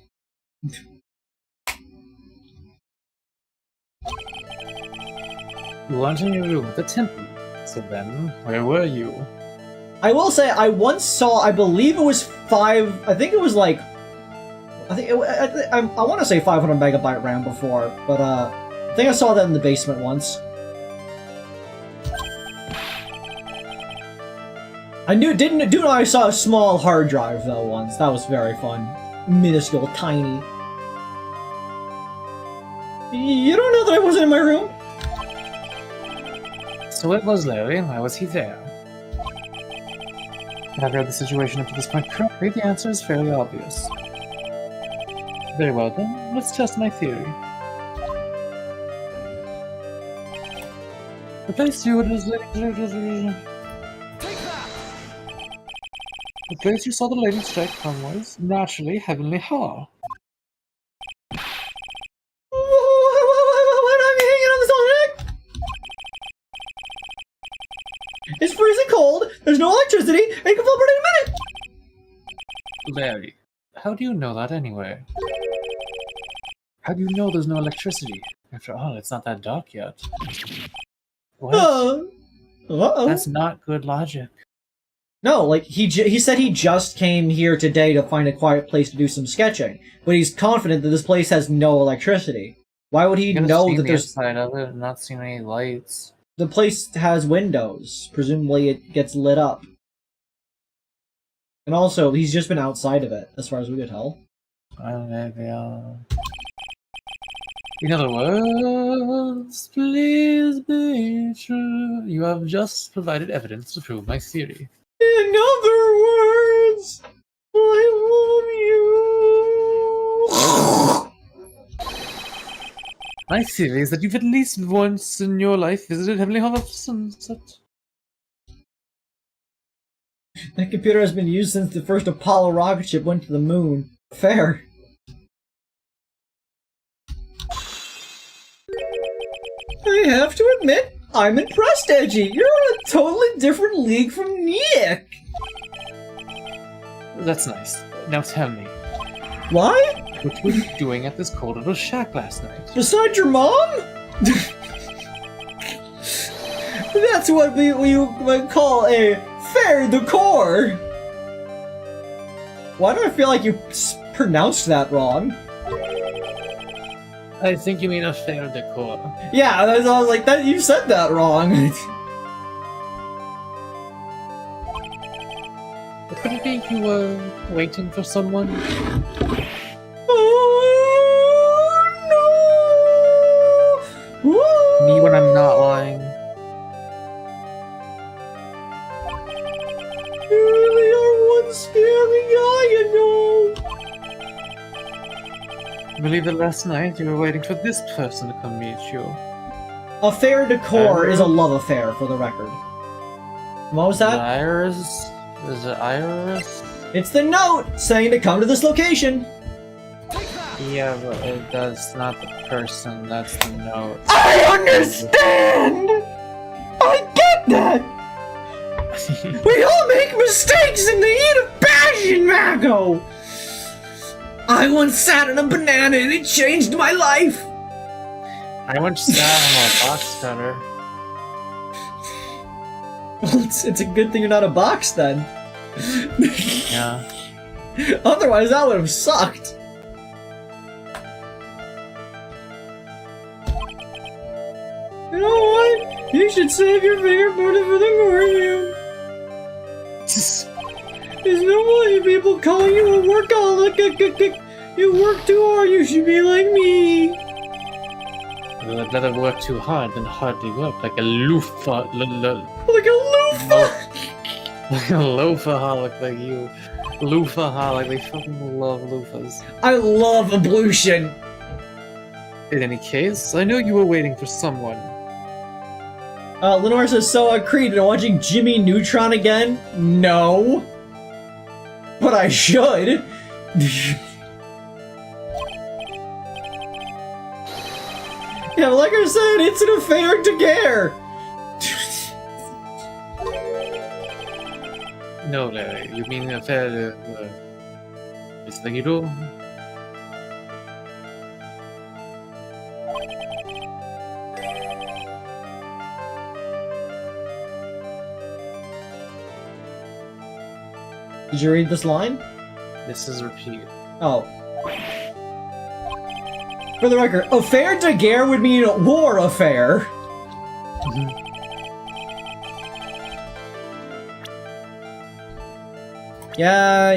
Speaker 2: You weren't in your room at the temple, so then, where were you?
Speaker 1: I will say, I once saw, I believe it was 5, I think it was like, I want to say 500 megabyte RAM before, but I think I saw that in the basement once. I didn't know I saw a small hard drive though once. That was very fun. Minuscule, tiny. You don't know that I wasn't in my room?
Speaker 2: So it was Larry, and why was he there? If I've read the situation up to this point correctly, the answer is fairly obvious. Very well then, let's test my theory. The place you The place you saw the lady strike from was, naturally, Heavenly Hall.
Speaker 1: What am I hanging on this all night? It's freezing cold, there's no electricity, and it can fall apart in a minute!
Speaker 2: Larry, how do you know that anyway? How do you know there's no electricity? After all, it's not that dark yet. What?
Speaker 1: Uh-oh.
Speaker 2: That's not good logic.
Speaker 1: No, like, he said he just came here today to find a quiet place to do some sketching, but he's confident that this place has no electricity. Why would he know that there's...
Speaker 2: side of it and not seen any lights.
Speaker 1: The place has windows. Presumably it gets lit up. And also, he's just been outside of it, as far as we could tell.
Speaker 2: Maybe, In other words, please be true. You have just provided evidence to prove my theory.
Speaker 1: In other words, I love you.
Speaker 2: My theory is that you've at least once in your life visited Heavenly Hall of Sunset.
Speaker 1: That computer has been used since the first Apollo rocket ship went to the moon. Fair. I have to admit, I'm impressed, Edgy. You're in a totally different league from Nick.
Speaker 2: That's nice. Now tell me.
Speaker 1: Why?
Speaker 2: What were you doing at this cold little shack last night?
Speaker 1: Beside your mom? That's what we would call a fair decor. Why do I feel like you pronounced that wrong?
Speaker 2: I think you mean a fair decor.
Speaker 1: Yeah, I was like, that you said that wrong.
Speaker 2: Could it be you were waiting for someone?
Speaker 1: Oh no! Woo!
Speaker 2: Me when I'm not lying.
Speaker 1: You really are one scary guy, you know.
Speaker 2: I believe that last night you were waiting for this person to come meet you.
Speaker 1: A fair decor is a love affair, for the record. What was that?
Speaker 2: Iris? Is it Iris?
Speaker 1: It's the note saying to come to this location.
Speaker 2: Yeah, but that's not the person, that's the note.
Speaker 1: I understand! I get that! We all make mistakes in the heat of passion, Mako! I once sat on a banana and it changed my life!
Speaker 2: I once sat on a box cutter.
Speaker 1: Well, it's a good thing you're not a box then.
Speaker 2: Yeah.
Speaker 1: Otherwise, that would have sucked. You know what? You should save your fingerprint for the morning. There's no way people calling you a workaholic. You work too hard, you should be like me.
Speaker 2: Well, I'd rather work too hard than hardly work, like a loofah.
Speaker 1: Like a loofah!
Speaker 2: Like a loofaholic like you. Loofaholic, they fucking love loofahs.
Speaker 1: I love ablution!
Speaker 2: In any case, I know you were waiting for someone.
Speaker 1: Lenore says, so, Kreed, and watching Jimmy Neutron again? No. But I should. Yeah, like I said, it's an affair to care.
Speaker 2: No, Larry, you mean affair to... it's the hero?
Speaker 1: Did you read this line?
Speaker 2: This is repeat.
Speaker 1: Oh. For the record, affair de guerre would mean war affair. Yeah.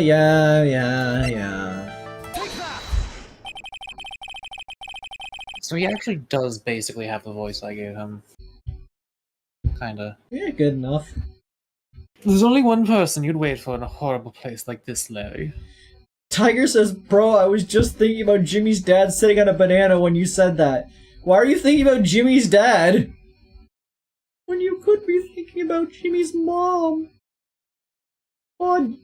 Speaker 2: So he actually does basically have the voice I gave him. Kinda.
Speaker 1: Yeah, good enough.
Speaker 2: There's only one person you'd wait for in a horrible place like this, Larry.
Speaker 1: Tiger says, bro, I was just thinking about Jimmy's dad sitting on a banana when you said that. Why are you thinking about Jimmy's dad? When you could be thinking about Jimmy's mom. Oh,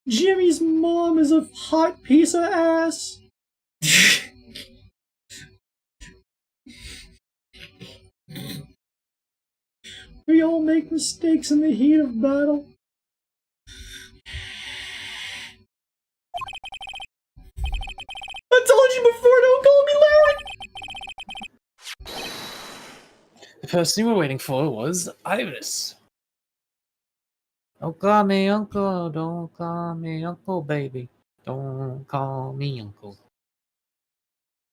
Speaker 1: Jimmy's mom is a hot piece of ass. We all make mistakes in the heat of battle. I told you before, don't call me Larry!
Speaker 2: The person you were waiting for was Iris. Don't call me uncle, don't call me uncle, baby. Don't call me uncle.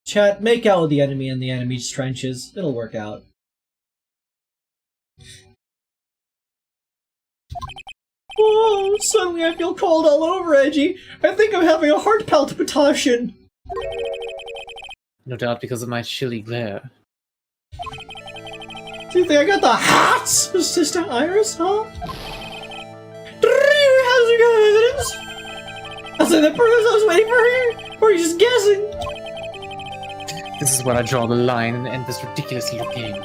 Speaker 1: Chat, make out with the enemy in the enemy's trenches. It'll work out. Oh, suddenly I feel cold all over, Edgy. I think I'm having a heart palpitation.
Speaker 2: No doubt because of my chilly glare.
Speaker 1: Do you think I got the hots, Sister Iris, huh? Do you have some kind of evidence? I'll say that proves I was waiting for her, or are you just guessing?
Speaker 2: This is where I draw the line and end this ridiculous little game.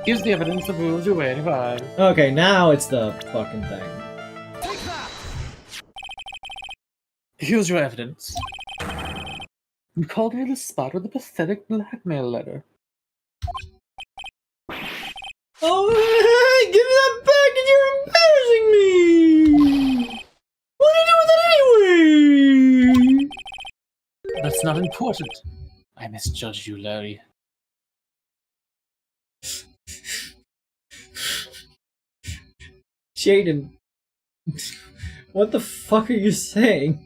Speaker 2: Here's the evidence that proves you're waiting for.
Speaker 1: Okay, now it's the fucking thing.
Speaker 2: Here's your evidence. You called me the spot with a pathetic blackmail letter.
Speaker 1: Oh, hey, give me that back and you're embarrassing me! What did you do with it anyway?
Speaker 2: That's not important. I misjudged you, Larry.
Speaker 1: Jaden, what the fuck are you saying?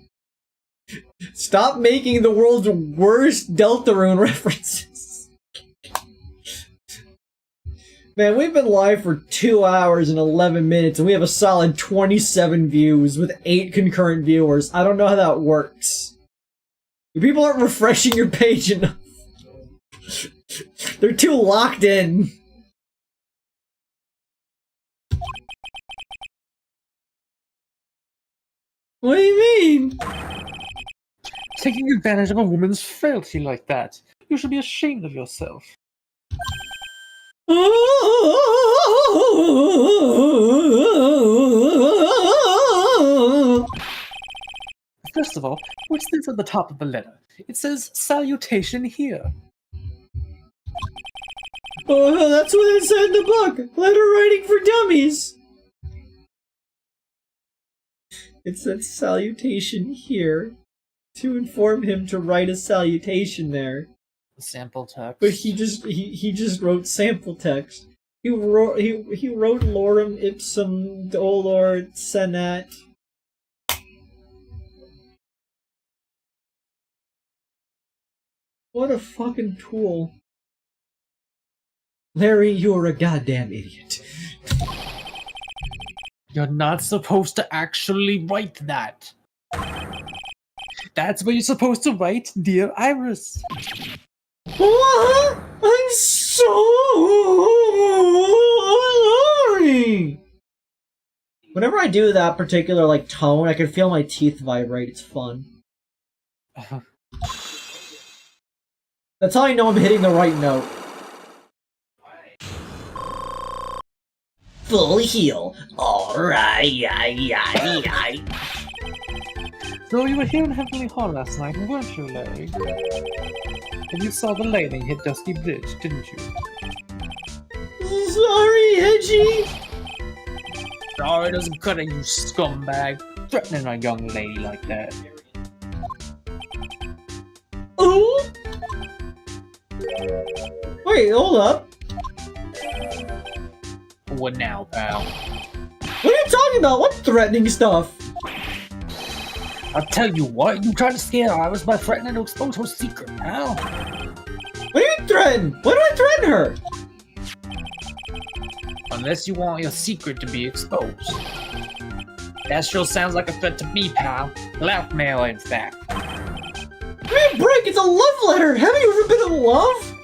Speaker 1: Stop making the world's worst Deltarune references. Man, we've been live for 2 hours and 11 minutes, and we have a solid 27 views with 8 concurrent viewers. I don't know how that works. People aren't refreshing your page enough. They're too locked in. What do you mean?
Speaker 2: Taking advantage of a woman's frailty like that. You should be ashamed of yourself.
Speaker 3: First of all, what's this at the top of the letter? It says salutation here.
Speaker 1: Oh, that's what it said in the book. Letter writing for dummies. It said salutation here to inform him to write a salutation there.
Speaker 3: Sample text.
Speaker 1: But he just wrote sample text. He wrote lorem ipsum dolor senat. What a fucking tool. Larry, you're a goddamn idiot.
Speaker 3: You're not supposed to actually write that. That's what you're supposed to write, dear Iris.
Speaker 1: What? I'm so sorry. Whenever I do that particular tone, I can feel my teeth vibrate. It's fun. That's how I know I'm hitting the right note. Full heal. Alright.
Speaker 3: So you were here in Heavenly Hall last night, weren't you, Larry? And you saw the lightning hit Dusty Bridge, didn't you?
Speaker 1: Sorry, Edgy.
Speaker 3: Sorry doesn't cut it, you scumbag. Threatening a young lady like that.
Speaker 1: Oh? Wait, hold up.
Speaker 3: What now, pal?
Speaker 1: What are you talking about? What threatening stuff?
Speaker 3: I'll tell you what, you tried to scare Iris by threatening to expose her secret, pal.
Speaker 1: What do you threaten? Why do I threaten her?
Speaker 3: Unless you want your secret to be exposed. That sure sounds like a threat to me, pal. Blackmail, in fact.
Speaker 1: Give me a break, it's a love letter! Haven't you ever been in love?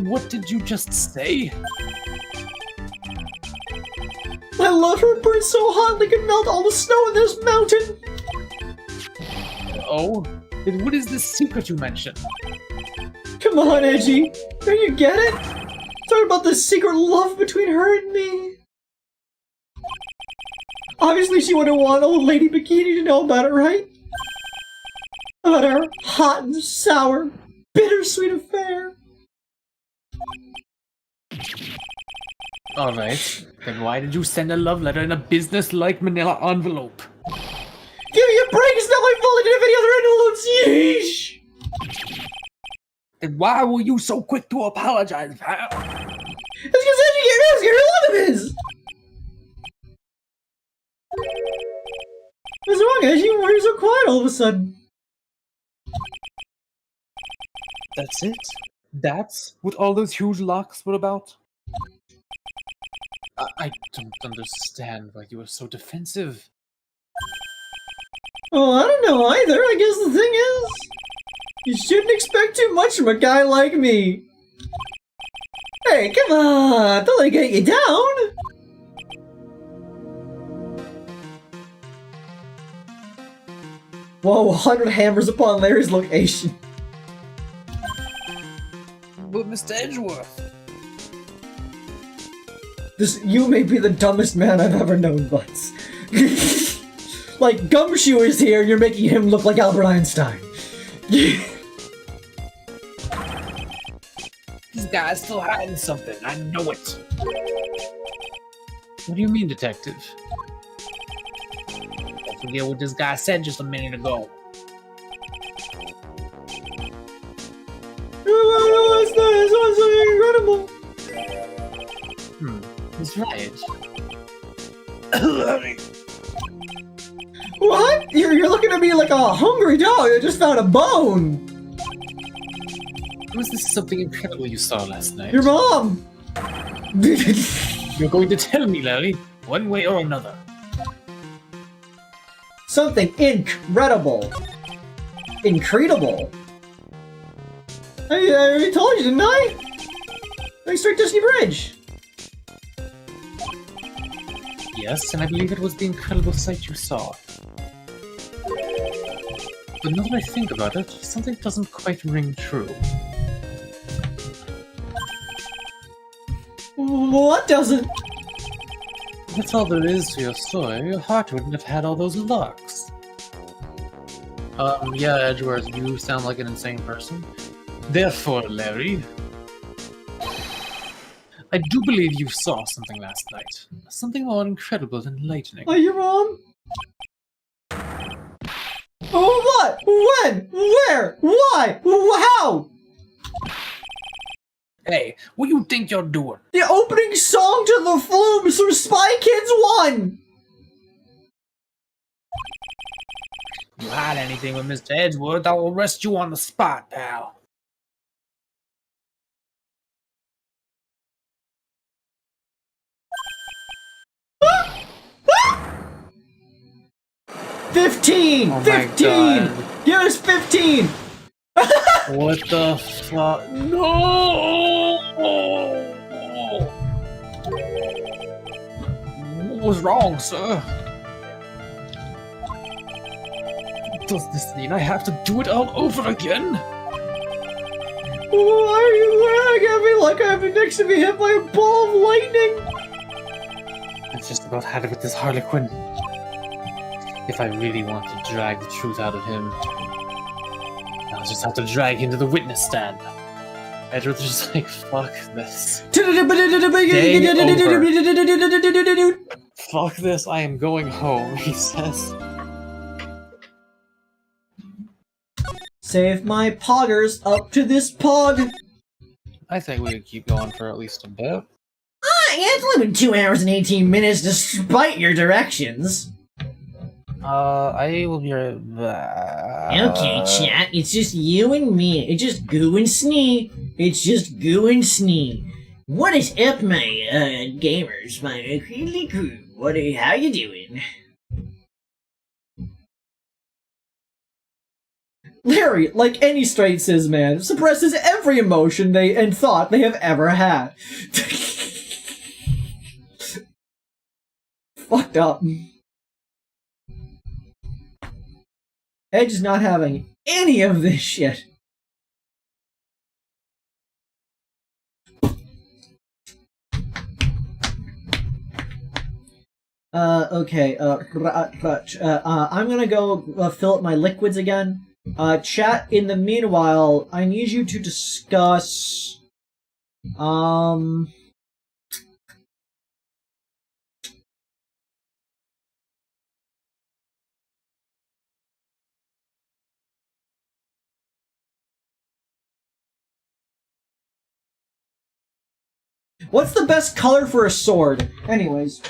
Speaker 3: What did you just say?
Speaker 1: I love her burn so hot they can melt all the snow in this mountain!
Speaker 3: Oh? Then what is this secret you mentioned?
Speaker 1: Come on, Edgy. Don't you get it? Talk about the secret love between her and me. Obviously she wouldn't want old lady Bikini to know about it, right? About our hot and sour, bittersweet affair.
Speaker 3: Alright, then why did you send a love letter in a business-like manila envelope?
Speaker 1: Give me a break, it's not my fault I didn't have any other envelopes, yeesh!
Speaker 3: Then why were you so quick to apologize, pal?
Speaker 1: It's because Edgy can't ask her love is! What's wrong, Edgy? Why are you so quiet all of a sudden?
Speaker 3: That's it? That's what all those huge locks were about? I don't understand why you were so defensive.
Speaker 1: Oh, I don't know either. I guess the thing is, you shouldn't expect too much from a guy like me. Hey, come on! Don't let it get you down! Whoa, 100 hammers upon Larry's location.
Speaker 3: But Mr. Edgeworth...
Speaker 1: You may be the dumbest man I've ever known, Butts. Like, Gumshoe is here, you're making him look like Albert Einstein.
Speaker 3: This guy's still hiding something, I know it. What do you mean, detective? Don't forget what this guy said just a minute ago.
Speaker 1: What's that? It's so incredible.
Speaker 3: He's right.
Speaker 1: What? You're looking at me like a hungry dog that just found a bone.
Speaker 3: Was this something incredible you saw last night?
Speaker 1: Your mom.
Speaker 3: You're going to tell me, Larry, one way or another.
Speaker 1: Something incredible. Incredible. I already told you, didn't I? Like straight Disney Bridge.
Speaker 3: Yes, and I believe it was the incredible sight you saw. But now that I think about it, something doesn't quite ring true.
Speaker 1: What doesn't?
Speaker 3: That's all there is to your story. Your heart wouldn't have had all those locks. Yeah, Edgeworth, you sound like an insane person. Therefore, Larry, I do believe you saw something last night. Something more incredible than lightning.
Speaker 1: Are you wrong? Oh, what? When? Where? Why? How?
Speaker 3: Hey, what you think you're doing?
Speaker 1: The opening song to the Flumes from Spy Kids 1!
Speaker 3: You hide anything with Mr. Edgeworth, I'll arrest you on the spot, pal.
Speaker 1: $15!
Speaker 3: Oh my
Speaker 1: 15!
Speaker 3: God.
Speaker 1: Give us 15!
Speaker 3: What the fuck? No! What was wrong, sir? Does this mean I have to do it all over again?
Speaker 1: Why are you glaring at me like I'm next to be hit by a ball of lightning?
Speaker 3: I just about had it with this Harlequin. If I really want to drag the truth out of him, I'll just have to drag him to the witness stand. Edward's just like, fuck this. Game over. Fuck this, I am going home, he says.
Speaker 1: Save my poggers up to this pog.
Speaker 3: I think we could keep going for at least a bit.
Speaker 1: It's only been 2 hours and 18 minutes despite your directions.
Speaker 3: I will be right back.
Speaker 1: Okay, chat, it's just you and me. It's just Goo and Snee. It's just Goo and Snee. What is up, my, gamers? My Kreed crew. How you doing? Larry, like any straight cis man, suppresses every emotion they and thought they have ever had. Fucked up. Edge is not having any of this shit. Okay, I'm gonna go fill up my liquids again. Chat, in the meanwhile, I need you to discuss, what's the best color for a sword? Anyways.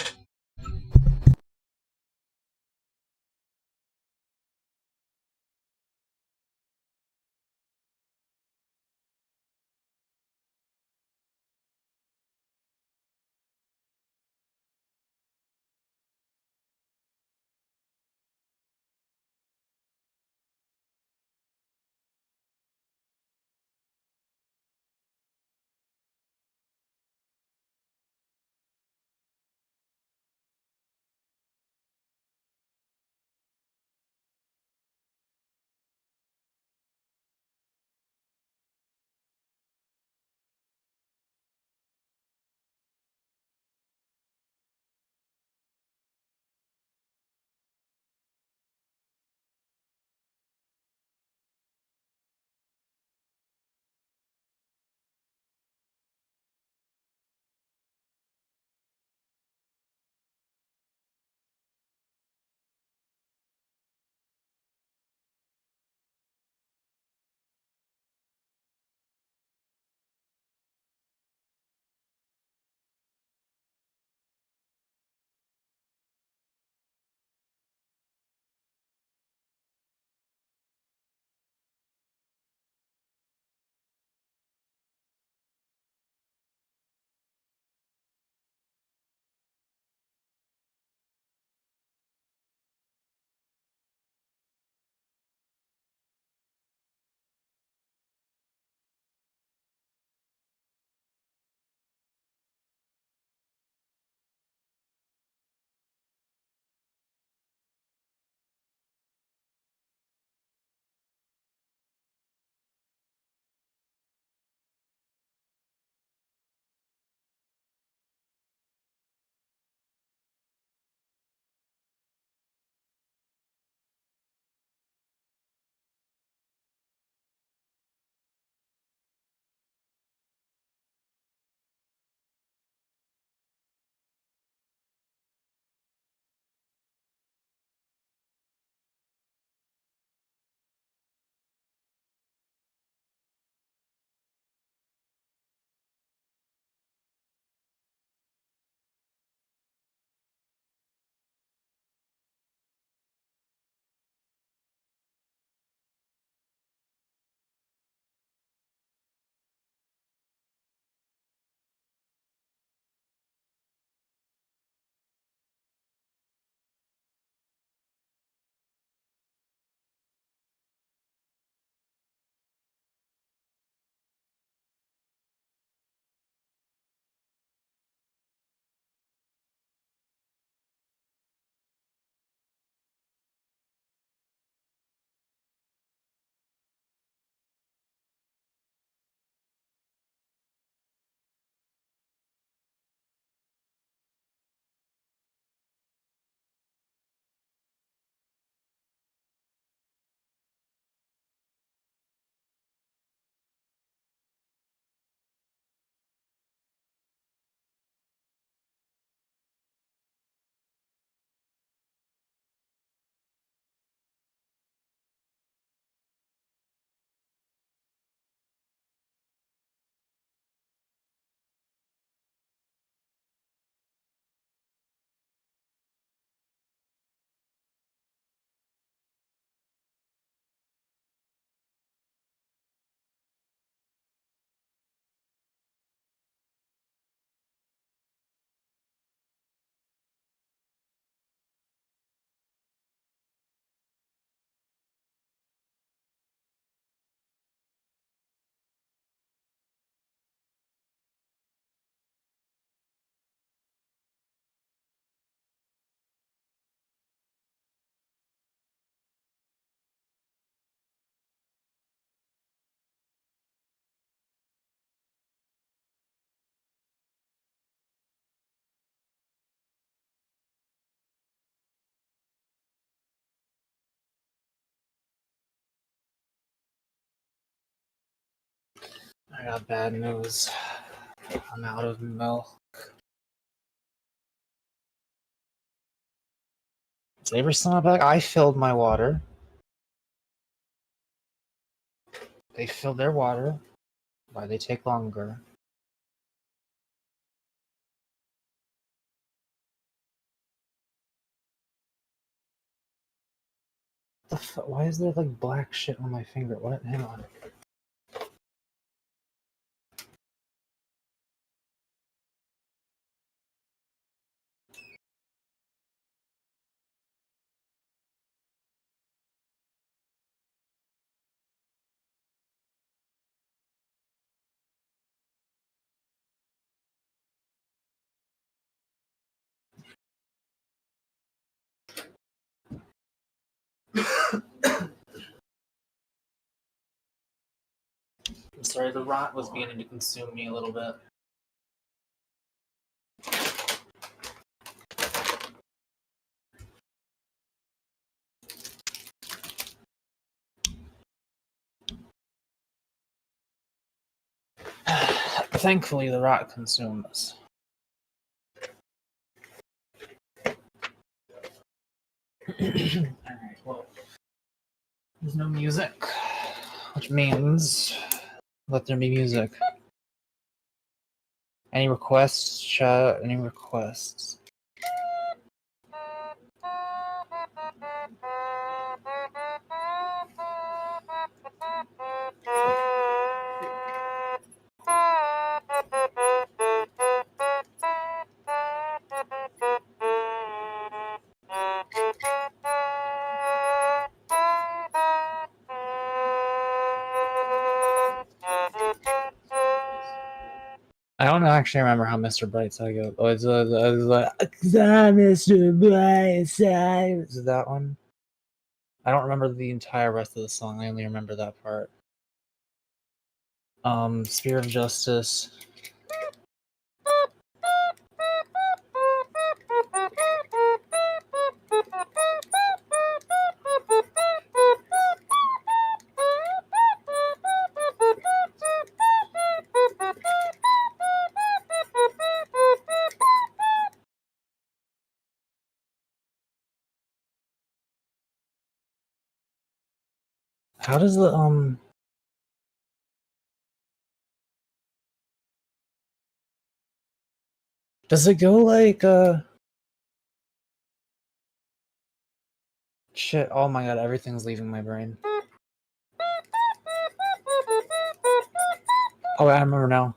Speaker 2: got bad news. I'm out of milk. Saber still back? I filled my water. They filled their water. Why they take longer? Why is there like black shit on my finger? What? Hang on. I'm sorry, the rot was beginning to consume me a little bit. Thankfully, the rot consumes. Alright, well, there's no music, which means let there be music. Any requests, chat? Any requests? I don't actually remember how Mr. Brightside goes. Oh, it's like Mr. Brightside. Is it that one? I don't remember the entire rest of the song. I only remember that part. Spear of Justice. How does the does it go like shit, oh my god, everything's leaving my brain. Oh, I remember now.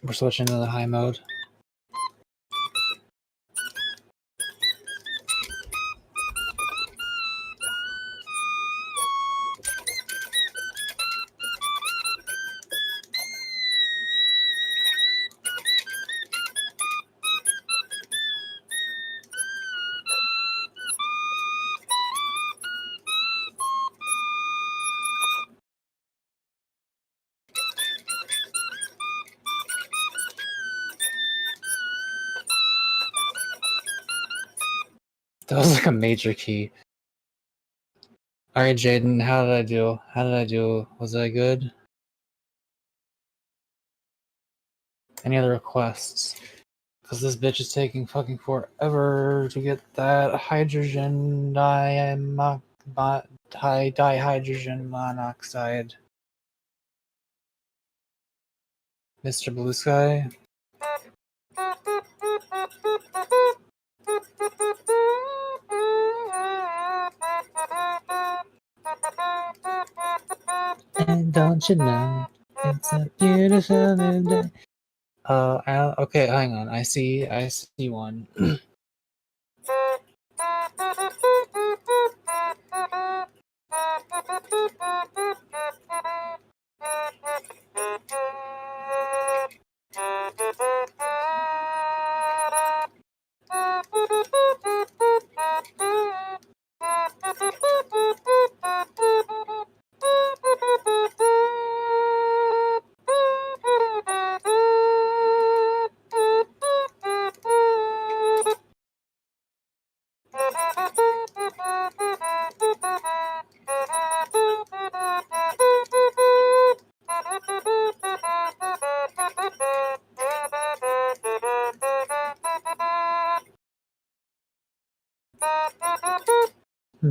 Speaker 2: We're switching to the high mode. That was like a major key. Alright, Jaden, how did I do? How did I do? Was I good? Any other requests? Because this bitch is taking fucking forever to get that hydrogen dihydrogen monoxide. Mr. Blue Sky? And don't you know, it's a beautiful new day. Okay, hang on. I see one.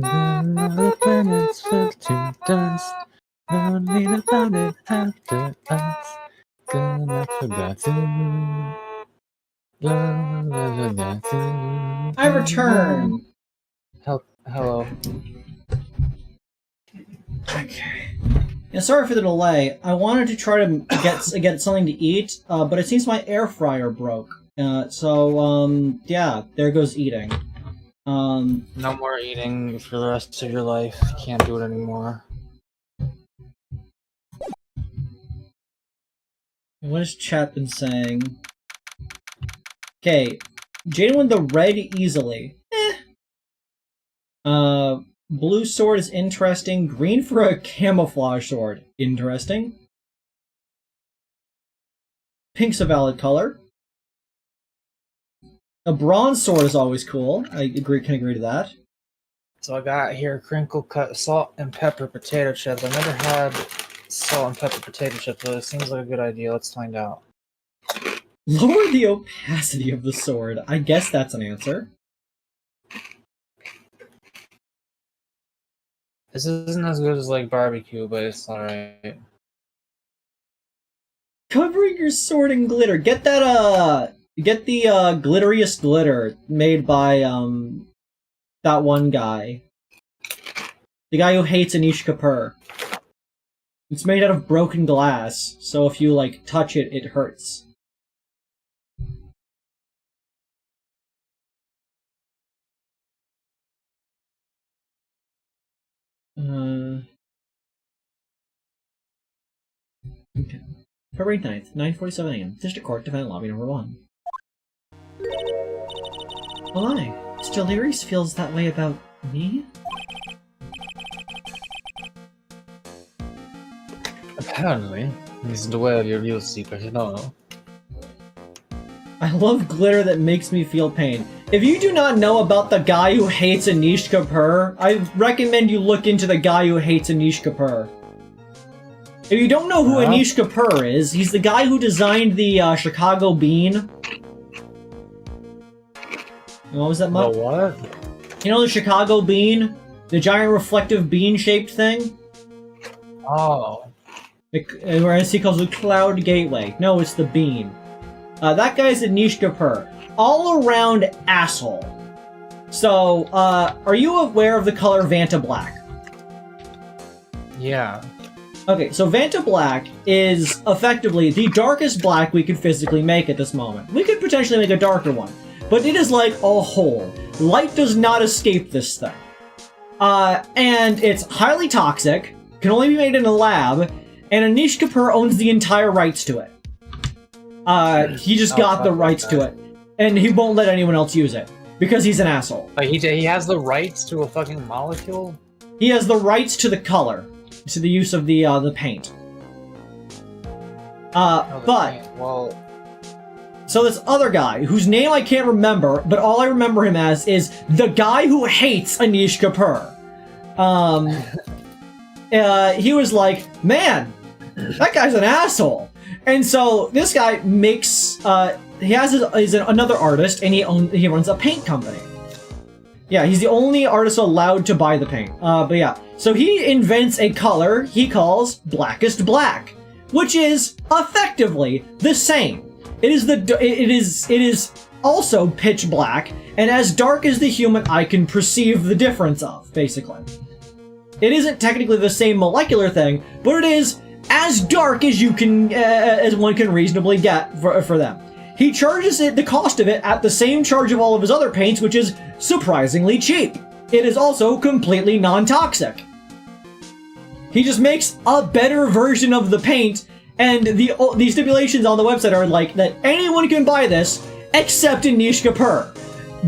Speaker 2: The planets fell to dust. Only the planet after us. Gonna forgotten.
Speaker 1: I return.
Speaker 2: Hello.
Speaker 1: Okay. Yeah, sorry for the delay. I wanted to try to get something to eat, but it seems my air fryer broke. Yeah, there goes eating.
Speaker 2: No more eating for the rest of your life. Can't do it anymore.
Speaker 1: What has chat been saying? Okay, Jaden won the red easily. Blue sword is interesting. Green for a camouflage sword. Interesting. Pink's a valid color. A bronze sword is always cool. Can agree to that.
Speaker 2: So I got here crinkle cut salt and pepper potato chips. I never had salt and pepper potato chips, but it seems like a good idea. Let's find out.
Speaker 1: Lower the opacity of the sword. I guess that's an answer.
Speaker 2: This isn't as good as like barbecue, but it's alright.
Speaker 1: Covering your sword in glitter. Get that get the glitteriest glitter made by that one guy. The guy who hates Anish Kapoor. It's made out of broken glass, so if you like touch it, it hurts. Okay. February 9th, 9:47 a.m. District Court, Defendant Lobby Number 1. Why? Mr. Lyris feels that way about me?
Speaker 2: Apparently, he's aware of your real secret and all.
Speaker 1: I love glitter that makes me feel pain. If you do not know about the guy who hates Anish Kapoor, I recommend you look into the guy who hates Anish Kapoor. If you don't know who Anish Kapoor is, he's the guy who designed the Chicago Bean. What was that?
Speaker 2: The what?
Speaker 1: You know the Chicago Bean? The giant reflective bean-shaped thing?
Speaker 2: Oh.
Speaker 1: Whereas he calls it Cloud Gateway. No, it's the bean. That guy's Anish Kapoor. All-around asshole. So, are you aware of the color Vanta Black?
Speaker 2: Yeah.
Speaker 1: Okay, so Vanta Black is effectively the darkest black we could physically make at this moment. We could potentially make a darker one, but it is like a hole. Light does not escape this thing. And it's highly toxic, can only be made in a lab, and Anish Kapoor owns the entire rights to it. He just got the rights to it, and he won't let anyone else use it, because he's an asshole.
Speaker 2: Like he has the rights to a fucking molecule?
Speaker 1: He has the rights to the color, to the use of the paint.
Speaker 2: Well...
Speaker 1: So this other guy, whose name I can't remember, but all I remember him as is the guy who hates Anish Kapoor. He was like, man, that guy's an asshole. And so this guy makes, he's another artist, and he runs a paint company. Yeah, he's the only artist allowed to buy the paint. But yeah, so he invents a color he calls Blackest Black, which is effectively the same. It is also pitch black, and as dark as the human eye can perceive the difference of, basically. It isn't technically the same molecular thing, but it is as dark as you can, as one can reasonably get for them. He charges the cost of it at the same charge of all of his other paints, which is surprisingly cheap. It is also completely non-toxic. He just makes a better version of the paint, and the stipulations on the website are like that anyone can buy this except Anish Kapoor.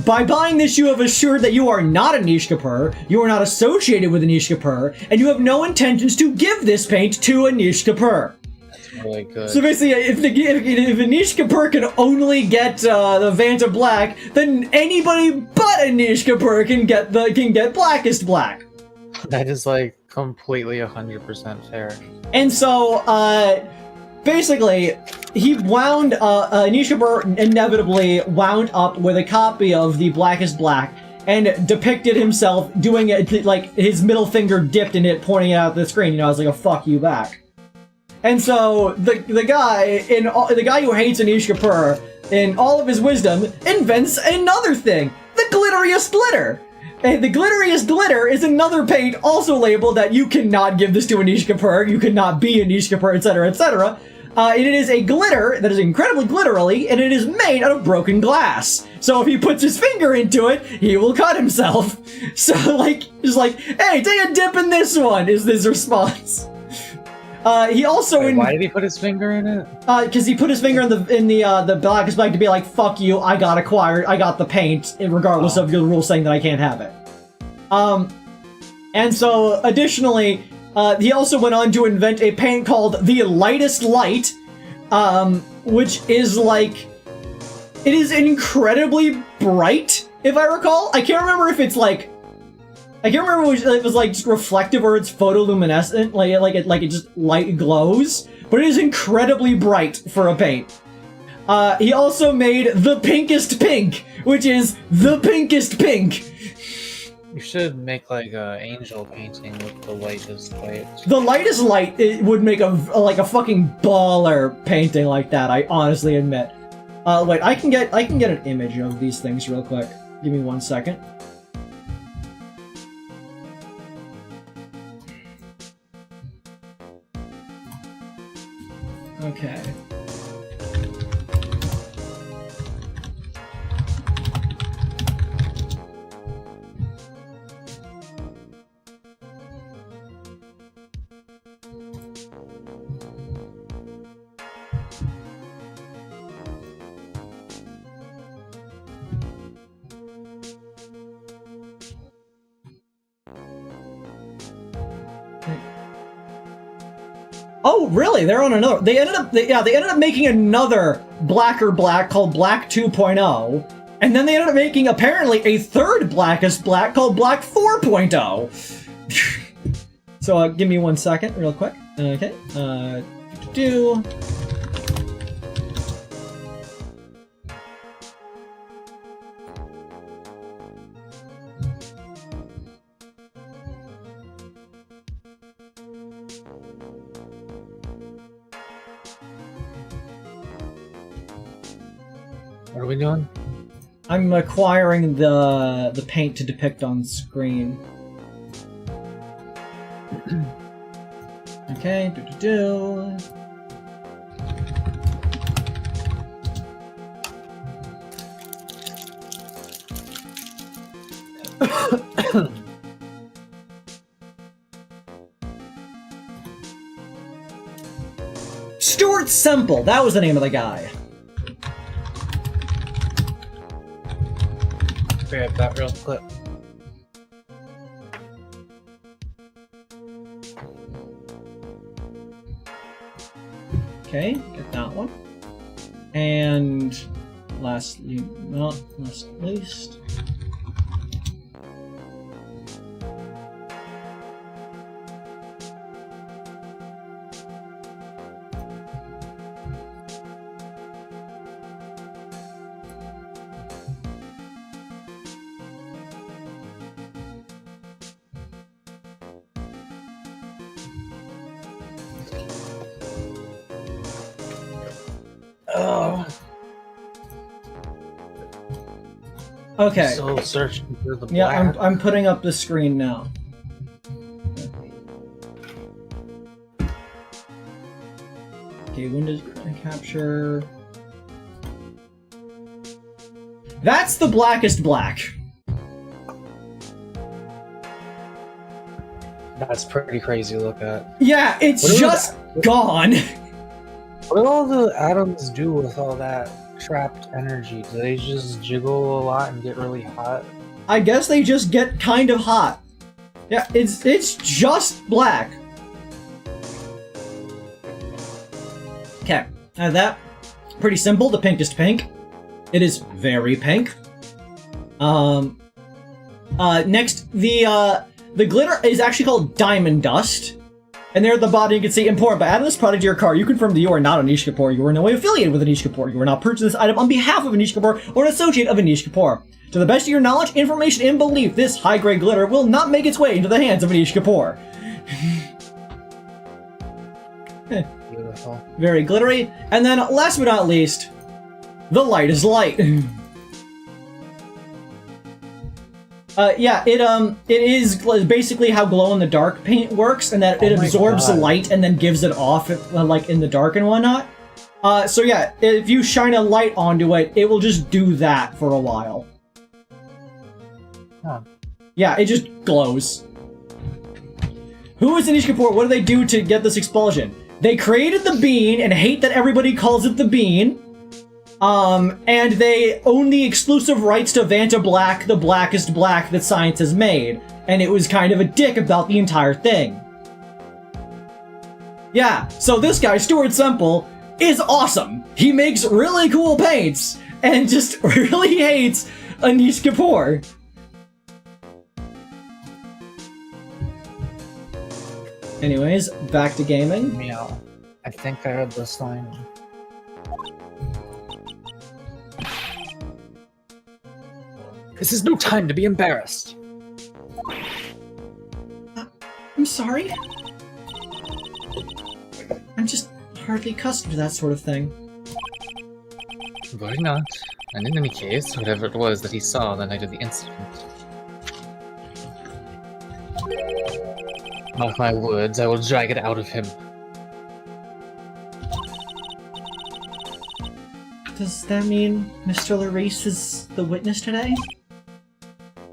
Speaker 1: By buying this, you have assured that you are not Anish Kapoor, you are not associated with Anish Kapoor, and you have no intentions to give this paint to Anish Kapoor.
Speaker 2: That's really good.
Speaker 1: So basically, if Anish Kapoor can only get the Vanta Black, then anybody but Anish Kapoor can get Blackest Black.
Speaker 2: That is like completely 100% fair.
Speaker 1: And so, basically, he wound, Anish Kapoor inevitably wound up with a copy of the Blackest Black, and depicted himself doing it, like, his middle finger dipped in it, pointing it out the screen, you know, as like a fuck you back. And so, the guy who hates Anish Kapoor, in all of his wisdom, invents another thing, the glitteriest glitter. And the glitteriest glitter is another paint also labeled that you cannot give this to Anish Kapoor, you cannot be Anish Kapoor, etc., etc. And it is a glitter that is incredibly glitterly, and it is made out of broken glass. So if he puts his finger into it, he will cut himself. So, like, just like, hey, take a dip in this one, is his response. He also
Speaker 2: Wait, why did he put his finger in it?
Speaker 1: Because he put his finger in the blackest black to be like, fuck you, I got the paint, regardless of your rule saying that I can't have it. And so, additionally, he also went on to invent a paint called the Lightest Light, which is like, it is incredibly bright, if I recall. I can't remember if it's like, I can't remember if it was like just reflective or it's photoluminescent, like it just light glows, but it is incredibly bright for a paint. He also made the Pinkest Pink, which is the pinkest pink.
Speaker 2: You should make like a angel painting with the lightest light.
Speaker 1: The lightest light, it would make a fucking baller painting like that, I honestly admit. Wait, I can get an image of these things real quick. Give me 1 second. Okay. Oh, really? They're on another. They ended up making another blacker black called Black 2.0, and then they ended up making apparently a third blackest black called Black 4.0. So give me 1 second, real quick. Okay.
Speaker 2: What are we doing?
Speaker 1: I'm acquiring the paint to depict on screen. Okay, Stuart Semple, that was the name of the guy.
Speaker 2: Grab that real quick.
Speaker 1: Okay, get that one. And lastly, not least, okay.
Speaker 2: So searching for the black.
Speaker 1: Yeah, I'm putting up the screen now. Okay, Windows capture. That's the blackest black.
Speaker 2: That's pretty crazy to look at.
Speaker 1: Yeah, it's just gone.
Speaker 2: What do all the atoms do with all that trapped energy? Do they just jiggle a lot and get really hot?
Speaker 1: I guess they just get kind of hot. Yeah, it's just black. Okay, now that pretty simple. The pinkest pink. It is very pink. Next, the glitter is actually called Diamond Dust. And there at the bottom you can see important. By adding this product to your cart, you confirm that you are not Anish Kapoor. You are in no way affiliated with Anish Kapoor. You are not purchasing this item on behalf of Anish Kapoor or an associate of Anish Kapoor. To the best of your knowledge, information, and belief, this high-grade glitter will not make its way into the hands of Anish Kapoor.
Speaker 2: Beautiful.
Speaker 1: Very glittery. And then, last but not least, the light is light. Yeah, it is basically how glow-in-the-dark paint works, and that it absorbs light and then gives it off, like, in the dark and whatnot. So yeah, if you shine a light onto it, it will just do that for a while.
Speaker 2: Huh.
Speaker 1: Yeah, it just glows. Who is Anish Kapoor? What do they do to get this expulsion? They created the bean and hate that everybody calls it the bean. And they own the exclusive rights to Vanta Black, the blackest black that science has made. And it was kind of a dick about the entire thing. Yeah, so this guy, Stuart Semple, is awesome. He makes really cool paints, and just really hates Anish Kapoor. Anyways, back to gaming.
Speaker 2: Meow. I think I heard this line. This is no time to be embarrassed.
Speaker 1: I'm sorry. I'm just hardly accustomed to that sort of thing.
Speaker 3: Worry not. And in any case, whatever it was that he saw the night of the incident. Mark my words, I will drag it out of him.
Speaker 1: Does that mean Mr. Larice is the witness today?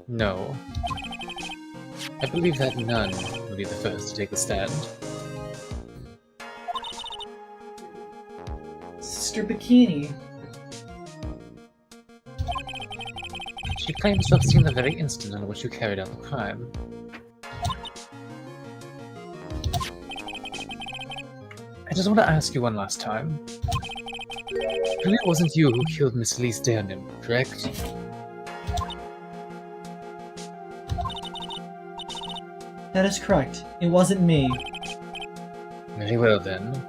Speaker 3: No. I believe that none will be the first to take the stand.
Speaker 1: Sister Bikini.
Speaker 3: She claims to have seen the very instant in which you carried out the crime. I just want to ask you one last time. Really, it wasn't you who killed Miss Lise Dernim, correct?
Speaker 1: That is correct. It wasn't me.
Speaker 3: Very well then.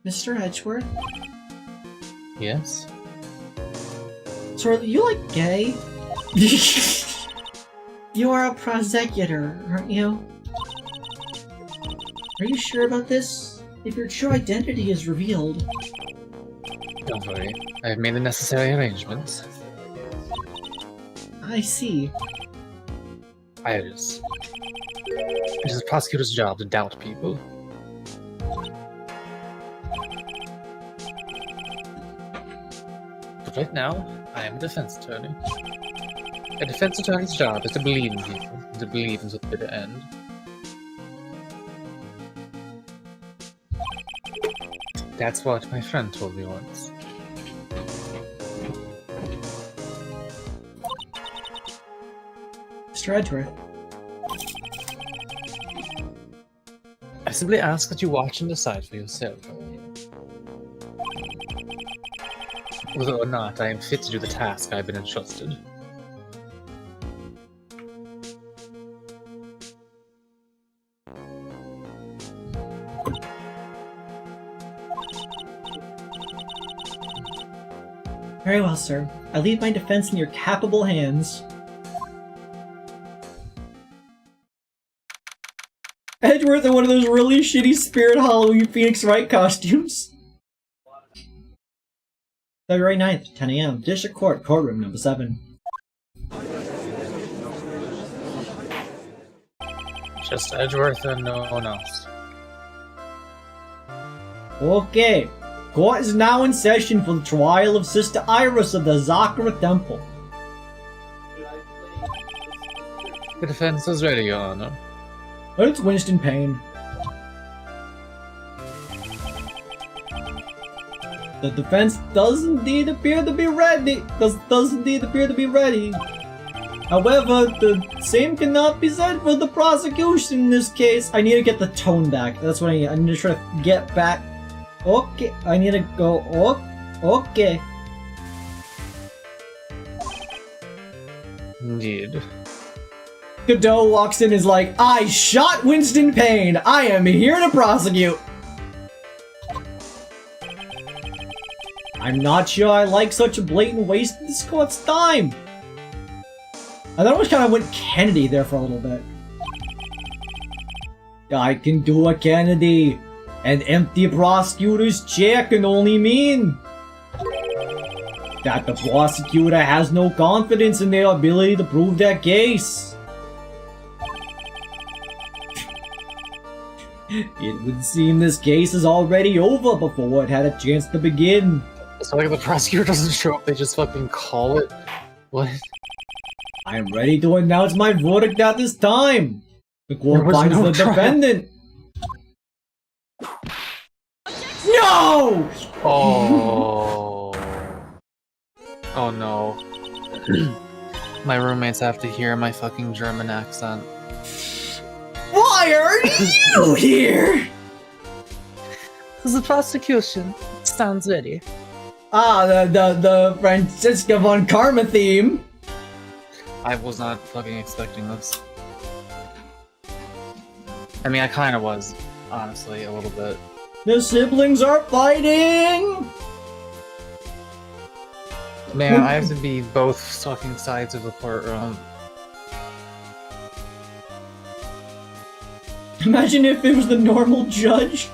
Speaker 1: Mr. Edgeworth?
Speaker 3: Yes?
Speaker 1: So are you, like, gay? You are a prosecutor, aren't you? Are you sure about this? If your true identity is revealed...
Speaker 3: Don't worry. I have made the necessary arrangements.
Speaker 1: I see.
Speaker 3: Iris. It is a prosecutor's job to doubt people. But right now, I am a defense attorney. A defense attorney's job is to believe in people, and to believe until the bitter end. That's what my friend told me once.
Speaker 1: Mr. Edgeworth.
Speaker 3: I simply ask that you watch and decide for yourself. Whether or not I am fit to do the task I have been entrusted.
Speaker 1: Very well, sir. I leave my defense in your capable hands. Edgeworth in one of those really shitty Spirit Halloween Phoenix Wright costumes. February 9th, 10 a.m. District Court, Courtroom Number 7.
Speaker 3: Just Edgeworth and no one else.
Speaker 1: Okay. Court is now in session for the trial of Sister Iris of the Zakara Temple.
Speaker 3: The defense is ready, Your Honor.
Speaker 1: It's Winston Payne. The defense does indeed appear to be ready. However, the same cannot be said for the prosecution in this case. I need to get the tone back. That's what I need. I need to try to get back. Okay, I need to go. Okay.
Speaker 2: Indeed.
Speaker 1: Godot walks in and is like, I shot Winston Payne! I am here to prosecute! I'm not sure I like such a blatant waste of this court's time! I thought it was kind of went Kennedy there for a little bit. I can do a Kennedy. An empty prosecutor's chair can only mean that the prosecutor has no confidence in their ability to prove their case. It would seem this case is already over before it had a chance to begin.
Speaker 2: So like the prosecutor doesn't show up, they just fucking call it? What?
Speaker 1: I am ready to announce my verdict at this time. The court
Speaker 2: There was
Speaker 1: finds
Speaker 2: no
Speaker 1: the
Speaker 2: trial.
Speaker 1: defendant. No!
Speaker 2: Oh. Oh no. My roommates have to hear my fucking German accent.
Speaker 1: Why are you here?
Speaker 2: The prosecution stands ready.
Speaker 1: Ah, the Franziska von Karma theme.
Speaker 2: I was not fucking expecting this. I mean, I kind of was, honestly, a little bit.
Speaker 1: The siblings are fighting!
Speaker 2: Man, I have to be both fucking sides of the courtroom.
Speaker 1: Imagine if it was the normal judge.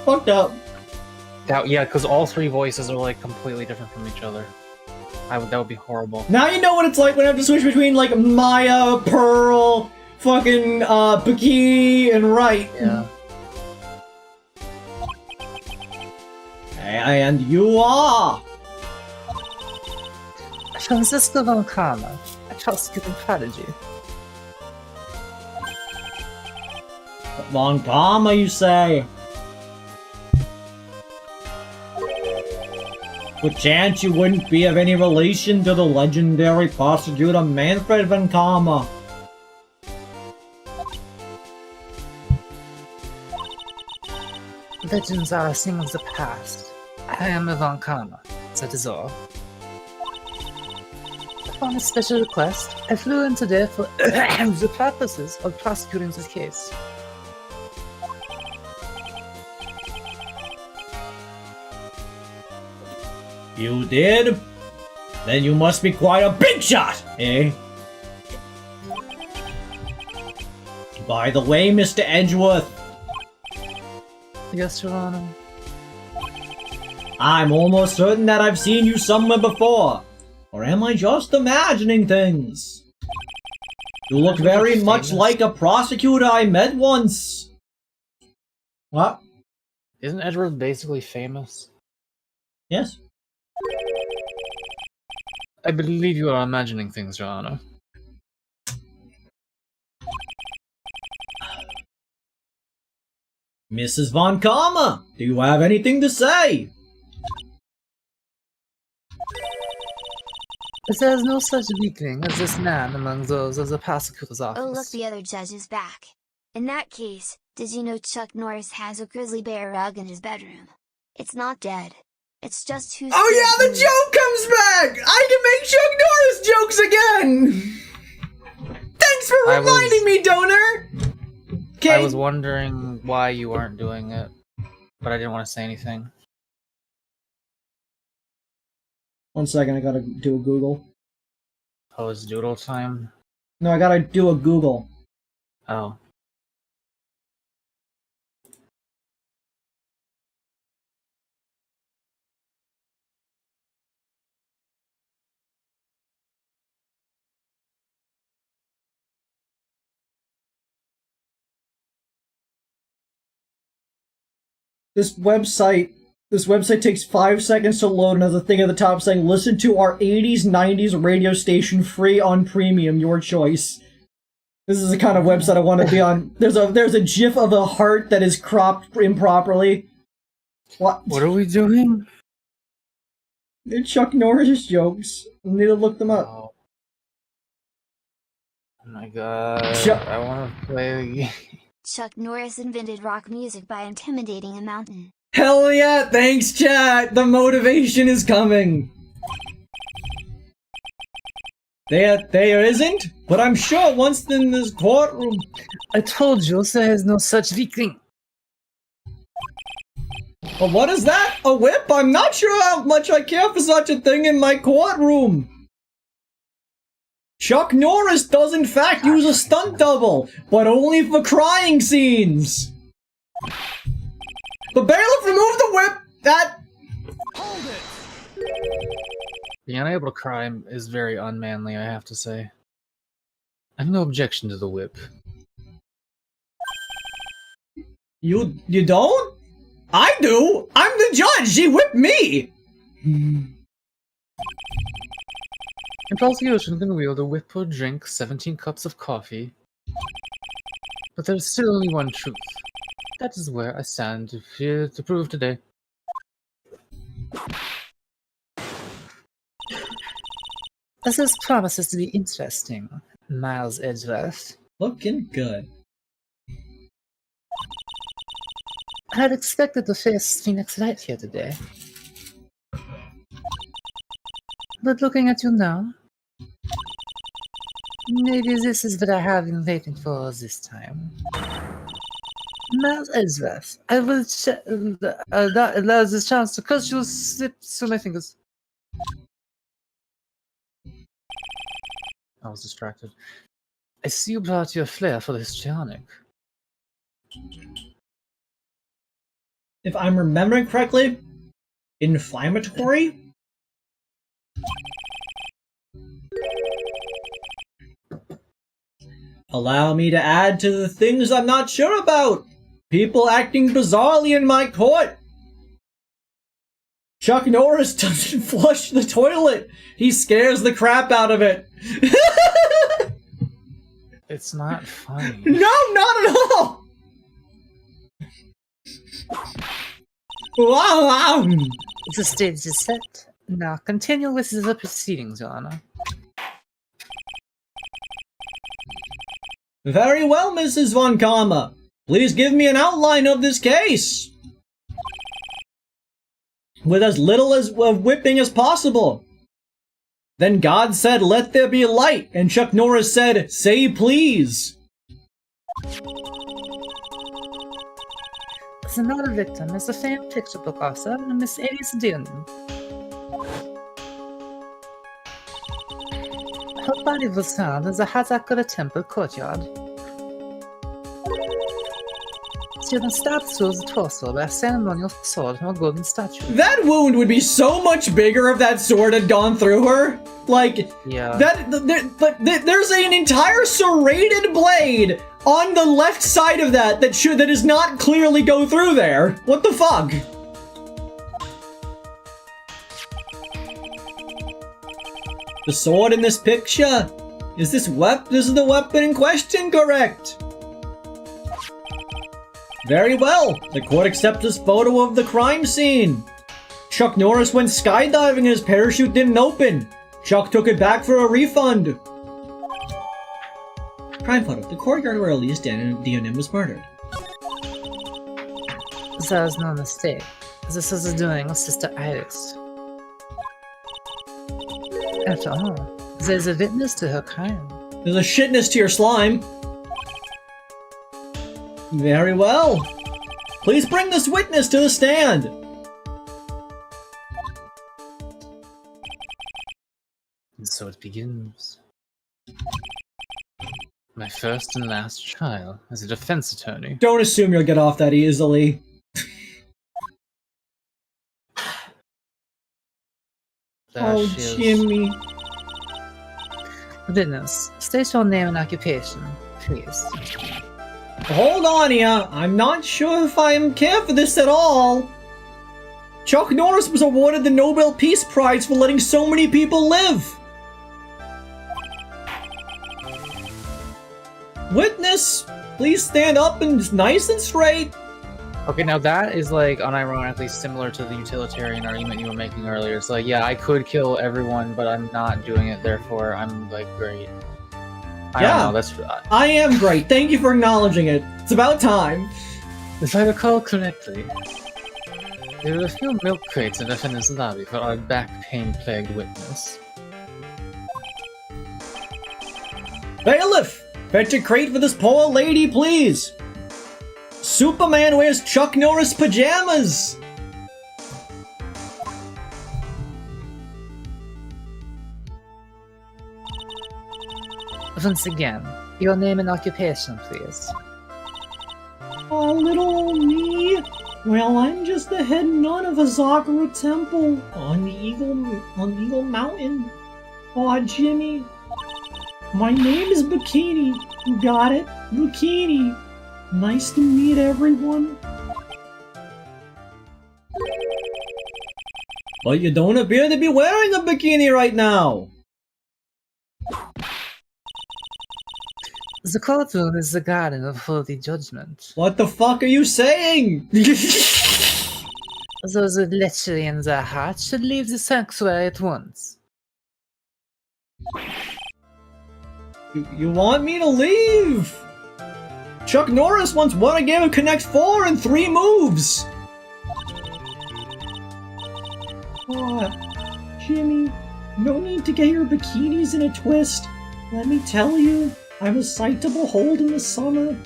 Speaker 1: Fucked up.
Speaker 2: Yeah, because all three voices are like completely different from each other. That would be horrible.
Speaker 1: Now you know what it's like when I have to switch between, like, Maya, Pearl, fucking, Baki, and Wright.
Speaker 2: Yeah.
Speaker 1: And you are!
Speaker 2: Franziska von Karma, a prosecuting prodigy.
Speaker 1: Von Karma, you say? Perchance you wouldn't be of any relation to the legendary prosecutor Manfred von Karma.
Speaker 2: Legends are a thing of the past. I am a von Karma, that is all. Upon a special request, I flew in today for the purposes of prosecuting this case.
Speaker 1: You did? Then you must be quite a big shot, eh? By the way, Mr. Edgeworth,
Speaker 2: Yes, Your Honor.
Speaker 1: I'm almost certain that I've seen you somewhere before. Or am I just imagining things? You look very much like a prosecutor I met once. What?
Speaker 2: Isn't Edward basically famous?
Speaker 1: Yes.
Speaker 2: I believe you are imagining things, Your Honor.
Speaker 1: Mrs. Von Karma, do you have anything to say?
Speaker 2: There is no such weakling as this man among those of the prosecutor's office.
Speaker 4: Oh look, the other judge is back. In that case, did you know Chuck Norris has a grizzly bear rug in his bedroom? It's not dead. It's just too
Speaker 1: Oh yeah,
Speaker 4: scared
Speaker 1: the
Speaker 4: to
Speaker 1: joke comes back! I can make Chuck Norris jokes again! Thanks for reminding me, Donor! Okay.
Speaker 2: I was wondering why you weren't doing it, but I didn't want to say anything.
Speaker 1: 1 second, I gotta do a Google.
Speaker 2: Oh, it's doodle time?
Speaker 1: No, I gotta do a Google.
Speaker 2: Oh.
Speaker 1: This website takes 5 seconds to load and has a thing at the top saying, listen to our 80s, 90s radio station free on premium, your choice. This is the kind of website I want to be on. There's a gif of a heart that is cropped improperly. What?
Speaker 2: What are we doing?
Speaker 1: They're Chuck Norris jokes. I need to look them up.
Speaker 2: Oh my god.
Speaker 1: Chuck-
Speaker 2: I want to play the game.
Speaker 4: Chuck Norris invented rock music by intimidating a mountain.
Speaker 1: Hell yeah, thanks chat! The motivation is coming! There isn't, but I'm sure once in this courtroom.
Speaker 2: I told you, there is no such thing.
Speaker 1: Well, what is that? A whip? I'm not sure how much I care for such a thing in my courtroom. Chuck Norris does in fact use a stunt double, but only for crying scenes. The bailiff removed the whip. Hold it.
Speaker 2: Being unable to cry is very unmanly, I have to say. I have no objection to the whip.
Speaker 1: You don't? I do. I'm the judge. She whipped me.
Speaker 2: In prosecution can wield a whip or drink 17 cups of coffee. But there's still only one truth. That is where I stand here to prove today. This promises to be interesting, Miles Edgeworth.
Speaker 1: Looking good.
Speaker 2: I had expected to face Phoenix Wright here today. But looking at you now, maybe this is what I have been waiting for this time. Miles Edgeworth, I will allow this chance to cut you slip through my fingers. I was distracted. I see you brought your flair for the histrionic.
Speaker 1: If I'm remembering correctly, inflammatory? Allow me to add to the things I'm not sure about. People acting bizarrely in my court. Chuck Norris doesn't flush the toilet. He scares the crap out of it.
Speaker 2: It's not funny.
Speaker 1: No, not at all. Wow.
Speaker 2: The stage is set. Now continue with the proceedings, Your Honor.
Speaker 1: Very well, Mrs. Von Karma. Please give me an outline of this case. With as little as whipping as possible. Then God said, "Let there be light," and Chuck Norris said, "Say please."
Speaker 2: The murder victim is the famed picture book author, Miss Alice Dillon. Her body was found in the Hazakura Temple courtyard. She had been stabbed through the torso by a ceremonial sword from a golden statue.
Speaker 1: That wound would be so much bigger if that sword had gone through her. Like,
Speaker 2: yeah.
Speaker 1: There's an entire serrated blade on the left side of that does not clearly go through there. What the fuck? The sword in this picture? Is this is the weapon in question correct? Very well. The court accepts this photo of the crime scene. Chuck Norris went skydiving and his parachute didn't open. Chuck took it back for a refund. Crime photo. The courtyard where Elise Dionim was murdered.
Speaker 2: There was no mistake. This is the doing of Sister Iris. After all, there's a witness to her crime.
Speaker 1: There's a shitness to your slime. Very well. Please bring this witness to the stand.
Speaker 2: And so it begins. My first and last trial as a defense attorney.
Speaker 1: Don't assume you'll get off that easily. Oh, Jimmy.
Speaker 2: Witness, state your name and occupation, please.
Speaker 1: Hold on here. I'm not sure if I care for this at all. Chuck Norris was awarded the Nobel Peace Prize for letting so many people live. Witness, please stand up and nice and straight.
Speaker 2: Okay, now that is like unironically similar to the utilitarian argument you were making earlier. It's like, yeah, I could kill everyone, but I'm not doing it, therefore I'm like great. I don't know,
Speaker 1: I am great. Thank you for acknowledging it. It's about time.
Speaker 2: If I recall correctly, there were a few milk crates in the defendant's lobby for our back pain plagued witness.
Speaker 1: Bailiff! Fetch a crate for this poor lady, please! Superman wears Chuck Norris pajamas!
Speaker 2: Once again, your name and occupation, please.
Speaker 1: Oh, little old me. Well, I'm just the head nun of Azakura Temple on the Eagle Mountain. Aw, Jimmy. My name is Bikini. You got it? Bikini. Nice to meet everyone. But you don't appear to be wearing a bikini right now.
Speaker 2: The courtroom is the garden of holy judgment.
Speaker 1: What the fuck are you saying?
Speaker 2: Those with lechery in their hearts should leave the sanctuary at once.
Speaker 1: You want me to leave? Chuck Norris once won a game of Connect 4 in 3 moves! Jimmy, no need to get your bikinis in a twist. Let me tell you, I'm a sight to behold in the summer.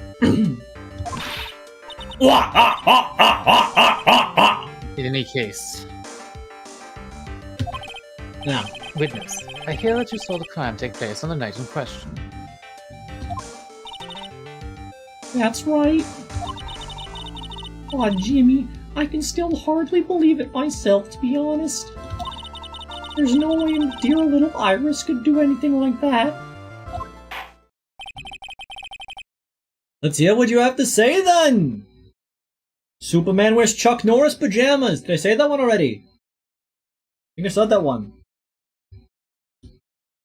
Speaker 2: In any case.
Speaker 1: Now,
Speaker 2: Witness, I hear that you saw the crime take place on the night in question.
Speaker 1: that's right. Aw, Jimmy, I can still hardly believe it myself, to be honest. There's no way dear little Iris could do anything like that. Let's hear what you have to say, then! Superman wears Chuck Norris pajamas. Did I say that one already? I think I said that one.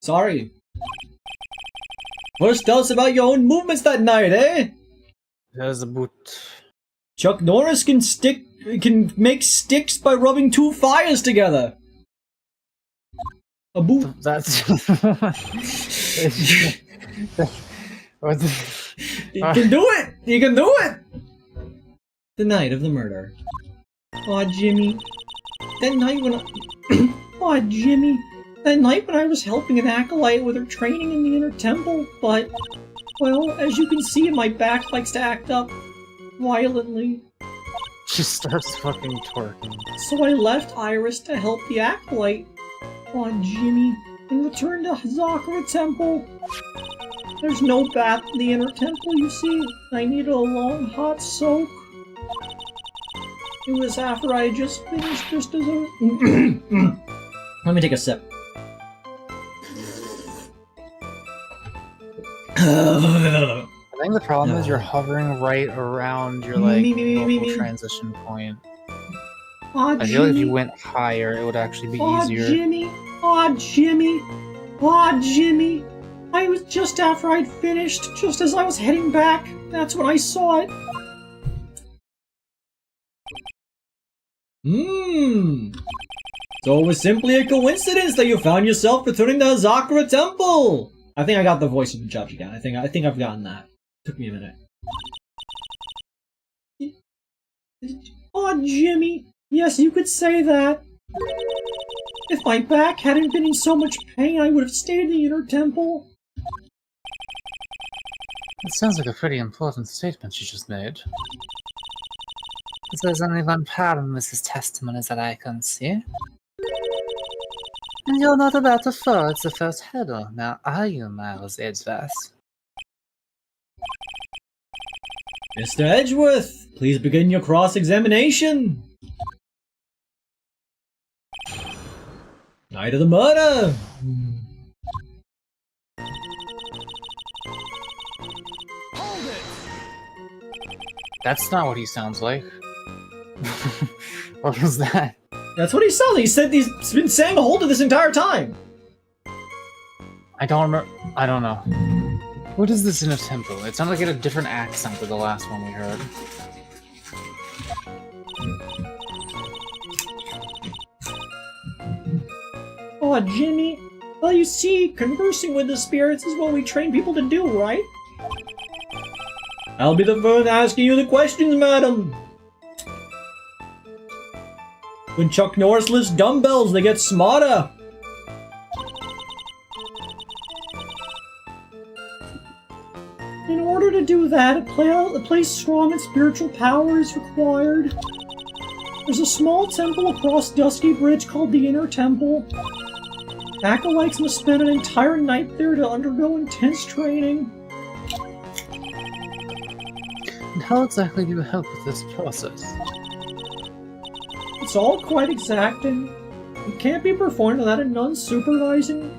Speaker 1: Sorry. First, tell us about your own movements that night, eh?
Speaker 2: There's a boot.
Speaker 1: Chuck Norris can make sticks by rubbing 2 fires together. A boot.
Speaker 2: That's... What the...
Speaker 1: You can do it! You can do it! The night of the murder. Aw, Jimmy. That night when Aw, Jimmy. That night when I was helping an acolyte with her training in the inner temple, but... Well, as you can see, my back likes to act up violently.
Speaker 2: She starts fucking twerking.
Speaker 1: So I left Iris to help the acolyte. Aw, Jimmy. And returned to Hazakura Temple. There's no bath in the inner temple, you see. I needed a long, hot soak. It was after I just finished just as a... Let me take a sip.
Speaker 2: I think the problem is you're hovering right around your, like, local transition point.
Speaker 1: Aw,
Speaker 2: I feel like if you went higher, it would actually be easier.
Speaker 1: Jimmy! Aw, Jimmy! Aw, Jimmy! I was just after I'd finished, just as I was heading back. That's when I saw it. So it was simply a coincidence that you found yourself returning to Hazakura Temple! I think I got the voice of the judge again. I think I've gotten that. Took me a minute. Aw, Jimmy! Yes, you could say that. If my back hadn't been in so much pain, I would have stayed in the inner temple.
Speaker 2: It sounds like a pretty important statement you just made. There's only one problem with his testimony that I can see. And you're not about to fall at the first hurdle, now are you, Miles Edgeworth?
Speaker 1: Mr. Edgeworth, please begin your cross-examination. Night of the murder!
Speaker 2: That's not what he sounds like. What was that?
Speaker 1: That's what he sounds like. He said he's been saying hold it this entire time.
Speaker 2: I don't remember. I don't know. What is this in a temple? It sounded like it had a different accent to the last one we heard.
Speaker 1: Oh, Jimmy. Well, you see, conversing with the spirits is what we train people to do, right? I'll be the first asking you the questions, madam. When Chuck Norris lifts dumbbells, they get smarter. do that. A place strong and spiritual power is required. There's a small temple across Dusky Bridge called the Inner Temple. Acolytes must spend an entire night there to undergo intense training.
Speaker 3: And how exactly do you help with this process?
Speaker 1: It's all quite exacting. It can't be performed without a nun supervising.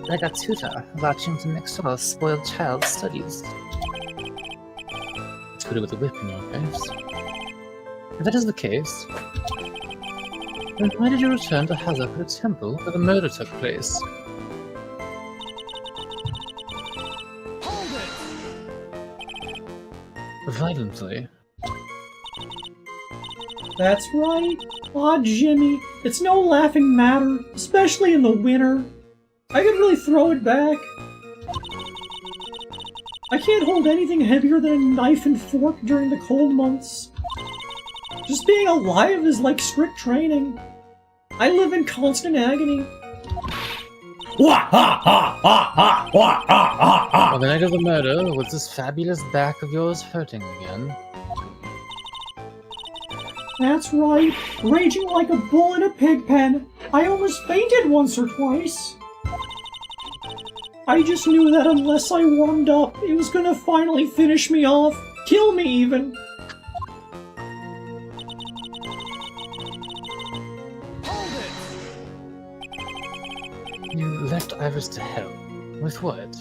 Speaker 3: Like a tutor watching to make sure a spoiled child studies. It's good with a whip in your case. If that is the case, then why did you return to Hazaka Temple where the murder took place? Violently.
Speaker 1: That's right. Aw, Jimmy, it's no laughing matter, especially in the winter. I could really throw it back. I can't hold anything heavier than a knife and fork during the cold months. Just being alive is like strict training. I live in constant agony.
Speaker 3: On the night of the murder, was this fabulous back of yours hurting again?
Speaker 1: That's right. Raging like a bull in a pig pen. I almost fainted once or twice. I just knew that unless I warmed up, it was gonna finally finish me off. Kill me, even.
Speaker 3: You left Iris to help. With what?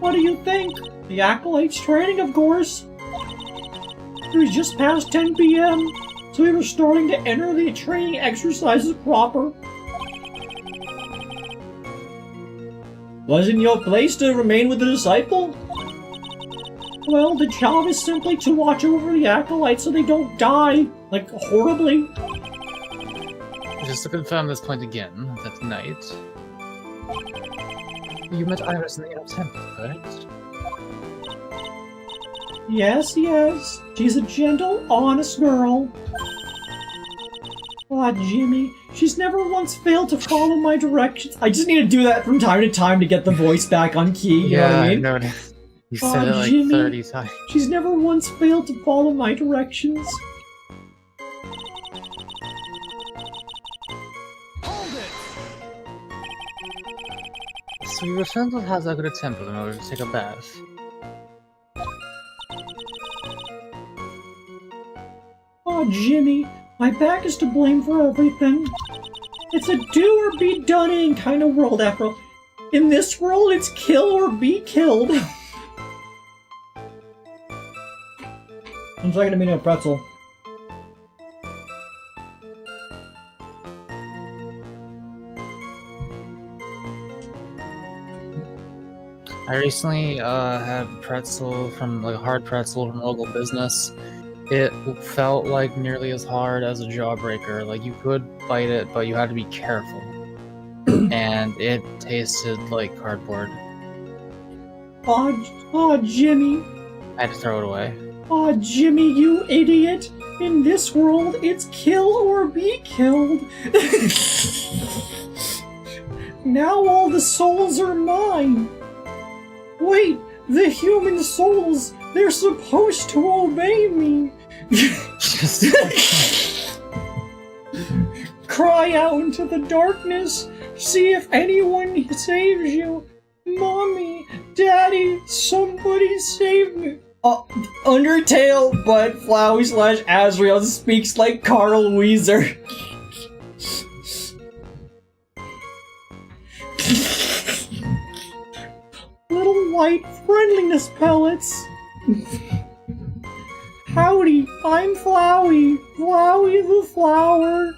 Speaker 1: What do you think? The Acolyte's training, of course. It was just past 10 p.m., so we were starting to enter the training exercises proper. Wasn't your place to remain with the disciple? Well, the job is simply to watch over the Acolytes so they don't die, like, horribly.
Speaker 3: Just to confirm this point again, that night, you met Iris in the Inner Temple, correct?
Speaker 1: Yes. She's a gentle, honest girl. Aw, Jimmy, she's never once failed to follow my directions. I just need to do that from time to time to get the voice back on key, you know what I mean?
Speaker 3: I know. You said it like
Speaker 1: Jimmy,
Speaker 3: 30 times.
Speaker 1: She's never once failed to follow my directions.
Speaker 3: So you returned to Hazaka Temple in order to take a bath.
Speaker 1: Aw, Jimmy, my back is to blame for everything. It's a do or be done-in kind of world, after all. In this world, it's kill or be killed. I'm talking to me a pretzel.
Speaker 2: I recently had pretzel from like a hard pretzel from a local business. It felt like nearly as hard as a jawbreaker. Like you could bite it, but you had to be careful. And it tasted like cardboard.
Speaker 1: Aw, Jimmy.
Speaker 2: I had to throw it away.
Speaker 1: Aw, Jimmy, you idiot. In this world, it's kill or be killed. Now all the souls are mine. Wait, the human souls, they're supposed to obey me. Cry out into the darkness. See if anyone saves you. Mommy, Daddy, somebody save me. Undertale, but Flowey / Azrael speaks like Carl Weezer. Little white friendliness pellets. Howdy, I'm Flowey. Flowey the flower.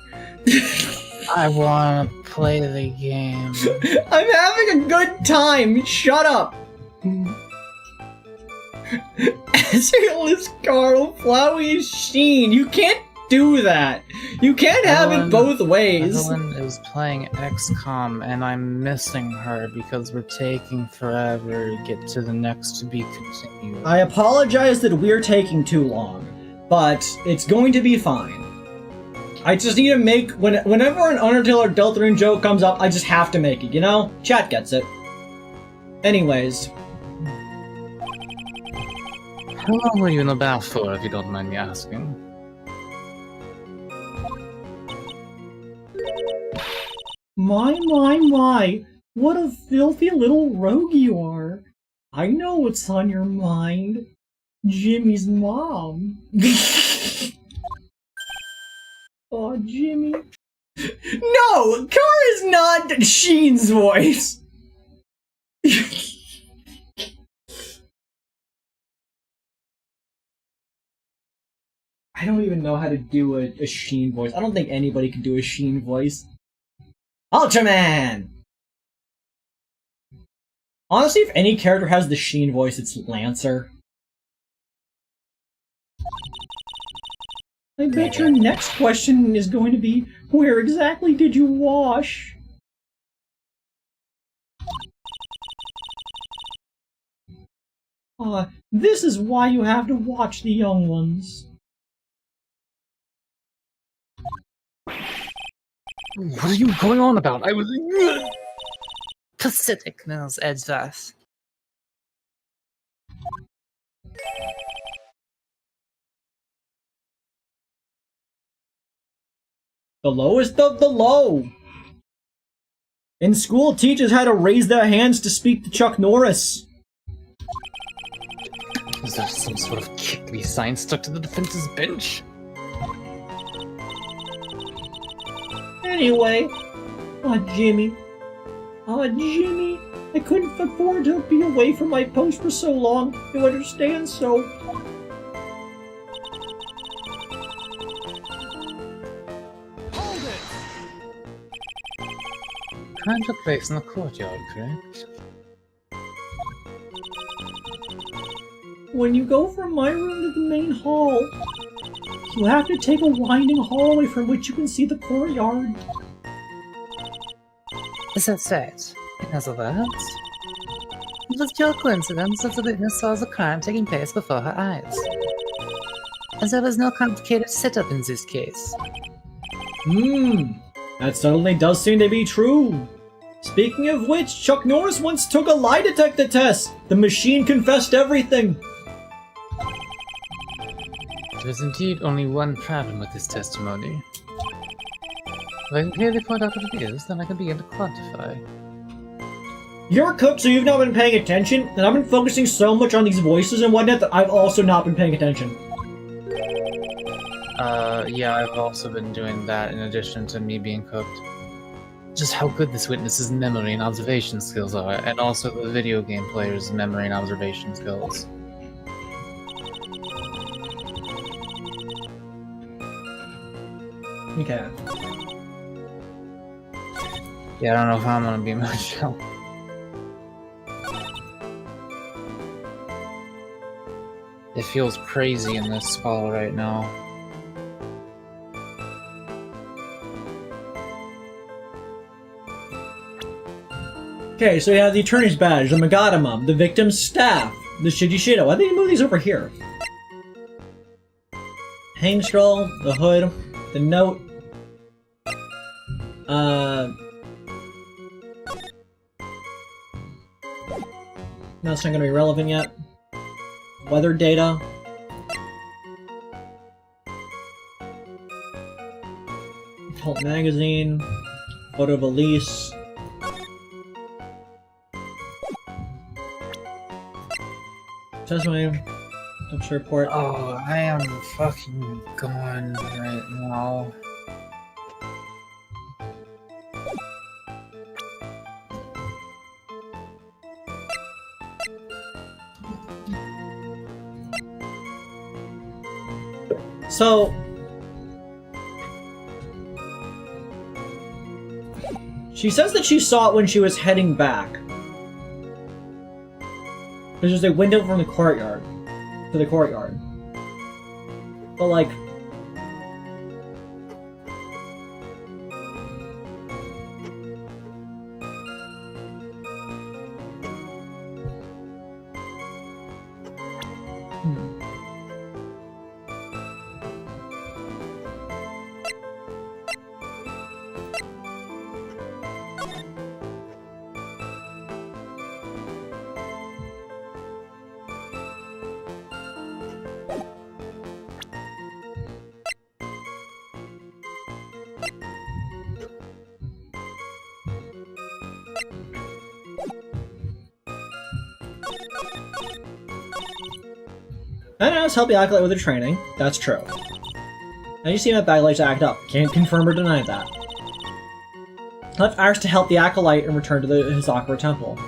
Speaker 2: I wanna play the game.
Speaker 1: I'm having a good time. Shut up. Azrael is Carl, Flowey is Sheen. You can't do that. You can't have it both ways.
Speaker 2: Evelyn is playing XCOM and I'm missing her because we're taking forever to get to the next to be continued.
Speaker 1: I apologize that we're taking too long, but it's going to be fine. I just need to make, whenever an Undertale or Deltarune joke comes up, I just have to make it, you know? Chat gets it. Anyways,
Speaker 2: How long were you in the bath for, if you don't mind me asking?
Speaker 1: my, what a filthy little rogue you are. I know what's on your mind. Jimmy's mom. Aw, Jimmy. No! Car is not Sheen's voice! I don't even know how to do a Sheen voice. I don't think anybody can do a Sheen voice. Ultraman! Honestly, if any character has the Sheen voice, it's Lancer. I bet your next question is going to be, where exactly did you wash? This is why you have to watch the young ones.
Speaker 2: What are you going on about? I was... Pathetic, Nils Edgeworth.
Speaker 1: The lowest of the low! In school, teachers had to raise their hands to speak to Chuck Norris.
Speaker 2: Is there some sort of kickly sign stuck to the defense's bench?
Speaker 1: Anyway, Jimmy. Jimmy, I couldn't afford to be away from my post for so long. You understand, so...
Speaker 2: Crime took place in the courtyard, correct?
Speaker 1: When you go from my room to the main hall, you have to take a winding hallway from which you can see the courtyard.
Speaker 2: Is that right? In other words, it was pure coincidence that the witness saw the crime taking place before her eyes. And there was no complicated setup in this case.
Speaker 1: That certainly does seem to be true. Speaking of which, Chuck Norris once took a lie detector test. The machine confessed everything.
Speaker 2: There's indeed only one problem with this testimony. If I can clearly point out what it is, then I can begin to quantify.
Speaker 1: You're a cook, so you've not been paying attention, and I've been focusing so much on these voices and whatnot that I've also not been paying attention.
Speaker 2: Yeah, I've also been doing that in addition to me being cooked. Just how good this witness's memory and observation skills are, and also the video game player's memory and observation skills.
Speaker 1: Okay.
Speaker 2: Yeah, I don't know if I'm gonna be much help. It feels crazy in this spot right now.
Speaker 1: Okay, so you have the attorney's badge, the Magadama, the victim's staff, the Shijishido. Why did they move these over here? Hang scroll, the hood, the note. That's not gonna be relevant yet. Weather data. Cult magazine. Photo of Elise. Testimony. Touch report.
Speaker 2: Oh, I am fucking gone right now.
Speaker 1: So, she says that she saw it when she was heading back. There's just a window from the courtyard to the courtyard. But like, And I was help the Acolyte with her training. That's true. And you see my bag likes to act up. Can't confirm or deny that. I left Iris to help the Acolyte and return to the Hazakura Temple.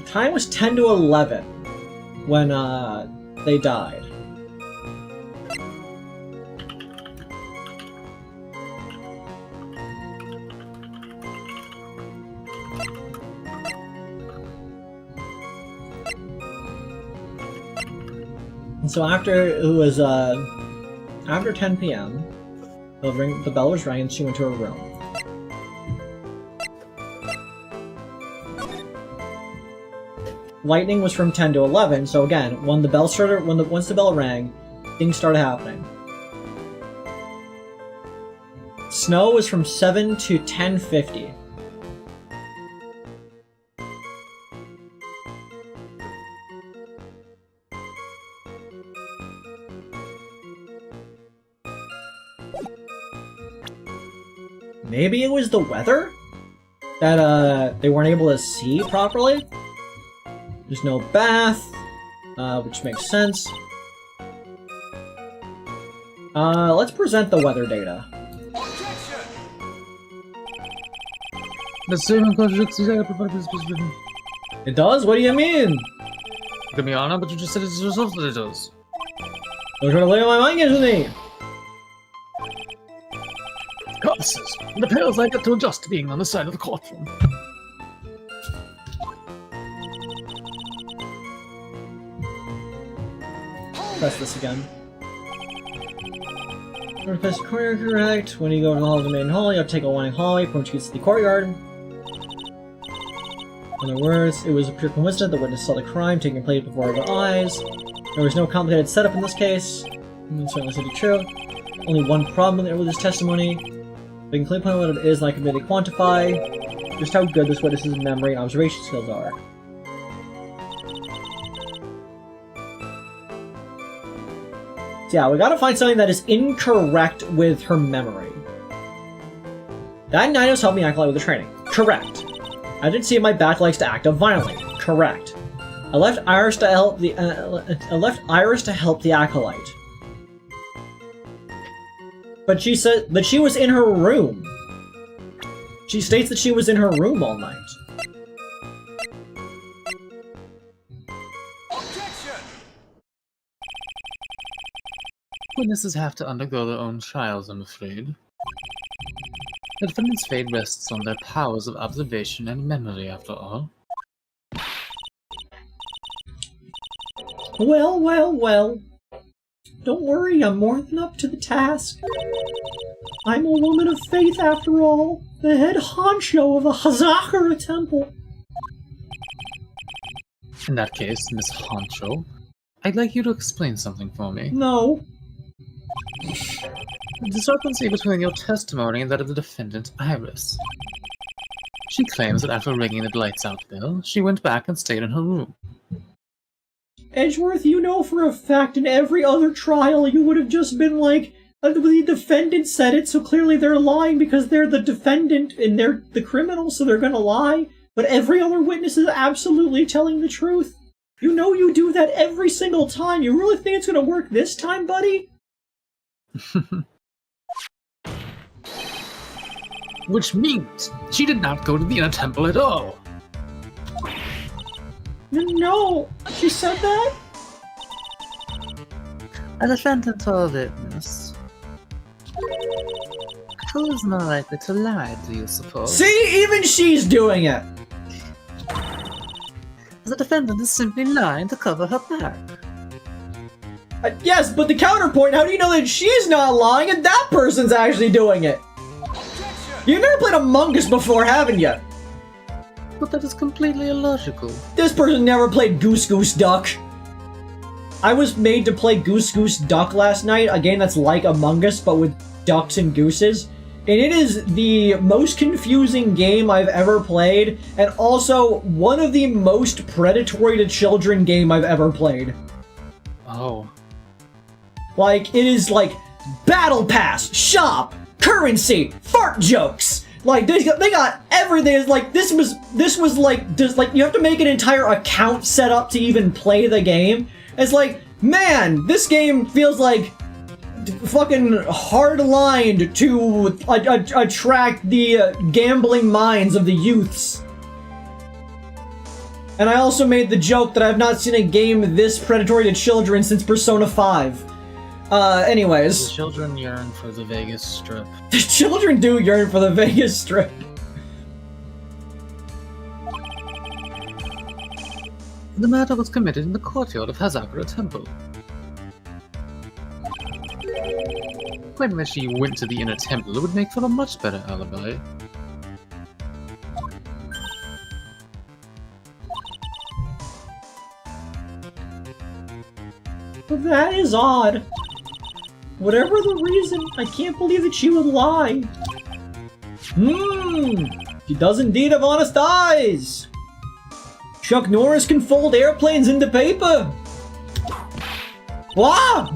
Speaker 1: Time was 10 to 11 when they died. And so after it was after 10 p.m., the bell was rang and she went to her room. Lightning was from 10 to 11, so again, when the bell started, once the bell rang, things started happening. Snow was from 7 to 10:50. Maybe it was the weather that they weren't able to see properly. There's no bath, which makes sense. Let's present the weather data.
Speaker 2: The same contradicts everybody's position.
Speaker 1: It does? What do you mean?
Speaker 2: To be honest, but you just said it's yourself that it does.
Speaker 1: Don't try to lay my mind games with me!
Speaker 2: Corpses. It appears I get to adjust to being on the side of the courtroom.
Speaker 1: Press this again. Press the corner correct. When you go to the hall of the main hall, you have to take a winding hallway from which gets to the courtyard. In other words, it was a pure coincidence the witness saw the crime taking place before their eyes. There was no complicated setup in this case. It's certainly said to be true. Only one problem with this testimony. We can clearly point out what it is, and I can really quantify just how good this witness's memory and observation skills are. So yeah, we gotta find something that is incorrect with her memory. That night was helping Acolyte with the training. Correct. I didn't see my back likes to act up violently. Correct. I left Iris to help the Acolyte. But she said that she was in her room. She states that she was in her room all night.
Speaker 2: Witnesses have to undergo their own trials, I'm afraid. The defendant's fate rests on their powers of observation and memory, after all.
Speaker 1: Well, well, well. Don't worry, I'm more than up to the task. I'm a woman of faith, after all. The head honcho of the Hazakura Temple.
Speaker 2: In that case, Miss Honcho, I'd like you to explain something for me.
Speaker 1: No.
Speaker 2: The discrepancy between your testimony and that of the defendant, Iris. She claims that after ringing the lights out bell, she went back and stayed in her room.
Speaker 1: Edgeworth, you know for a fact in every other trial you would have just been like, the defendant said it, so clearly they're lying because they're the defendant and they're the criminal, so they're gonna lie. But every other witness is absolutely telling the truth. You know you do that every single time. You really think it's gonna work this time, buddy?
Speaker 2: Which means she did not go to the inner temple at all.
Speaker 1: No, she said that?
Speaker 2: A defendant or a witness. Who is more likely to lie, do you suppose?
Speaker 1: See, even she's doing it!
Speaker 2: The defendant is simply lying to cover her back.
Speaker 1: Yes, but the counterpoint, how do you know that she's not lying and that person's actually doing it? You've never played Among Us before, haven't you?
Speaker 2: But that is completely illogical.
Speaker 1: This person never played Goose Goose Duck. I was made to play Goose Goose Duck last night, a game that's like Among Us, but with ducks and gooses. And it is the most confusing game I've ever played, and also one of the most predatory to children game I've ever played.
Speaker 3: Oh.
Speaker 1: Like, it is like, battle pass, shop, currency, fart jokes. Like, they got everything. It's like, this was like, just like, you have to make an entire account set up to even play the game. It's like, man, this game feels like fucking hard-lined to attract the gambling minds of the youths. And I also made the joke that I've not seen a game this predatory to children since Persona 5. Anyways.
Speaker 2: The children yearn for the Vegas Strip.
Speaker 1: The children do yearn for the Vegas Strip.
Speaker 3: The matter was committed in the courtyard of Hazakura Temple. Claiming that she went to the inner temple would make for a much better alibi.
Speaker 1: That is odd. Whatever the reason, I can't believe that she would lie. She does indeed have honest eyes. Chuck Norris can fold airplanes into paper. Wow!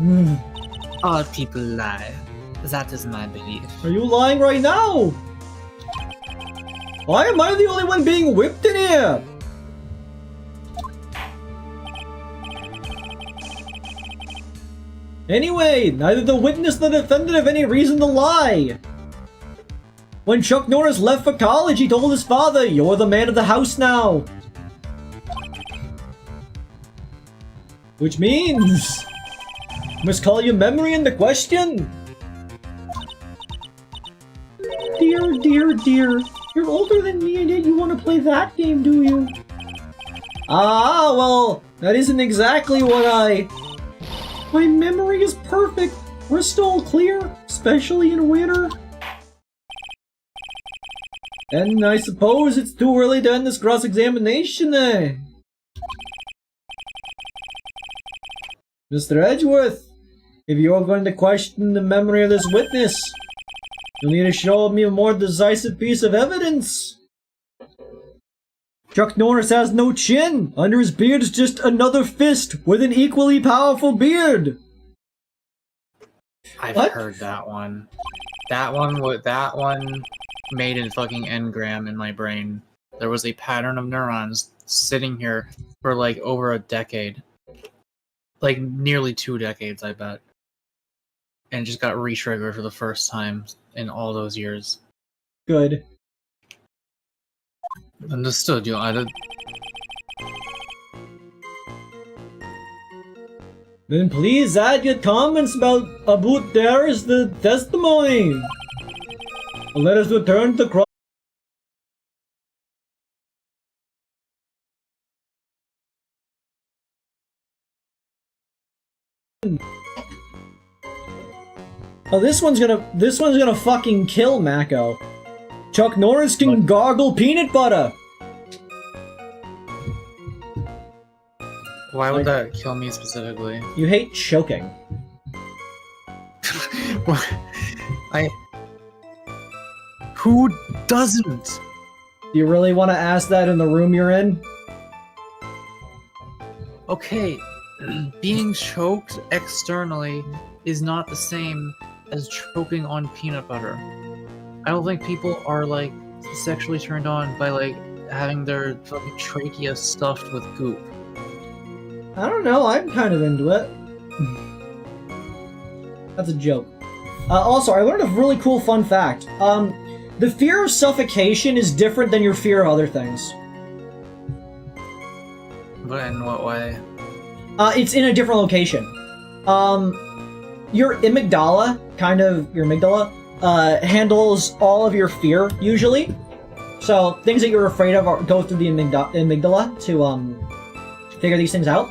Speaker 3: All people lie. That is my belief.
Speaker 1: Are you lying right now? Why am I the only one being whipped in here? Anyway, neither the witness nor the defendant have any reason to lie. When Chuck Norris left for college, he told his father, "You're the man of the house now." Which means... must call your memory into question. Dear, dear, dear. You're older than me and yet you want to play that game, do you? Ah, well, that isn't exactly what I... My memory is perfect. Crystal clear, especially in winter. And I suppose it's too early to end this cross-examination, eh? Mr. Edgeworth, if you're going to question the memory of this witness, you'll need to show me a more decisive piece of evidence. Chuck Norris has no chin. Under his beard is just another fist with an equally powerful beard.
Speaker 2: I've
Speaker 1: What?
Speaker 2: heard that one. That one made a fucking engram in my brain. There was a pattern of neurons sitting here for like over a decade. Like nearly 2 decades, I bet. And it just got re-triggered for the first time in all those years.
Speaker 1: Good.
Speaker 3: Understood, Your Honor.
Speaker 1: Then please add your comments about there's the testimony. Let us return to cross. Oh, this one's gonna fucking kill Mako. Chuck Norris can gargle peanut butter.
Speaker 2: Why would that kill me specifically?
Speaker 1: You hate choking.
Speaker 2: Who doesn't?
Speaker 1: Do you really want to ask that in the room you're in?
Speaker 2: Okay, being choked externally is not the same as choking on peanut butter. I don't think people are like sexually turned on by like having their fucking trachea stuffed with goop.
Speaker 1: I don't know, I'm kind of into it. That's a joke. Also, I learned a really cool fun fact. The fear of suffocation is different than your fear of other things.
Speaker 2: But in what way?
Speaker 1: It's in a different location. Your amygdala, handles all of your fear, usually. So, things that you're afraid of go through the amygdala to figure these things out.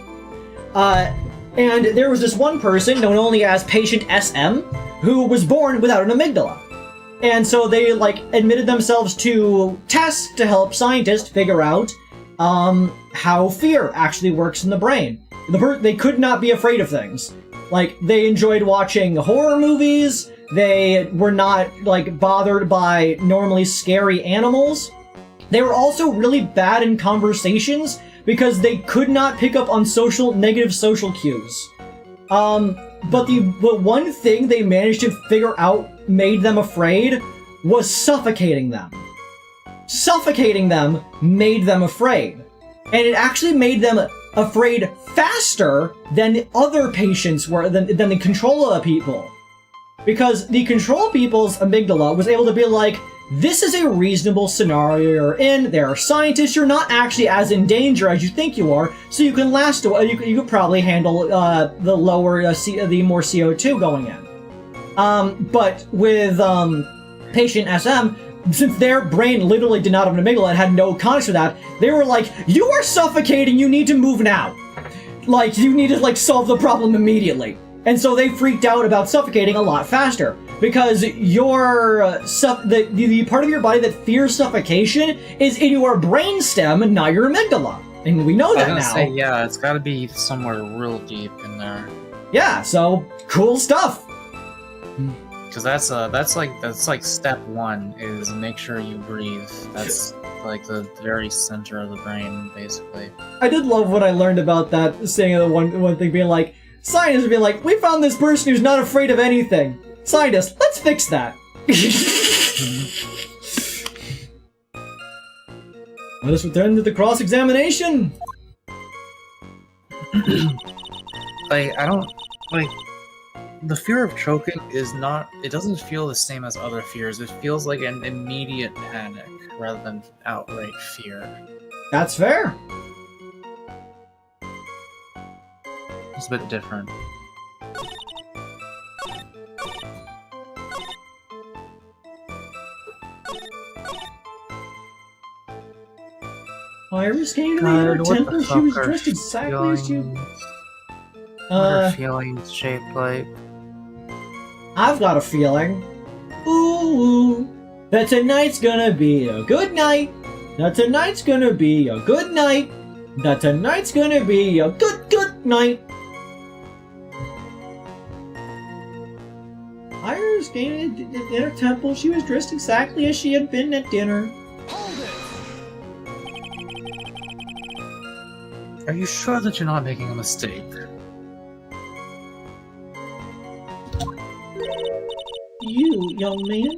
Speaker 1: And there was this one person, known only as Patient SM, who was born without an amygdala. And so they, admitted themselves to tests to help scientists figure out how fear actually works in the brain. They could not be afraid of things. Like, they enjoyed watching horror movies, they were not, like, bothered by normally scary animals. They were also really bad in conversations because they could not pick up on negative social cues. But one thing they managed to figure out made them afraid was suffocating them. Suffocating them made them afraid. And it actually made them afraid faster than the other patients were, than the control people. Because the control people's amygdala was able to be like, this is a reasonable scenario you're in, there are scientists, you're not actually as in danger as you think you are, so you can last a while, you could probably handle the lower, the more CO2 going in. But with patient SM, since their brain literally did not have an amygdala and had no context for that, they were like, you are suffocating, you need to move now. Like, you need to, like, solve the problem immediately. And so they freaked out about suffocating a lot faster. Because your, the part of your body that fears suffocation is in your brainstem and not your amygdala. And we know that now. I was gonna say,
Speaker 2: yeah, it's gotta be somewhere real deep in there.
Speaker 1: Yeah, so, cool stuff.
Speaker 2: Because that's like step one is make sure you breathe. That's like the very center of the brain, basically.
Speaker 1: I did love what I learned about that, saying the one thing being like, scientists would be like, we found this person who's not afraid of anything. Scientists, let's fix that. Let us return to the cross-examination.
Speaker 2: Like, I don't, like, the fear of choking is not, it doesn't feel the same as other fears. It feels like an immediate panic rather than outright fear.
Speaker 1: That's fair.
Speaker 2: It's a bit different.
Speaker 1: Iris came to her temple, she was dressed exactly as you...
Speaker 2: What are feelings shaped like?
Speaker 1: I've got a feeling. Ooh, that tonight's gonna be a good night. That tonight's gonna be a good night. That tonight's gonna be a good night. Iris came in her temple, she was dressed exactly as she had been at dinner.
Speaker 2: Are you sure that you're not making a mistake?
Speaker 1: You, young man?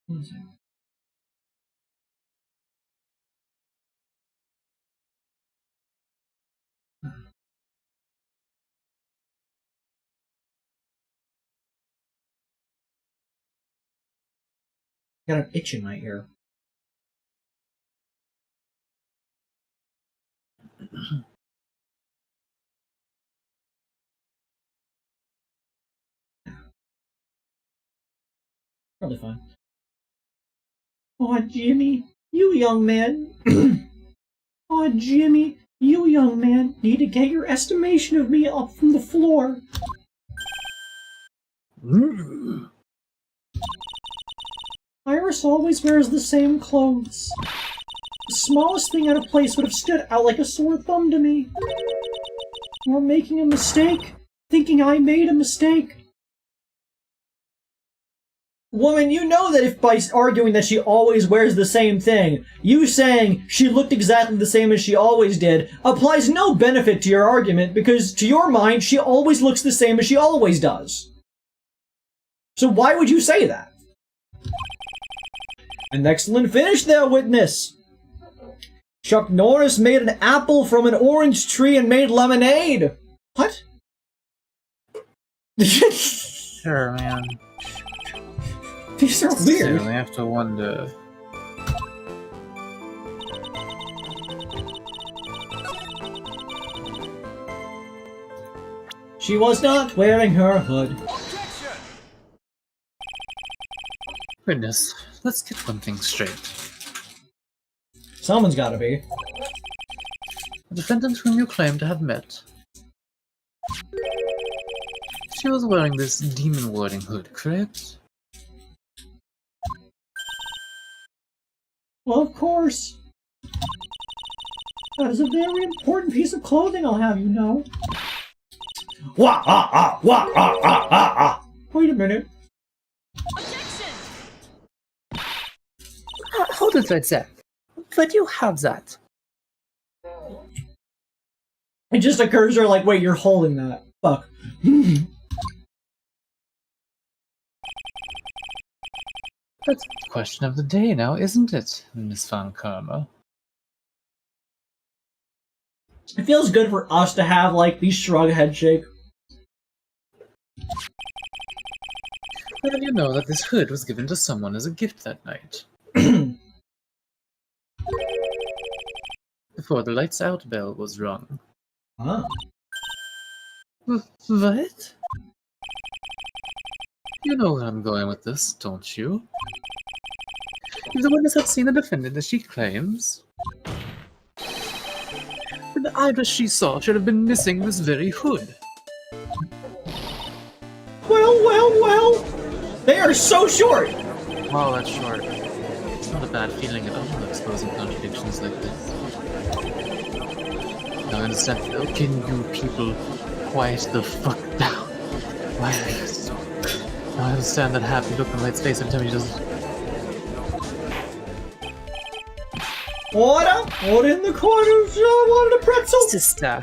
Speaker 1: One second. Got an itch in my ear. Probably fine. Oh, Jimmy, you young man. Oh, Jimmy, you young man need to get your estimation of me up from the floor. Iris always wears the same clothes. The smallest thing out of place would have stood out like a sore thumb to me. You're making a mistake, thinking I made a mistake. Woman, you know that if by arguing that she always wears the same thing, you saying she looked exactly the same as she always did, applies no benefit to your argument because, to your mind, she always looks the same as she always does. So why would you say that? An excellent finish there, witness! Chuck Norris made an apple from an orange tree and made lemonade! What?
Speaker 2: Sure, man.
Speaker 1: These are weird.
Speaker 2: I have to wonder.
Speaker 1: She was not wearing her hood.
Speaker 2: Goodness, let's get one thing straight.
Speaker 1: Someone's gotta be.
Speaker 2: The defendant whom you claim to have met. She was wearing this demon warding hood, correct?
Speaker 1: Well, of course. That is a very important piece of clothing, I'll have you know. Wah ah ah wah ah ah ah ah. Wait a minute.
Speaker 3: Hold it right there. Why do you have that?
Speaker 1: It just occurs to her like, wait, you're holding that. Fuck.
Speaker 3: That's the question of the day now, isn't it, Miss Von Karma?
Speaker 1: It feels good for us to have, like, the shrug head shake.
Speaker 3: Well, you know that this hood was given to someone as a gift that night. Before the lights out bell was rung.
Speaker 1: Huh.
Speaker 3: What? You know where I'm going with this, don't you? If the witness had seen the defendant as she claims, then the iris she saw should have been missing this very hood.
Speaker 1: Well. They are so short.
Speaker 3: Wow, that's short. It's not a bad feeling at all exposing contradictions like this. Now I understand. Can you people quiet the fuck down? Why are you so... Now I understand that happy look on Light's face every time he does it.
Speaker 1: Order in the corner. Wanted a pretzel.
Speaker 3: Sister.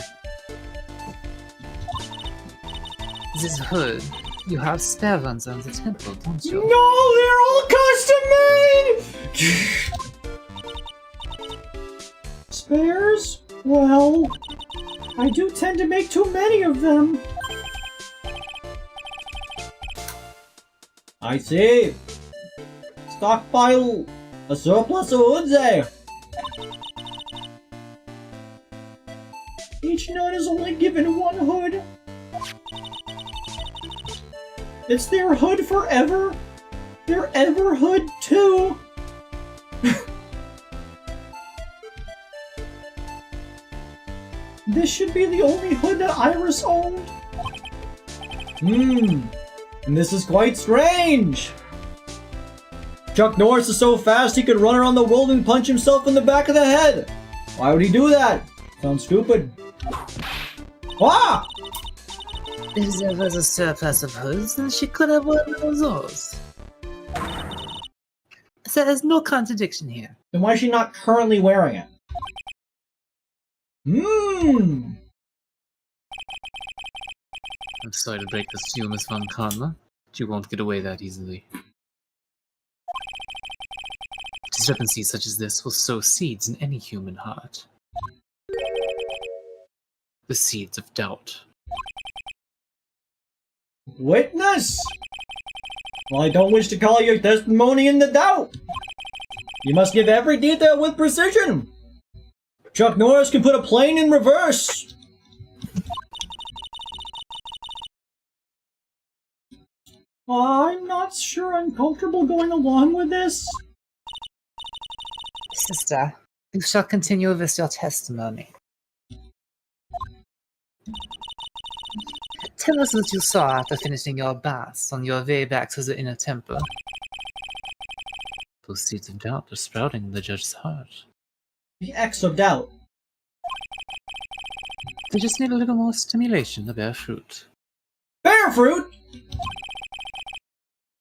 Speaker 3: This hood. You have spare ones on the temple, don't you?
Speaker 1: No, they're all custom made. Spares? Well, I do tend to make too many of them. I see. Stockpile a surplus of hoods, eh? Each nun is only given one hood. It's their hood forever. Their ever hood too. This should be the only hood that Iris owned. And this is quite strange. Chuck Norris is so fast he could run around the world and punch himself in the back of the head. Why would he do that? Sounds stupid. Ah!
Speaker 3: If there was a surplus of hoods, then she could have one of those. So there's no contradiction here.
Speaker 1: Then why is she not currently wearing it?
Speaker 3: I'm sorry to break this to you, Miss Von Karma, but you won't get away that easily. Discrepancies such as this will sow seeds in any human heart. The seeds of doubt.
Speaker 1: Witness! Well, I don't wish to call your testimony into doubt. You must give every detail with precision. Chuck Norris can put a plane in reverse. I'm not sure I'm comfortable going along with this.
Speaker 3: Sister, you shall continue with your testimony. Tell us what you saw after finishing your baths on your way back to the inner temple. Those seeds of doubt are sprouting in the judge's heart.
Speaker 1: The X of doubt.
Speaker 3: They just need a little more stimulation to bear fruit.
Speaker 1: Bear fruit?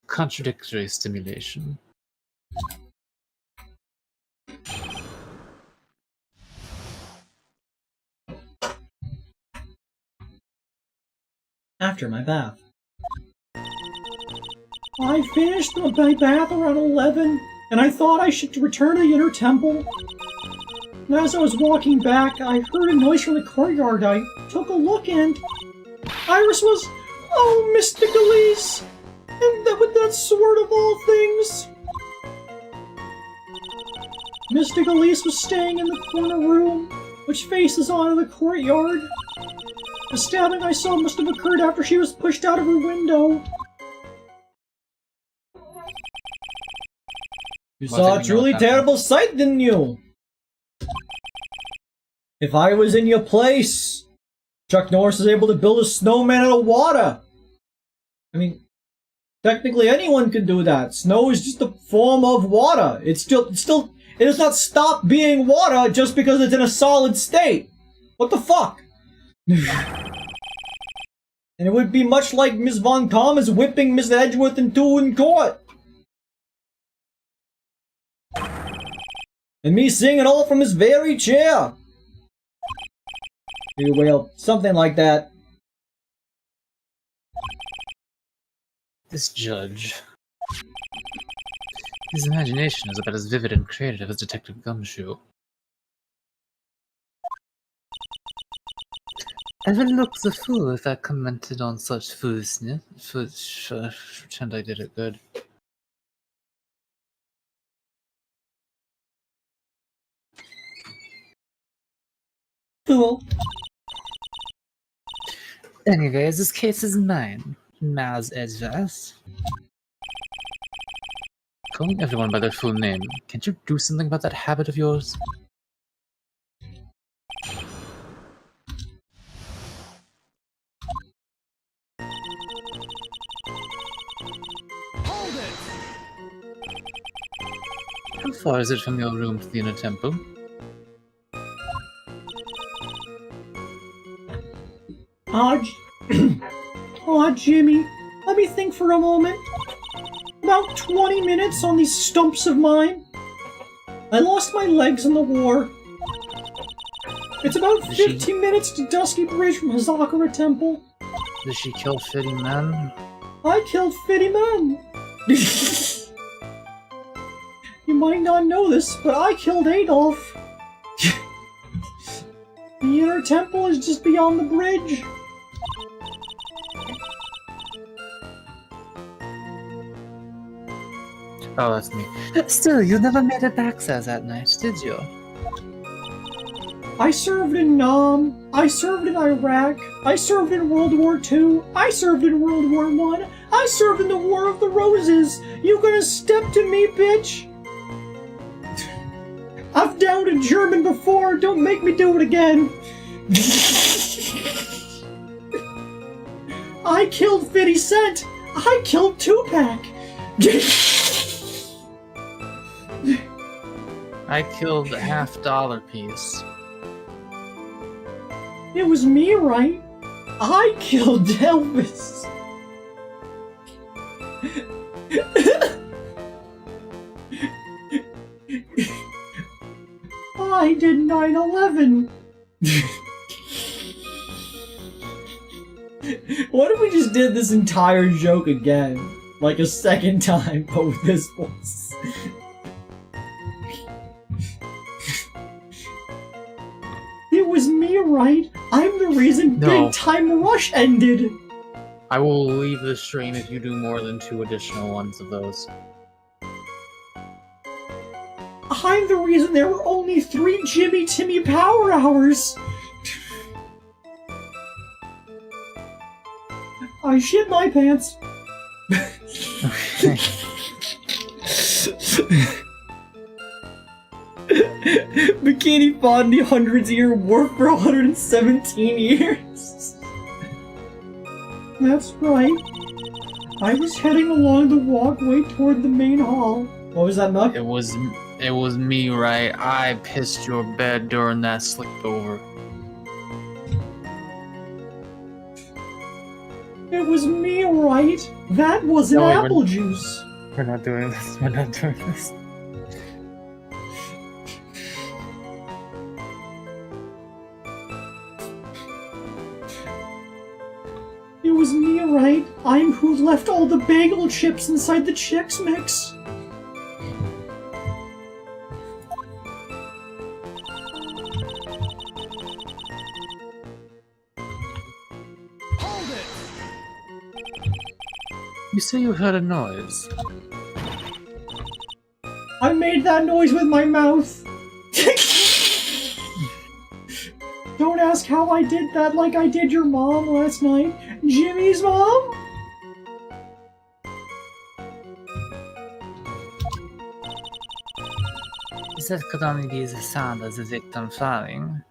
Speaker 3: Contradictory stimulation.
Speaker 1: After my bath. I finished my bath around 11, and I thought I should return to the inner temple. And as I was walking back, I heard a noise from the courtyard. I took a look and... Iris was... Oh, Mystic Elise! And with that sword of all things! Mystic Elise was staying in the corner room, which faces onto the courtyard. The stabbing I saw must have occurred after she was pushed out of her window. You saw a truly terrible sight, didn't you? If I was in your place, Chuck Norris is able to build a snowman out of water. I mean, technically anyone can do that. Snow is just a form of water. It's still It does not stop being water just because it's in a solid state. What the fuck? And it would be much like Miss Von Thomas whipping Mr. Edgeworth in two in court. And me seeing it all from his very chair. Well, something like that.
Speaker 3: This judge. His imagination is about as vivid and creative as Detective Gumshoe. I would look the fool if I commented on such foolishness. Pretend I did it good.
Speaker 1: Cool.
Speaker 3: Anyways, this case is mine. Maz Edgeworth. Calling everyone by their full name. Can't you do something about that habit of yours? How far is it from your room to the inner temple?
Speaker 1: Jimmy, let me think for a moment. About 20 minutes on these stumps of mine. I lost my legs in the war. It's about 15 minutes to Dusky Bridge from Hazakura Temple.
Speaker 3: Did she kill 50 men?
Speaker 1: I killed 50 men. You might not know this, but I killed Adolf. The inner temple is just beyond the bridge.
Speaker 3: Oh, that's me. Still, you never made it back there that night, did you?
Speaker 1: I served in Nam. I served in Iraq. I served in World War II. I served in World War I. I served in the War of the Roses. You gonna step to me, bitch? I've doubted German before. Don't make me do it again. I killed 50 Cent. I killed Tupac.
Speaker 2: I killed a $50 piece.
Speaker 1: It was me, right? I killed Elvis. I did 9/11. What if we just did this entire joke again? Like a second time, but with this voice. It was me, right? I'm the reason Big Time Rush ended!
Speaker 2: I will leave the stream if you do more than 2 additional ones of those.
Speaker 1: I'm the reason there were only 3 Jimmy Timmy Power Hours! I shit my pants.
Speaker 2: Okay.
Speaker 1: Bikini Bondi 100-year war for 117 years. That's right. I was heading along the walkway toward the main hall. What was that, Muck?
Speaker 2: It was me, right? I pissed your bed during that sleepover.
Speaker 1: It was me, right? That wasn't apple juice.
Speaker 3: We're not doing this. We're not doing this.
Speaker 1: It was me, right? I'm who left all the bagel chips inside the Chex Mix.
Speaker 3: You say you heard a noise.
Speaker 1: I made that noise with my mouth. Don't ask how I did that like I did your mom last night. Jimmy's mom?
Speaker 3: That could only be the sound of the victim falling.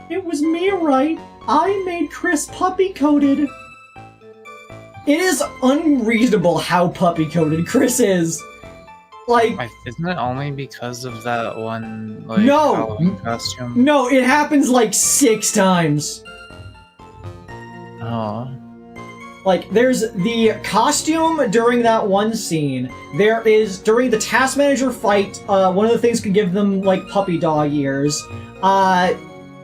Speaker 1: It was me, right? I made Chris puppy-coated. It is unreasonable how puppy-coated Chris is. Like,
Speaker 2: Isn't it only because of that one, like,
Speaker 1: No!
Speaker 2: Halloween costume?
Speaker 1: no, it happens like 6 times.
Speaker 2: Oh.
Speaker 1: Like, there's the costume during that one scene. There is, during the task manager fight, one of the things could give them, like, puppy dog ears.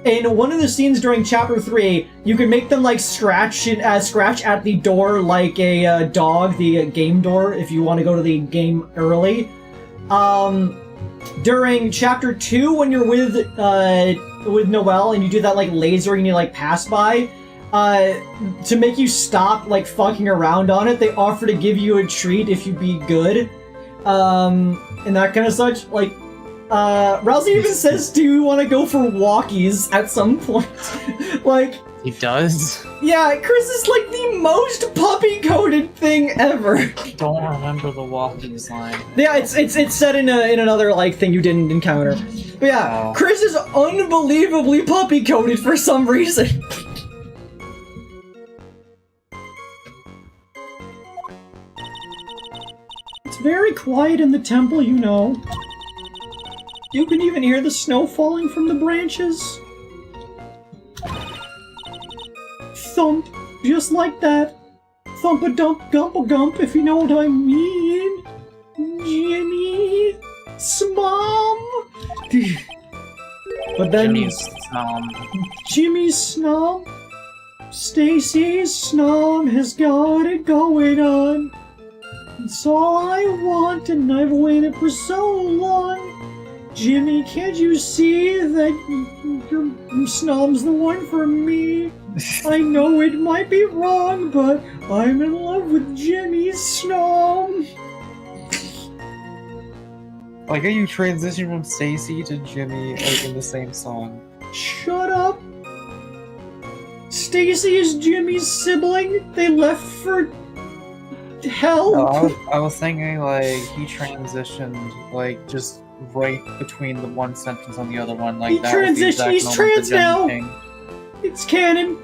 Speaker 1: In one of the scenes during Chapter 3, you can make them, like, scratch at the door like a dog, the game door, if you want to go to the game early. During Chapter 2, when you're with Noelle, and you do that, like, laser and you, like, pass by, to make you stop, like, fucking around on it, they offer to give you a treat if you be good. And that kind of such, like, Rousey even says, do you want to go for walkies at some point? Like...
Speaker 2: He does?
Speaker 1: Yeah, Chris is, like, the most puppy-coded thing ever.
Speaker 2: I don't remember the walkies line.
Speaker 1: Yeah, it's said in another, like, thing you didn't encounter. But yeah,
Speaker 2: Oh.
Speaker 1: Chris is unbelievably puppy-coded for some reason. It's very quiet in the temple, you know. You can even hear the snow falling from the branches. Thump, just like that. Thump-a-dump-gump-a-gump, if you know what I mean. Jimmy, Smom. But then Jimmy's Snom, Stacy's Snom has got it going on. It's all I want, and I've waited for so long. Jimmy, can't you see that your Snom's the one for me? I know it might be wrong, but I'm in love with Jimmy's Snom.
Speaker 3: Like how you transition from Stacy to Jimmy like in the same song.
Speaker 1: Shut up. Stacy is Jimmy's sibling. They left for hell.
Speaker 3: No, I was thinking like he transitioned like just right between the one sentence on the other one, like
Speaker 1: He
Speaker 3: that was the
Speaker 1: transitioned-
Speaker 3: exact
Speaker 1: he's
Speaker 3: moment
Speaker 1: trans
Speaker 3: the Jimmy
Speaker 1: now.
Speaker 3: King.
Speaker 1: It's canon.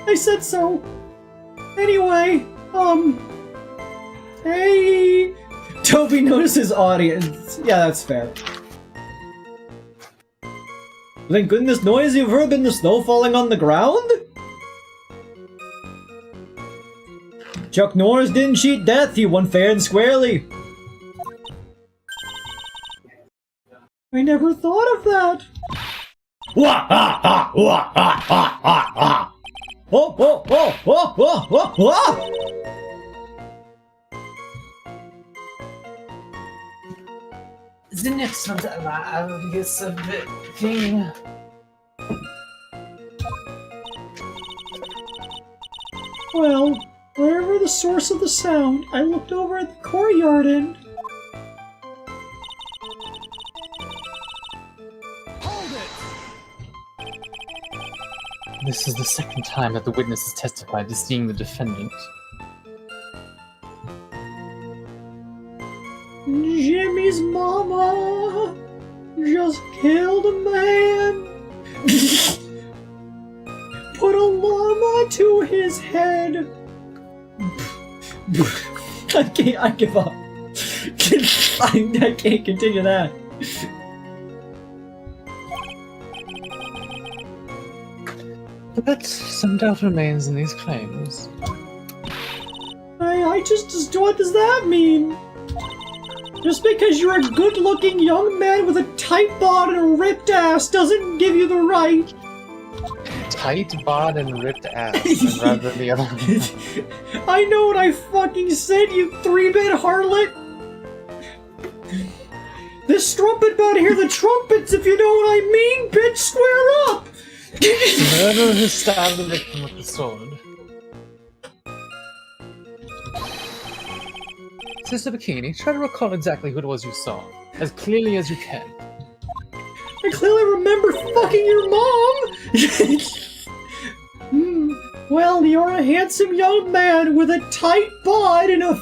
Speaker 1: I said so. Anyway, hey. Toby notices audience. Yeah, that's fair. Thank goodness noise you've heard been the snow falling on the ground? Chuck Norris didn't cheat death, he won fair and squarely. I never thought of that. Wah ha ha wah ha ha ha ha. Oh oh oh oh oh oh oh.
Speaker 2: The next one that I guess a bit king.
Speaker 1: Well, wherever the source of the sound, I looked over at the courtyard and...
Speaker 2: This is the second time that the witness has testified to seeing the defendant.
Speaker 1: Jimmy's mama just killed a man. Put a llama to his head. I give up. I can't continue that.
Speaker 2: But some doubt remains in these claims.
Speaker 1: I just what does that mean? Just because you're a good-looking young man with a tight bod and a ripped ass doesn't give you the right.
Speaker 2: Tight bod and ripped ass, rather than the other one.
Speaker 1: I know what I fucking said, you 3-bit harlot! This strumpet about to hear the trumpets, if you know what I mean, bitch, square up!
Speaker 2: Murderer who stabbed the victim with the sword. Sister Bikini, try to recall exactly who it was you saw, as clearly as you can.
Speaker 1: I clearly remember fucking your mom! Well, you're a handsome young man with a tight bod and a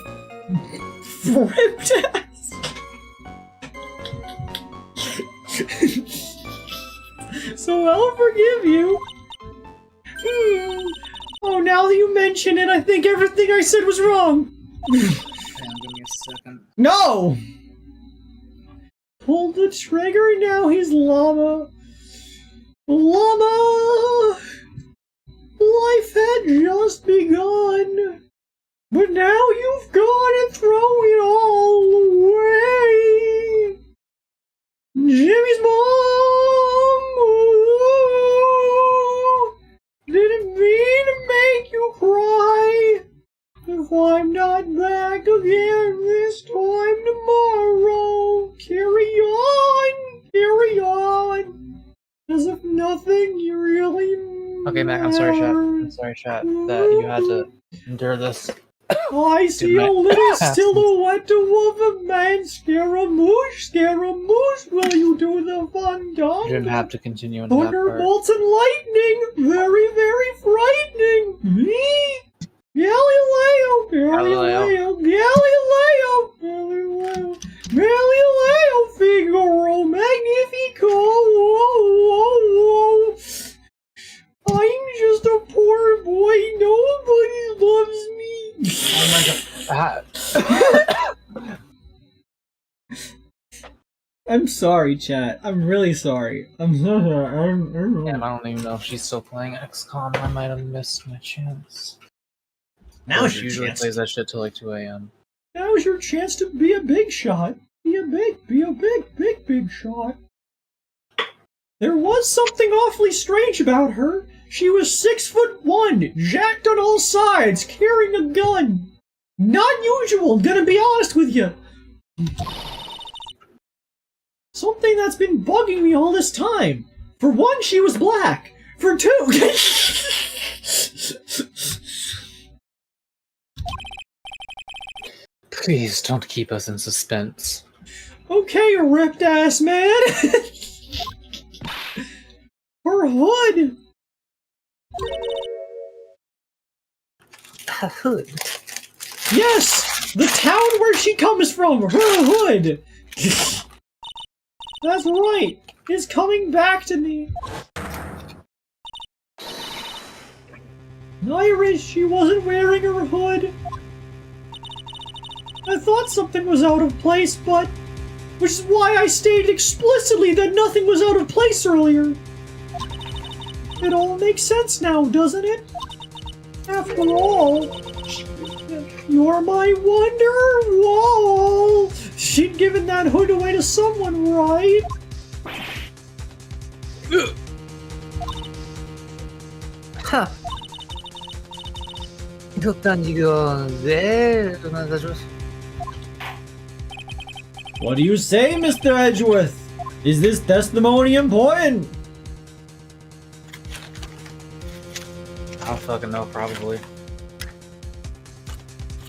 Speaker 1: ripped ass. So I'll forgive you. Oh, now that you mention it, I think everything I said was wrong.
Speaker 3: Damn, give me a second.
Speaker 1: No! pulled the trigger, now he's llama. Llama! Life had just begun. But now you've gone and thrown it all away. Jimmy's mom! Didn't mean to make you cry. If I'm not back again this time tomorrow, carry on, as if nothing really
Speaker 2: Okay, Mac, I'm sorry, chat, that you had to endure this.
Speaker 1: I see a little silhouette of a man. Scaramouche, will you do the fun dance?
Speaker 2: You didn't have to continue in that part.
Speaker 1: Thunderbolts and lightning, very, very frightening. Me? Galileo, Figaro, Magnifico, whoa. I'm just a poor boy, nobody loves me.
Speaker 2: Oh my god.
Speaker 1: I'm sorry, chat. I'm really sorry. I'm so sorry.
Speaker 2: Damn, I don't even know if she's still playing XCOM. I might have missed my chance.
Speaker 1: Now's
Speaker 2: She
Speaker 1: your
Speaker 2: usually
Speaker 1: chance.
Speaker 2: plays that shit till like 2 a.m.
Speaker 1: Now's your chance to be a big shot. Be a big shot. There was something awfully strange about her. She was 6'1", jacked on all sides, carrying a gun. Not usual, gonna be honest with you. Something that's been bugging me all this time. For one, she was black. For two...
Speaker 3: Please don't keep us in suspense.
Speaker 1: Okay, ripped ass man. Her hood.
Speaker 3: A hood?
Speaker 1: Yes, the town where she comes from. Her hood. That's right. It's coming back to me. Irish, she wasn't wearing her hood. I thought something was out of place, but... Which is why I stated explicitly that nothing was out of place earlier. It all makes sense now, doesn't it? After all, you're my wonder wall. She'd given that hood away to someone, right?
Speaker 3: Huh. 일단 이거 왜 전화가죠?
Speaker 1: What do you say, Mr. Edgeworth? Is this testimony important?
Speaker 2: I don't fucking know, probably.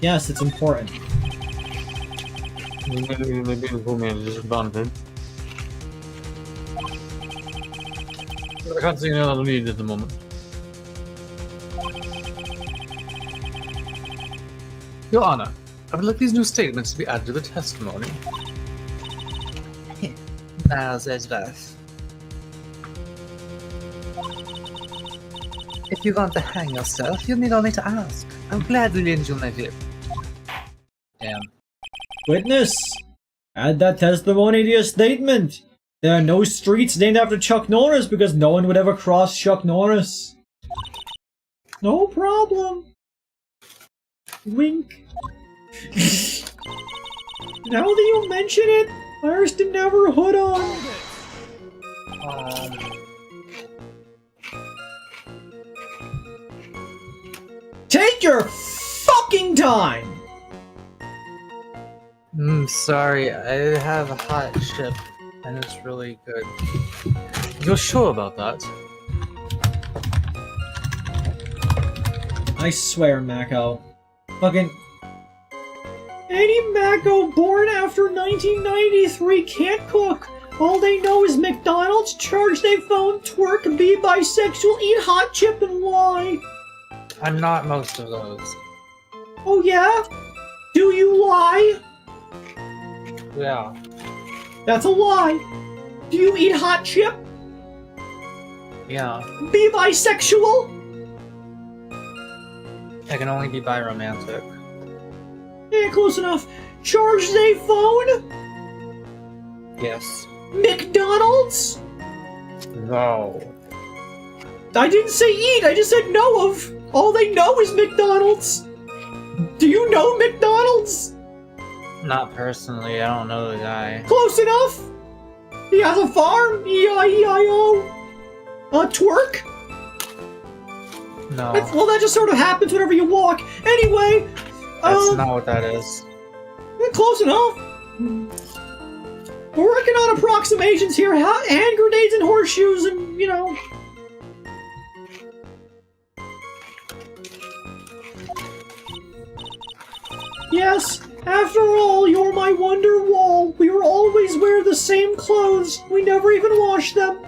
Speaker 1: Yes, it's important.
Speaker 3: Maybe the woman is just bonded. I can't see any other need at the moment. Your Honor, I would like these new statements to be added to the testimony. Now there's that. If you want to hang yourself, you need only to ask. I'll gladly lend you my whip.
Speaker 2: Damn.
Speaker 1: Witness, add that testimony to your statement. There are no streets named after Chuck Norris because no one would ever cross Chuck Norris. No problem. Wink. Now that you mention it, Iris didn't have her hood on. Take your fucking time!
Speaker 2: Sorry, I have a hot chip, and it's really good. You're sure about that?
Speaker 1: I swear, Mako. Fucking... Any Mako born after 1993 can't cook. All they know is McDonald's, charge they phone, twerk, be bisexual, eat hot chip, and lie.
Speaker 2: I'm not most of those.
Speaker 1: Oh yeah? Do you lie?
Speaker 2: Yeah.
Speaker 1: That's a lie. Do you eat hot chip?
Speaker 2: Yeah.
Speaker 1: Be bisexual?
Speaker 2: I can only be bi-romantic.
Speaker 1: Yeah, close enough. Charge they phone?
Speaker 2: Yes.
Speaker 1: McDonald's?
Speaker 2: No.
Speaker 1: I didn't say eat, I just said know of. All they know is McDonald's. Do you know McDonald's?
Speaker 2: Not personally, I don't know the guy.
Speaker 1: Close enough. He has a farm, E-I-E-I-O. Twerk?
Speaker 2: No.
Speaker 1: Well, that just sort of happens whenever you walk. Anyway,
Speaker 2: That's not what that is.
Speaker 1: close enough. We're working on approximations here. Hand grenades and horseshoes and, you know. Yes, after all, you're my wonder wall. We will always wear the same clothes. We never even wash them.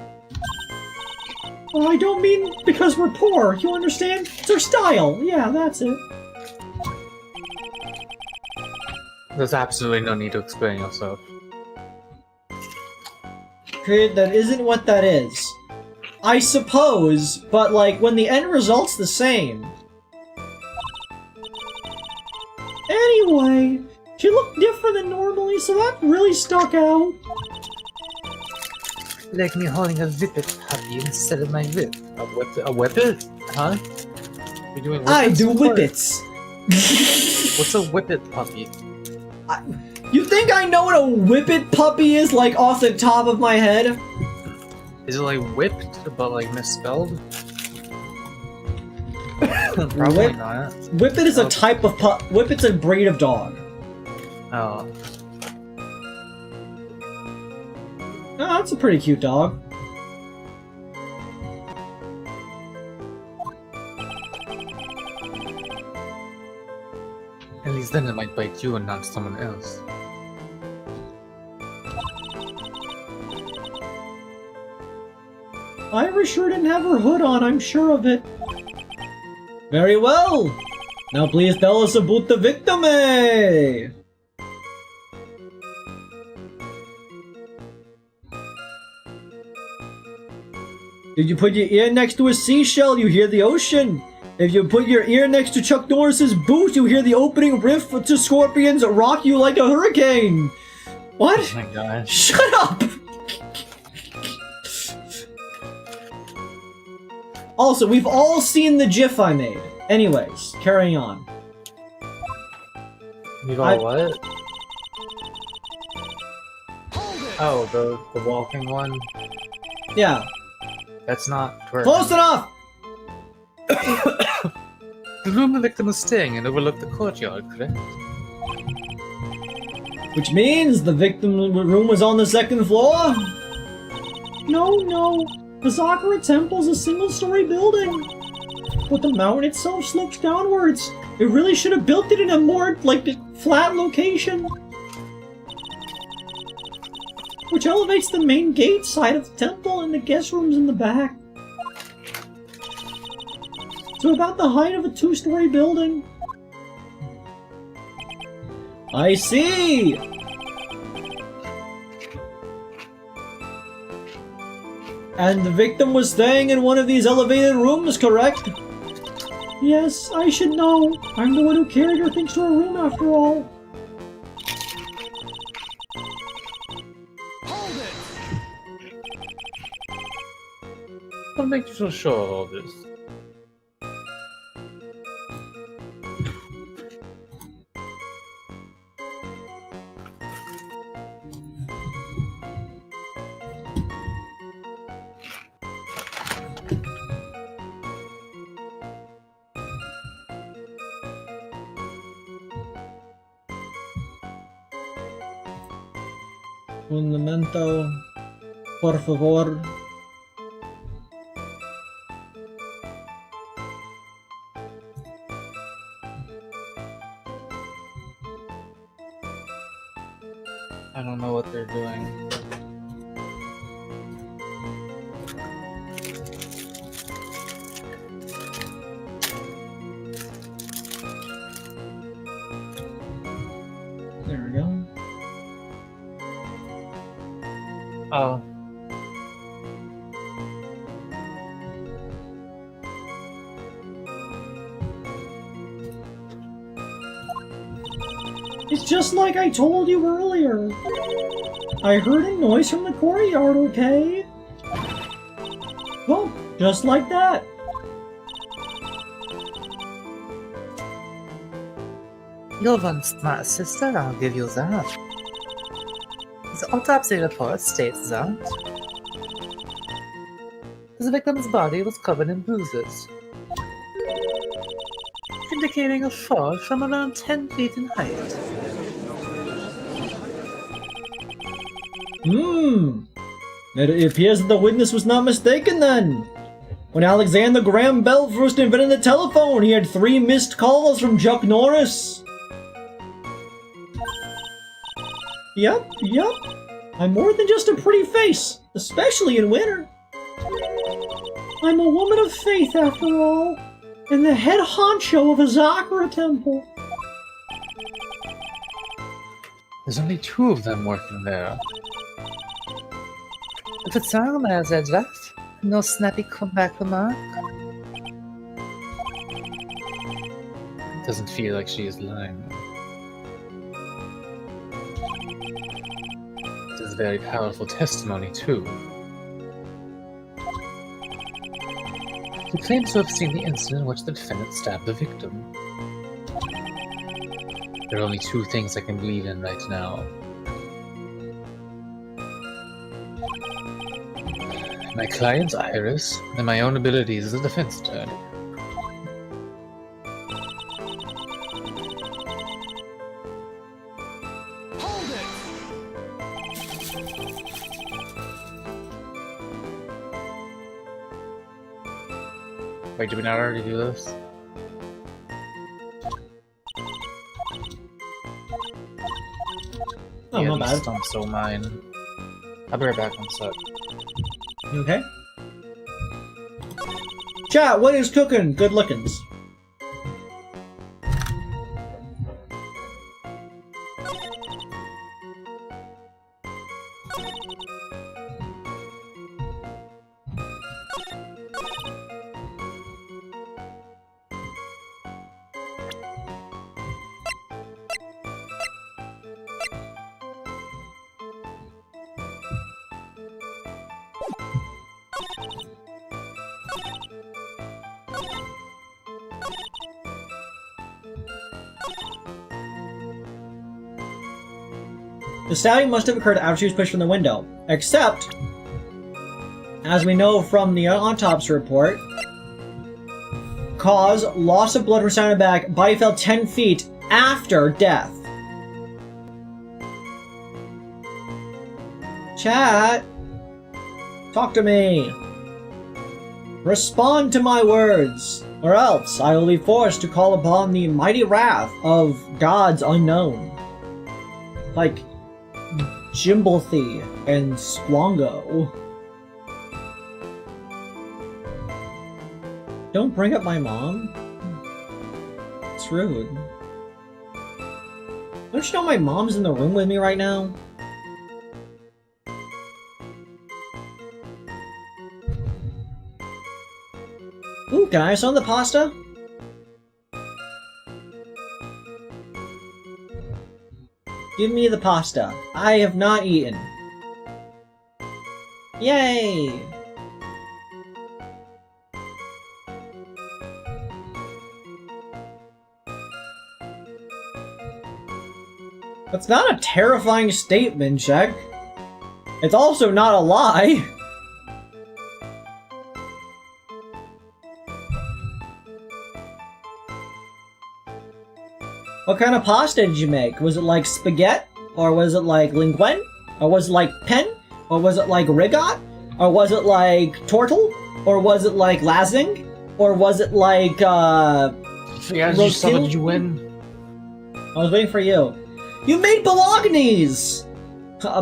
Speaker 1: I don't mean because we're poor, you understand? It's our style. Yeah, that's it.
Speaker 2: There's absolutely no need to explain yourself.
Speaker 1: Kreed, that isn't what that is. I suppose, but like, when the end result's the same. Anyway, she looked different than normally, so that really stuck out.
Speaker 2: Like me holding a whippet puppy instead of my whip. A whippet? Huh? You're doing
Speaker 1: I
Speaker 2: whippets?
Speaker 1: do whippets.
Speaker 2: What's a whippet puppy?
Speaker 1: You think I know what a whippet puppy is, like, off the top of my head?
Speaker 2: Is it like whipped, but like misspelled? Probably not.
Speaker 1: Whippet is a type of Whippet's a breed of dog.
Speaker 2: Oh.
Speaker 1: Oh, that's a pretty cute dog.
Speaker 2: At least then it might bite you and not someone else.
Speaker 1: Ira sure didn't have her hood on, I'm sure of it. Very well! Now please tell us about the victim, eh? If you put your ear next to a seashell, you hear the ocean. If you put your ear next to Chuck Norris's boot, you hear the opening riff to Scorpions rock you like a hurricane. What?
Speaker 2: Oh my gosh.
Speaker 1: Shut up! Also, we've all seen the GIF I made. Anyways, carrying on.
Speaker 2: You got what? Oh, the walking one?
Speaker 1: Yeah.
Speaker 2: That's not twerking.
Speaker 1: Close enough!
Speaker 2: The room the victim was staying in overlooked the courtyard, correct?
Speaker 1: Which means the victim room was on the second floor? No. The Sakura Temple's a single-story building. But the mountain itself slopes downwards. It really should have built it in a more, like, flat location. Which elevates the main gate side of the temple and the guest rooms in the back. To about the height of a two-story building. I see! And the victim was staying in one of these elevated rooms, correct? Yes, I should know. I'm the one who carried her things to her room after all.
Speaker 2: What makes you so sure of all this?
Speaker 1: Un momento, por favor.
Speaker 2: I don't know what they're doing.
Speaker 1: There we go.
Speaker 2: Oh.
Speaker 1: It's just like I told you earlier. I heard a noise from the courtyard, okay? Well, just like that.
Speaker 5: You're one smart sister, I'll give you that. The autopsy report states that the victim's body was covered in bruises, indicating a fall from around 10 feet in height.
Speaker 1: It appears that the witness was not mistaken then. When Alexander Graham Bell first invented the telephone, he had 3 missed calls from Chuck Norris. Yep. I'm more than just a pretty face, especially in winter. I'm a woman of faith, after all, and the head honcho of a Zakura temple.
Speaker 3: There's only 2 of them working there.
Speaker 5: If it's all as that, no snappy comeback remark.
Speaker 3: It doesn't feel like she is lying. It is very powerful testimony, too. He claims to have seen the incident in which the defendant stabbed the victim. There are only 2 things I can believe in right now. My client's iris, and my own abilities as a defense attorney. Wait, did we not already do this?
Speaker 1: Oh, not bad.
Speaker 2: I'm so mine. I'll be right back on set.
Speaker 1: You okay? Chat, what is cooking? Good lookins. The stabbing must have occurred after she was pushed from the window, except, as we know from the autopsy report, cause, loss of blood from side and back, body fell 10 feet after death. Chat! Talk to me! Respond to my words, or else I will be forced to call upon the mighty wrath of gods unknown. Like Jimblthy and Squongo. Don't bring up my mom. It's rude. Don't you know my mom's in the room with me right now? Ooh, can I have some of the pasta? Give me the pasta. I have not eaten. Yay! That's not a terrifying statement, Jack. It's also not a lie. What kind of pasta did you make? Was it like spaghetti? Or was it like linguine? Or was it like pen? Or was it like rigot? Or was it like tortle? Or was it like lasing? Or was it like,
Speaker 3: As you summoned you in.
Speaker 1: I was waiting for you. You made bolognese!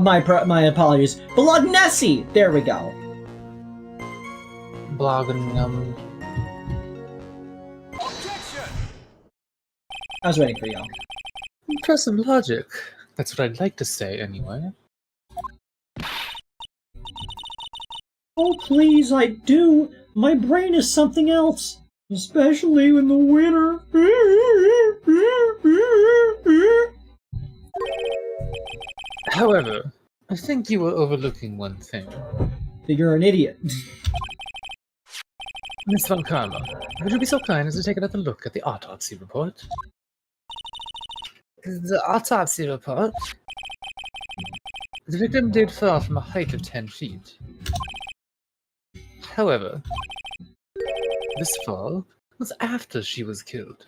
Speaker 1: My apologies. Bolognese! There we go.
Speaker 2: Blogging,
Speaker 1: I was waiting for you.
Speaker 3: Impressive logic. That's what I'd like to say, anyway.
Speaker 1: Oh, please, I do. My brain is something else. Especially in the winter.
Speaker 3: However, I think you were overlooking one thing.
Speaker 1: You're an idiot.
Speaker 3: Miss Von Karma, would you be so kind as to take another look at the autopsy report?
Speaker 5: The autopsy report?
Speaker 3: The victim did fall from a height of 10 feet. However, this fall was after she was killed.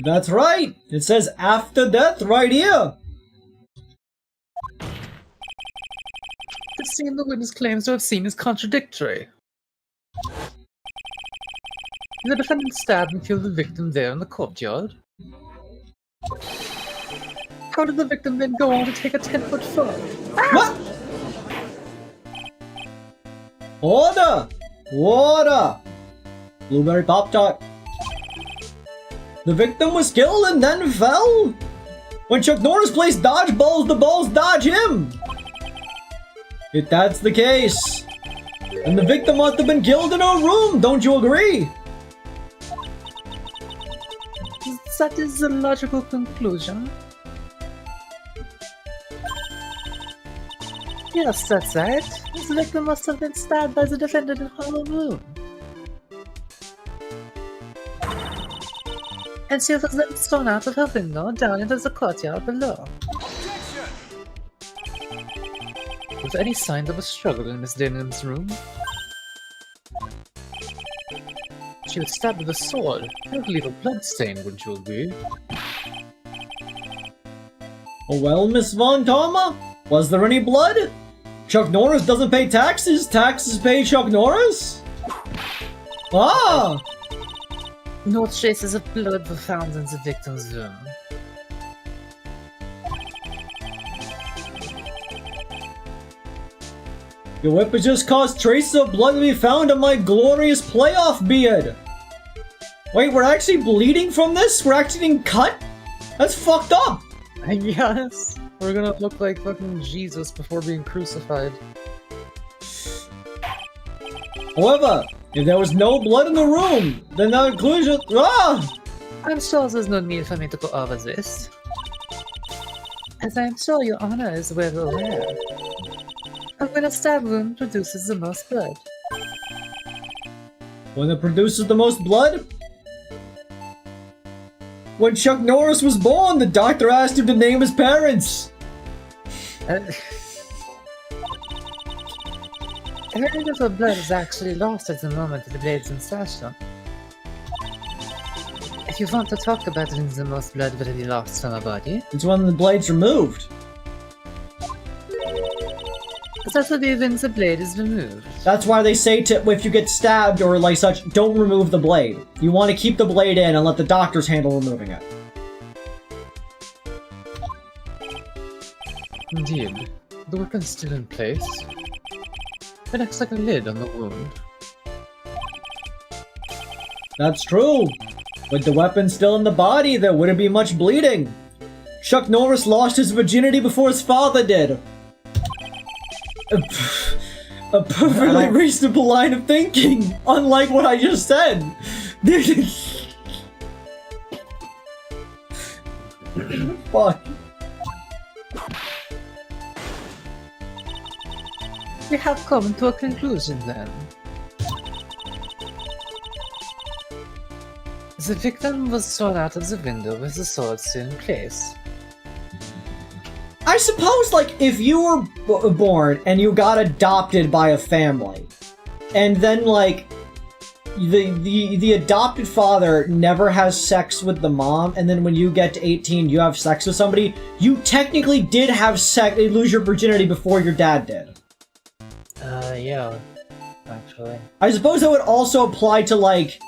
Speaker 1: That's right! It says after death right here!
Speaker 3: The scene the witness claims to have seen is contradictory. The defendant stabbed and killed the victim there in the courtyard. How did the victim then go on to take a 10-foot fall?
Speaker 1: What? Order! Order! Blueberry Pop-Tart. The victim was killed and then fell? When Chuck Norris plays dodgeballs, the balls dodge him! If that's the case, then the victim must have been killed in her room, don't you agree?
Speaker 5: That is the logical conclusion. Yes, that's right. The victim must have been stabbed by the defendant in her room. And she was then thrown out of her window down into the courtyard below.
Speaker 3: Was there any sign of a struggle in Miss Denham's room? She was stabbed with a sword. That would leave a blood stain, wouldn't you agree?
Speaker 1: Oh, well, Miss Von Karma, was there any blood? Chuck Norris doesn't pay taxes. Taxes pay Chuck Norris? Ah!
Speaker 5: No traces of blood were found in the victim's room.
Speaker 1: Your weapon just caused traces of blood to be found on my glorious playoff beard. Wait, we're actually bleeding from this? We're actually getting cut? That's fucked up.
Speaker 3: Yes! We're gonna look like fucking Jesus before being crucified.
Speaker 1: However, if there was no blood in the room, then that conclusion. Ah!
Speaker 5: I'm sure there's no need for me to go over this, as I'm sure your honor is well aware. When a stab wound produces the most blood.
Speaker 1: When it produces the most blood? When Chuck Norris was born, the doctor asked him to name his parents.
Speaker 5: Very little blood is actually lost at the moment of the blade's insertion. If you want to talk about when the most blood will be lost from a body,
Speaker 1: It's when the blade's removed.
Speaker 5: that will be when the blade is removed.
Speaker 1: That's why they say to, if you get stabbed or like such, don't remove the blade. You want to keep the blade in and let the doctors handle removing it.
Speaker 3: Indeed. The weapon's still in place. It acts like a lid on the wound.
Speaker 1: That's true. With the weapon still in the body, there wouldn't be much bleeding. Chuck Norris lost his virginity before his father did. A perfectly reasonable line of thinking, unlike what I just said. Fuck.
Speaker 5: We have come to a conclusion then. The victim was thrown out of the window with the sword still in place.
Speaker 1: I suppose, like, if you were born and you got adopted by a family, and then, like, the adopted father never has sex with the mom, and then when you get to 18, you have sex with somebody, you technically did have sex, lose your virginity before your dad did.
Speaker 2: Yeah, actually.
Speaker 1: I suppose that would also apply to, like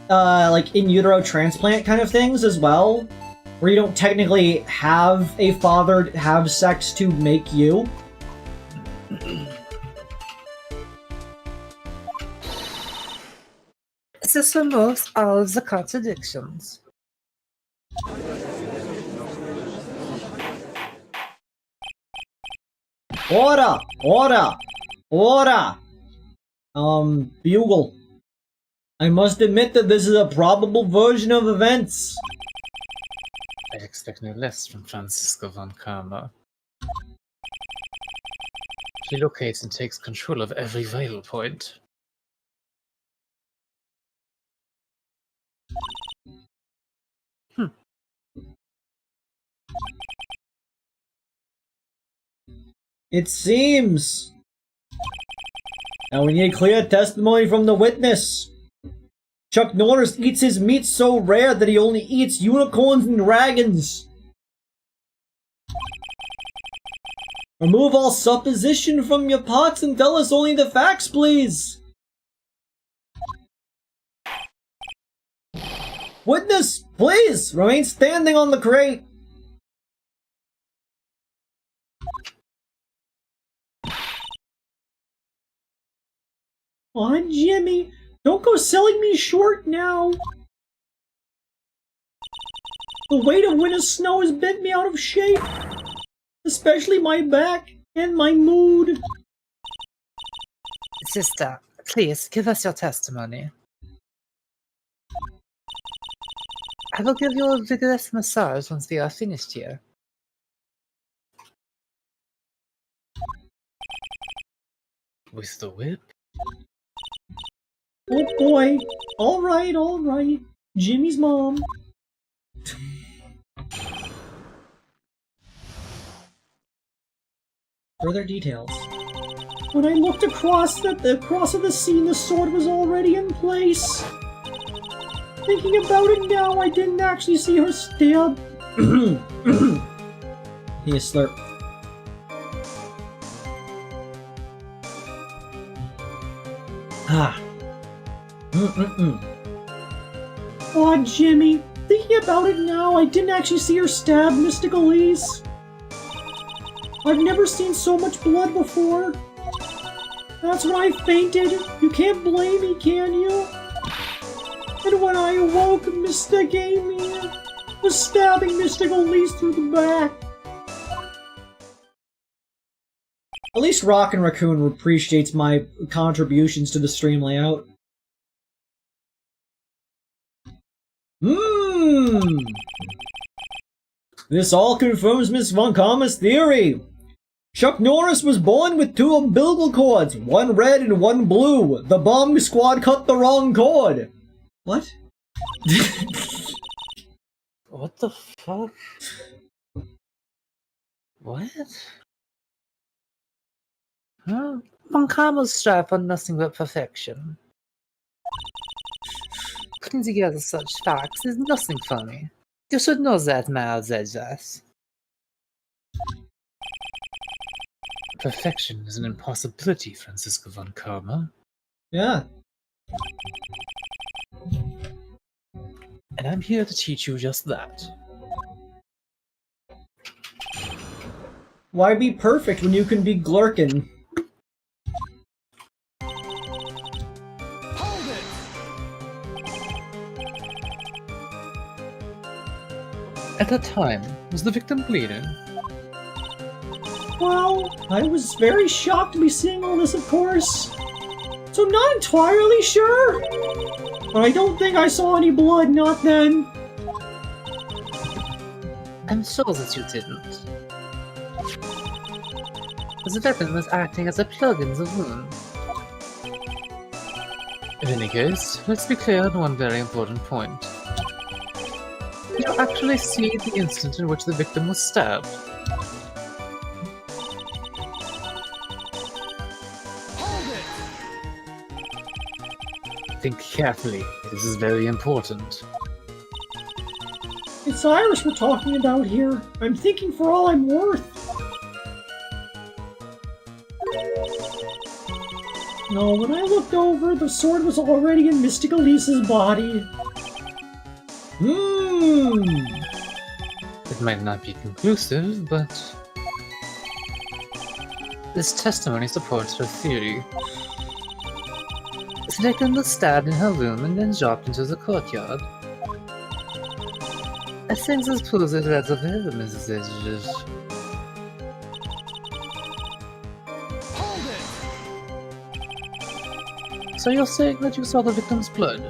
Speaker 1: in utero transplant kind of things as well, where you don't technically have a father have sex to make you.
Speaker 5: This removes all of the contradictions.
Speaker 1: Order! Order! Order! Bugle. I must admit that this is a probable version of events.
Speaker 3: I expect no less from Franziska von Karma. She locates and takes control of every vital point.
Speaker 1: It seems. Now we need clear testimony from the witness. Chuck Norris eats his meat so rare that he only eats unicorns and dragons. Remove all supposition from your pots and tell us only the facts, please. Witness, please, remain standing on the crate. Aw, Jimmy, don't go selling me short now. The weight of winter snow has bent me out of shape. Especially my back and my mood.
Speaker 5: Sister, please give us your testimony. I will give you a vigorous massage once we are finished here.
Speaker 3: With the whip?
Speaker 1: Oh boy. Alright. Jimmy's mom. Further details. When I looked across of the scene, the sword was already in place. Thinking about it now, I didn't actually see her stab. He is slurp. Ah. Aw, Jimmy. Thinking about it now, I didn't actually see her stab Mystic Elise. I've never seen so much blood before. That's when I fainted. You can't blame me, can you? And when I awoke, Mystic Amy was stabbing Mystic Elise through the back. At least Rockin' Raccoon appreciates my contributions to the stream layout. This all confirms Miss Von Karma's theory. Chuck Norris was born with two umbilical cords, one red and one blue. The bomb squad cut the wrong cord. What?
Speaker 3: What the fuck? What?
Speaker 5: Huh? Von Karma's strive for nothing but perfection. Putting together such facts is nothing funny. You should know that, Miles Edgeworth.
Speaker 3: Perfection is an impossibility, Franziska von Karma.
Speaker 1: Yeah.
Speaker 3: And I'm here to teach you just that.
Speaker 1: Why be perfect when you can be Glurkin?
Speaker 3: At that time, was the victim bleeding?
Speaker 1: Well, I was very shocked to be seeing all this, of course. So I'm not entirely sure. But I don't think I saw any blood, not then.
Speaker 5: I'm sure that you didn't. The weapon was acting as a plug in the wound.
Speaker 3: In any case, let's be clear on one very important point. You actually see the instant in which the victim was stabbed. Think carefully. This is very important.
Speaker 1: It's Irish we're talking about here. I'm thinking for all I'm worth. No, when I looked over, the sword was already in Mystic Elise's body.
Speaker 3: It might not be conclusive, but this testimony supports her theory.
Speaker 5: The victim was stabbed in her room and then dropped into the courtyard. I think this proves it rather well, Mrs. Edges. So you're saying that you saw the victim's blood?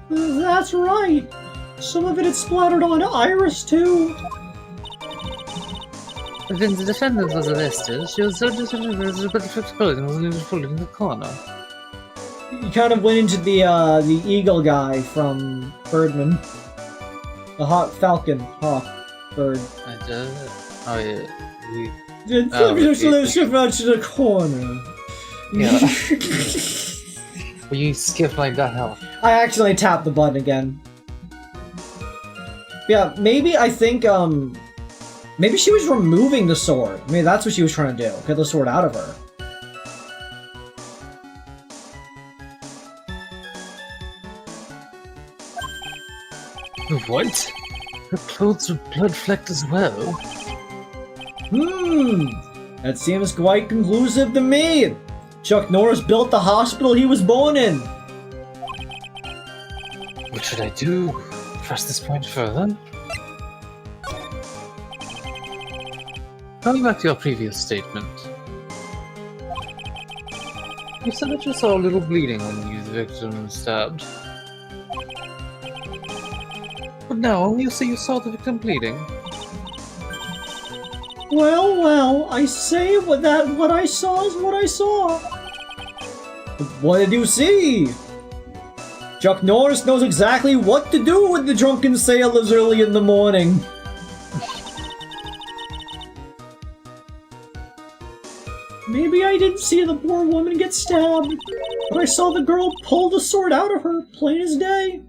Speaker 1: That's right. Some of it had splattered on Iris too.
Speaker 5: When the defendant was arrested, she was so disorganized that the clothing was nearly pulled in the corner.
Speaker 1: He kind of went into the eagle guy from Birdman. The Falcon Hawk bird.
Speaker 5: Oh yeah.
Speaker 1: Just out to the corner.
Speaker 5: Yeah. Well, you skipped like that, hell.
Speaker 1: I accidentally tapped the button again. Yeah, maybe I think maybe she was removing the sword. Maybe that's what she was trying to do. Get the sword out of her.
Speaker 5: What? Her clothes were blood-flecked as well.
Speaker 1: That seems quite conclusive to me. Chuck Norris built the hospital he was born in.
Speaker 5: What should I do? Press this point further? Going back to your previous statement. You said that you saw a little bleeding when the victim was stabbed. But now you say you saw the victim bleeding.
Speaker 1: Well, I say what I saw is what I saw. What did you see? Chuck Norris knows exactly what to do with the drunken sailors early in the morning. Maybe I didn't see the poor woman get stabbed, but I saw the girl pull the sword out of her, plain as day.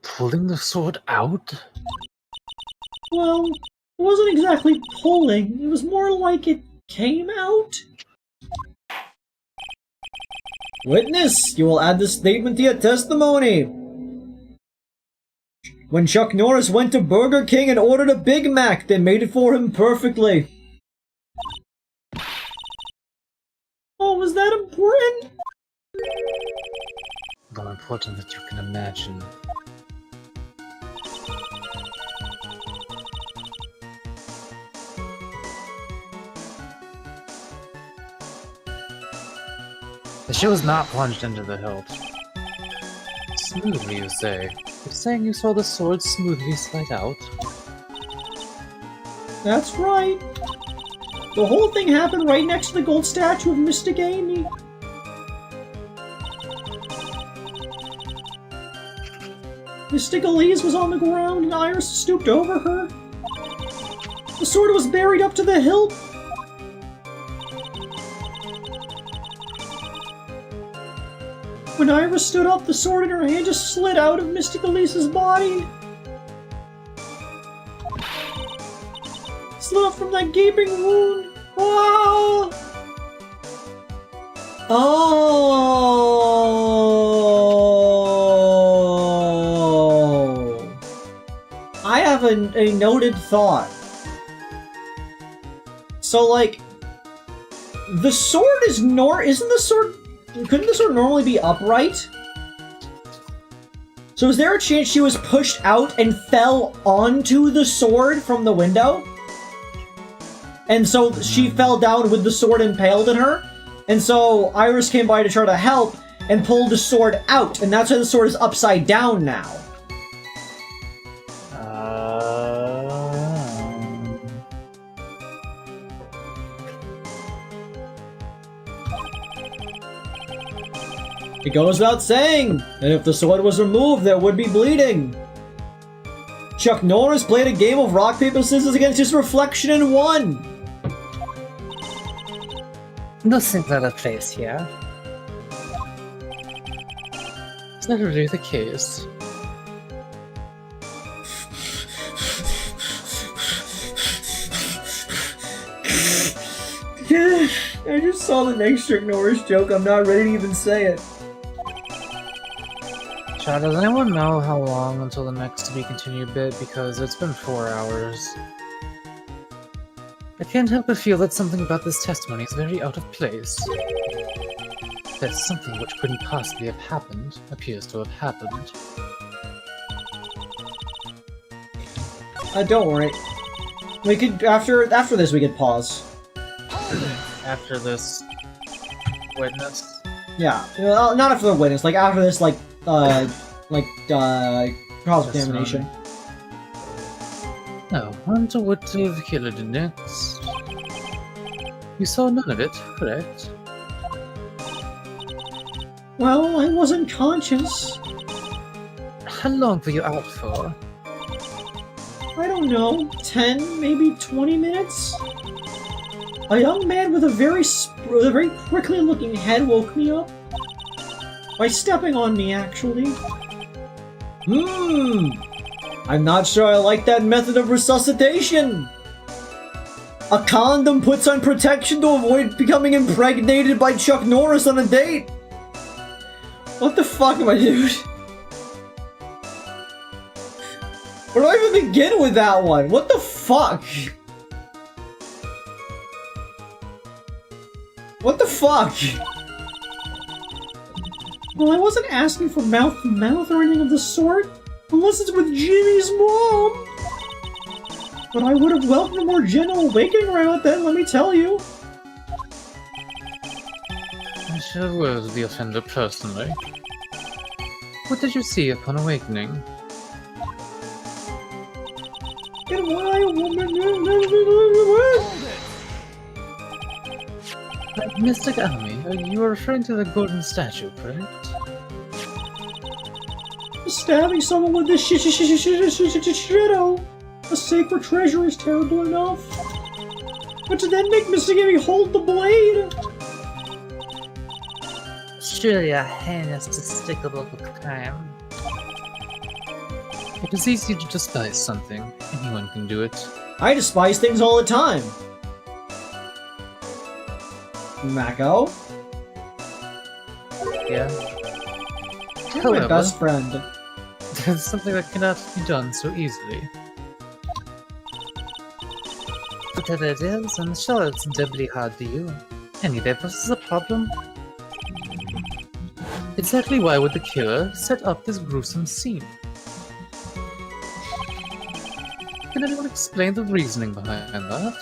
Speaker 5: Pulling the sword out?
Speaker 1: Well, it wasn't exactly pulling, it was more like it came out. Witness, you will add this statement to your testimony. When Chuck Norris went to Burger King and ordered a Big Mac, they made it for him perfectly. Oh, was that important?
Speaker 5: More important than you can imagine. She was not plunged into the hilt. Smoothly, you say? You're saying you saw the sword smoothly slide out?
Speaker 1: That's right. The whole thing happened right next to the gold statue of Mystic Amy. Mystic Elise was on the ground and Iris stooped over her. The sword was buried up to the hilt. When Iris stood up, the sword in her hand just slid out of Mystic Elise's body. Slid up from that gaping wound. Oh! Oh! I have a noted thought. So, like, the sword is isn't the sword... Couldn't the sword normally be upright? So is there a chance she was pushed out and fell onto the sword from the window? And so she fell down with the sword impaled in her? And so Iris came by to try to help and pulled the sword out, and that's why the sword is upside down now. It goes without saying that if the sword was removed, there would be bleeding. Chuck Norris played a game of rock, paper, scissors against his reflection and won.
Speaker 5: No simpler place here. Is that really the case?
Speaker 1: I just saw the next Chuck Norris joke. I'm not ready to even say it.
Speaker 2: Chat, does anyone know how long until the next to be continued bit? Because it's been 4 hours.
Speaker 5: I can't help but feel that something about this testimony is very out of place. That something which couldn't possibly have happened appears to have happened.
Speaker 1: Don't worry. We could after this we could pause.
Speaker 2: After this witness.
Speaker 1: Yeah, well, not after the witness. Like after this, cross-examination.
Speaker 5: I wonder what the killer did next. You saw none of it, correct?
Speaker 1: Well, I wasn't conscious.
Speaker 5: How long were you out for?
Speaker 1: I don't know, 10, maybe 20 minutes? A young man with a very prickly-looking head woke me up. By stepping on me, actually. I'm not sure I like that method of resuscitation! A condom puts on protection to avoid becoming impregnated by Chuck Norris on a date! What the fuck, my dude? Where do I even begin with that one? What the fuck? What the fuck? Well, I wasn't asking for mouth-to-mouth or anything of the sort, unless it's with Jimmy's mom. But I would have welcomed a more gentle awakening around then, let me tell you.
Speaker 5: I should have worded the offender personally. What did you see upon awakening?
Speaker 1: And why a woman...
Speaker 5: Mr. Gami, you are referring to the golden statue, correct?
Speaker 1: Stabbing someone with this shadow, a sacred treasure, is terrible enough. But to then make Mr. Gami hold the blade...
Speaker 5: Surely a heinous, despicable crime. It is easy to despise something. Anyone can do it.
Speaker 1: I despise things all the time. Mako?
Speaker 5: Yeah.
Speaker 1: You're my
Speaker 5: However,
Speaker 1: best friend.
Speaker 5: there's something that cannot be done so easily. Whatever it is, I'm sure it's doubly hard for you. Any this is a problem? Exactly why would the killer set up this gruesome scene? Can anyone explain the reasoning behind that?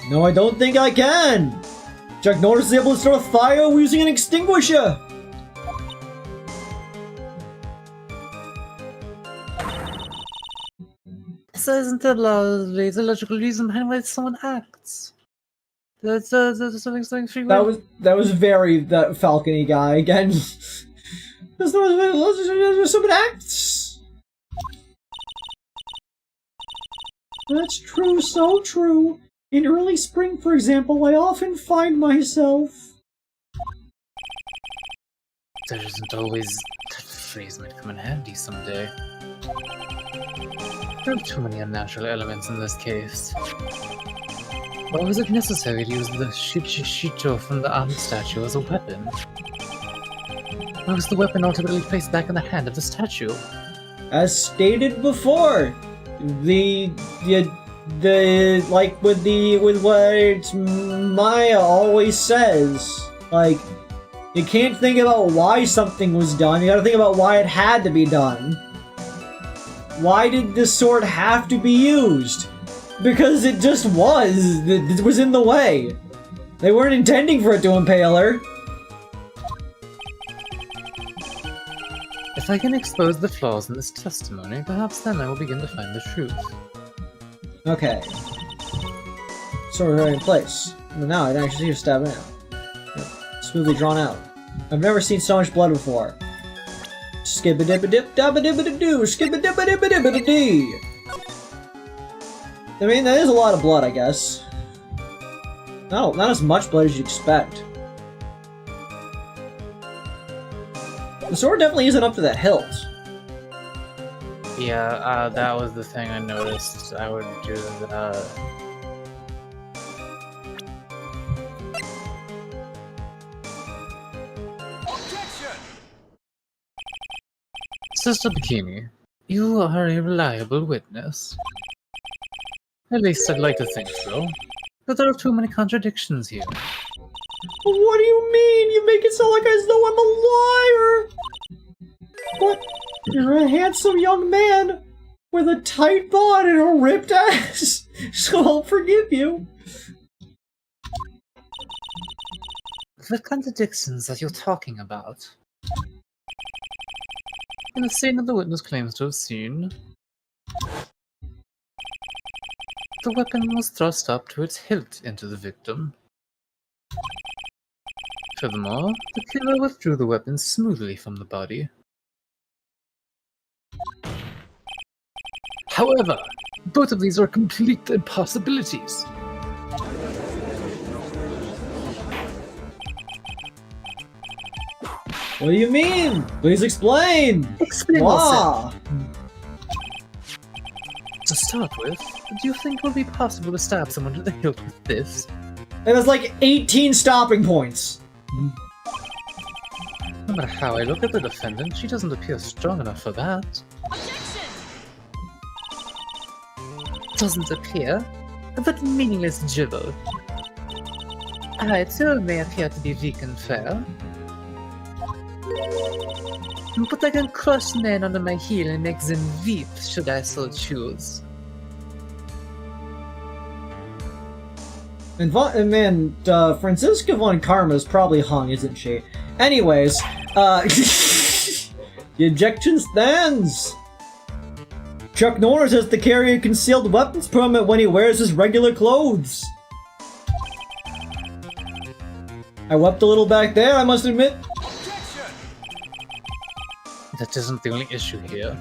Speaker 1: No, I don't think I can. Chuck Norris is able to start a fire using an extinguisher.
Speaker 5: So isn't there the logical reason behind why someone acts? There's something free will.
Speaker 1: That was very that Falcony guy again. There's someone acts. That's true, so true. In early spring, for example, I often find myself...
Speaker 5: There isn't always... That phrase might come in handy someday. There are too many unnatural elements in this case. Why was it necessary to use the Shicho from the armed statue as a weapon? Why was the weapon ultimately placed back in the hand of the statue?
Speaker 1: As stated before, the like with what Maya always says, like, you can't think about why something was done, you gotta think about why it had to be done. Why did this sword have to be used? Because it just was. It was in the way. They weren't intending for it to impale her.
Speaker 5: If I can expose the flaws in this testimony, perhaps then I will begin to find the truth.
Speaker 1: Okay. Sword already in place. But now I can actually see her stabbing out. Smoothly drawn out. I've never seen so much blood before. Skibba-dibba-dip-dabba-dibba-doo, skibba-dibba-dibba-dibba-dee. I mean, that is a lot of blood, I guess. Not as much blood as you'd expect. The sword definitely isn't up to that hilt.
Speaker 2: Yeah, that was the thing I noticed. I would do that.
Speaker 5: Sister Bikini, you are a reliable witness. At least I'd like to think so. But there are too many contradictions here.
Speaker 1: What do you mean? You make it sound like as though I'm a liar! But you're a handsome young man with a tight bod and a ripped ass, so I'll forgive you.
Speaker 5: The contradictions that you're talking about. In the scene that the witness claims to have seen, the weapon was thrust up to its hilt into the victim. Furthermore, the killer withdrew the weapon smoothly from the body. However, both of these are complete impossibilities.
Speaker 1: What do you mean? Please explain!
Speaker 5: Explain
Speaker 1: Wah.
Speaker 5: yourself. To start with, do you think it would be possible to stab someone to the hilt with this?
Speaker 1: It has like 18 stopping points.
Speaker 5: No matter how I look at the defendant, she doesn't appear strong enough for that. Doesn't appear? That meaningless gibber. I too may appear to be weak and fair. But I can crush men under my heel and make them weep should I so choose.
Speaker 1: And Franziska von Karma is probably hung, isn't she? Anyways, the objection stands! Chuck Norris has to carry a concealed weapons permit when he wears his regular clothes. I wept a little back there, I must admit.
Speaker 5: That isn't the only issue here.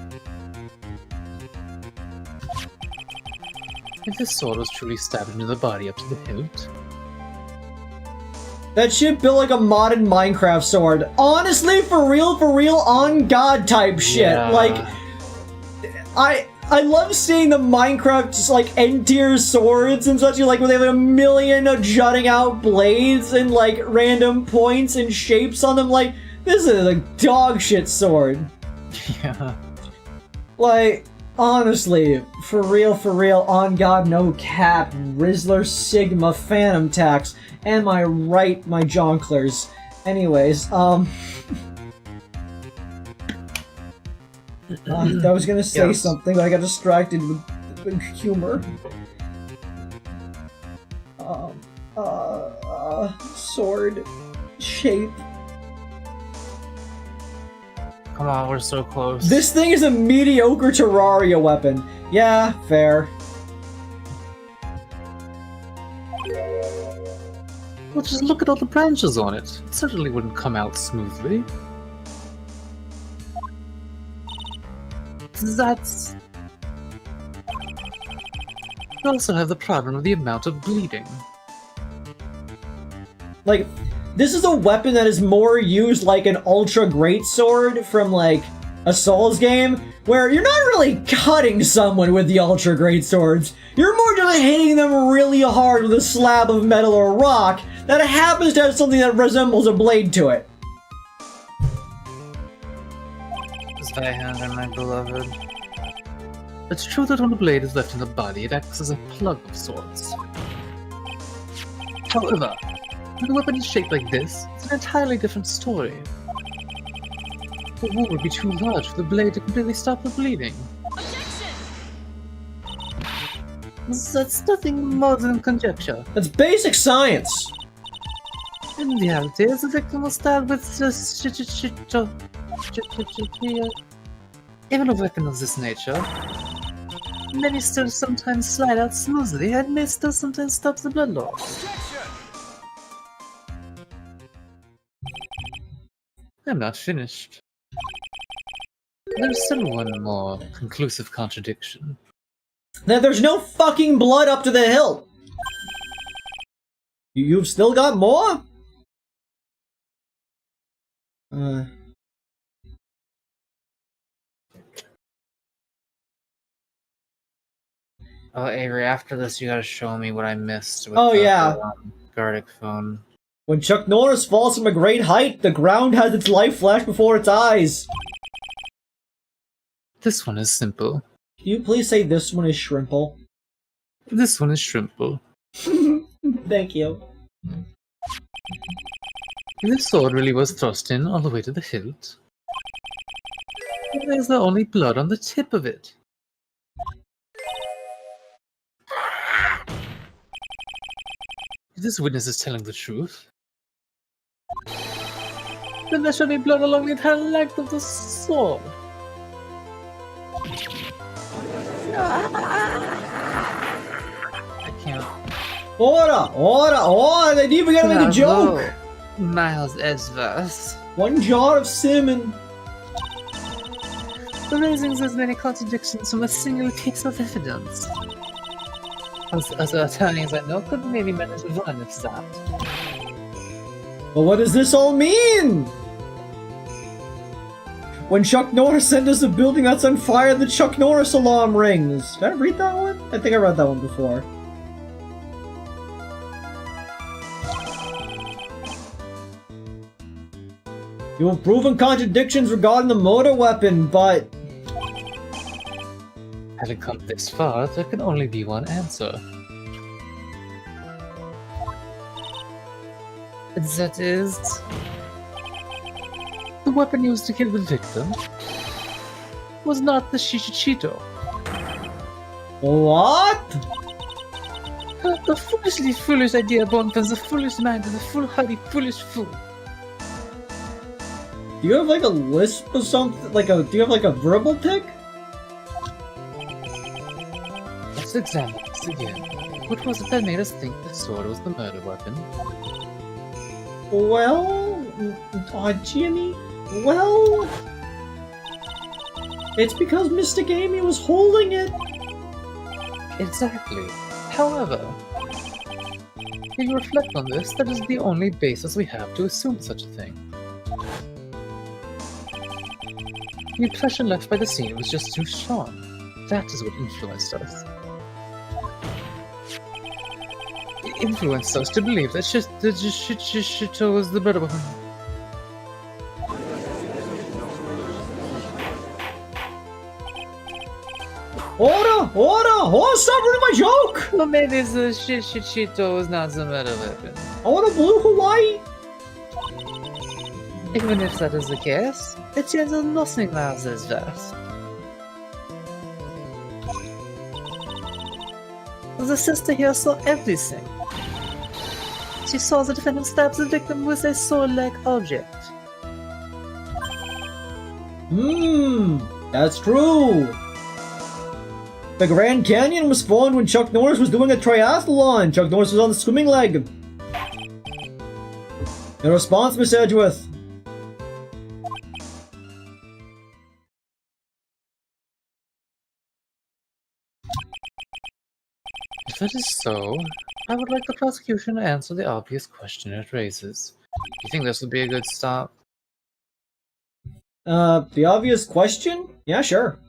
Speaker 5: If this sword was truly stabbed into the body up to the hilt,
Speaker 1: That shit built like a modded Minecraft sword. Honestly, for real, on God type shit.
Speaker 5: Yeah.
Speaker 1: Like, I love seeing the Minecraft just like end-tier swords and such, like where they have like, a million jutting out blades and like random points and shapes on them. Like, this is a dog shit sword.
Speaker 5: yeah.
Speaker 1: Like, honestly, for real, on God, no cap, Rizzler, Sigma, Phantom Tax, am I right, my jonklers? Anyways, I was gonna say
Speaker 5: Yes.
Speaker 1: something, but I got distracted with humor. Sword shape.
Speaker 2: Come on, we're so close.
Speaker 1: This thing is a mediocre Terraria weapon. Yeah, fair.
Speaker 5: Well, just look at all the branches on it. It certainly wouldn't come out smoothly. That's... You also have the problem of the amount of bleeding.
Speaker 1: Like, this is a weapon that is more used like an ultra great sword from like a Souls game, where you're not really cutting someone with the ultra great swords. You're more just hitting them really hard with a slab of metal or rock that happens to have something that resembles a blade to it.
Speaker 2: Zweihander, my beloved.
Speaker 5: It's true that when a blade is left in the body, it acts as a plug of sorts. However, when a weapon is shaped like this, it's an entirely different story. The wound would be too large for the blade to completely stop the bleeding. That's nothing more than conjecture.
Speaker 1: That's basic science.
Speaker 5: In reality, the victim was stabbed with even a weapon of this nature. Many still sometimes slide out smoothly and may still sometimes stop the blood loss. I'm not finished. There's still one more conclusive contradiction.
Speaker 1: That there's no fucking blood up to the hilt. You've still got more?
Speaker 2: Oh, Avery, after this, you gotta show me what I missed with
Speaker 1: Oh,
Speaker 2: the
Speaker 1: yeah.
Speaker 2: Gardic phone.
Speaker 1: When Chuck Norris falls from a great height, the ground has its life flash before its eyes.
Speaker 5: This one is simple.
Speaker 1: Can you please say this one is Shrimple?
Speaker 5: This one is shrimple.
Speaker 1: Thank you.
Speaker 5: This sword really was thrust in all the way to the hilt. There's only blood on the tip of it. If this witness is telling the truth, then there should be blood along the entire length of the sword. I can't.
Speaker 1: Order! They didn't even get me the joke!
Speaker 5: Miles Edgeworth.
Speaker 1: One jar of cinnamon.
Speaker 5: The raisings as many contradictions from a single piece of evidence. As attorneys I know could maybe manage one if that.
Speaker 1: But what does this all mean? When Chuck Norris enters a building that's on fire, the Chuck Norris alarm rings. Did I read that one? I think I read that one before. You have proven contradictions regarding the motor weapon, but...
Speaker 5: Having come this far, there can only be one answer. That is... the weapon used to kill the victim was not the Shichichito.
Speaker 1: What?
Speaker 5: The foolishly foolish idea born from the foolish mind of the foolhardy foolish fool.
Speaker 1: Do you have like a lisp or something? Do you have like a verbal tick?
Speaker 5: Let's examine this again. What was it that made us think the sword was the murder weapon?
Speaker 1: Well, Jimmy, well, it's because Mystic Amy was holding it.
Speaker 5: Exactly. However, if you reflect on this, that is the only basis we have to assume such a thing. The impression left by the scene was just too strong. That is what influenced us. It influenced us to believe that Shito was the better weapon.
Speaker 1: Order! Stop ruining my joke!
Speaker 5: Well, maybe the Shito was not the better weapon.
Speaker 1: I want a blue Hawaii!
Speaker 5: Even if that is the case, it changes nothing now this verse. The sister here saw everything. She saw the defendant stab the victim with a sword-like object.
Speaker 1: That's true. The Grand Canyon was formed when Chuck Norris was doing a triathlon. Chuck Norris was on the swimming leg. In response, Miss Edgeworth.
Speaker 5: If that is so, I would like the prosecution to answer the obvious question it raises. Do you think this would be a good stop?
Speaker 1: The obvious question? Yeah, sure.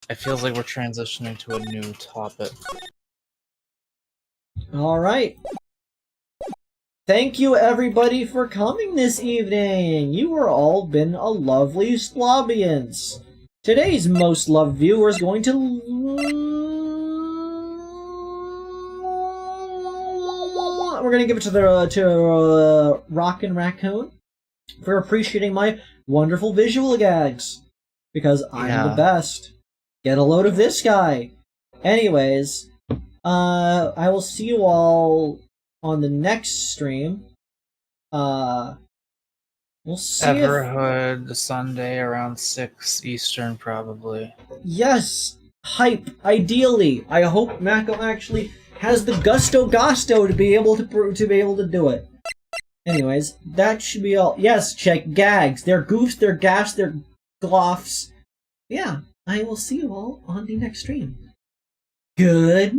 Speaker 2: It feels like we're transitioning to a new topic.
Speaker 1: Alright. Thank you everybody for coming this evening. You are all been a lovely Slobbians. Today's most loved viewer is going to... We're gonna give it to Rockin' Raccoon for appreciating my wonderful visual gags. Because I'm the best. Get a load of this guy. Anyways, I will see you all on the next stream. We'll see
Speaker 2: Everhood, Sunday around 6 Eastern, probably.
Speaker 1: Yes! Hype! Ideally! I hope Mako actually has the gusto to be able to do it. Anyways, that should be all. Yes, check gags. They're goofs, they're gaffs, they're gloffs. Yeah, I will see you all on the next stream. Good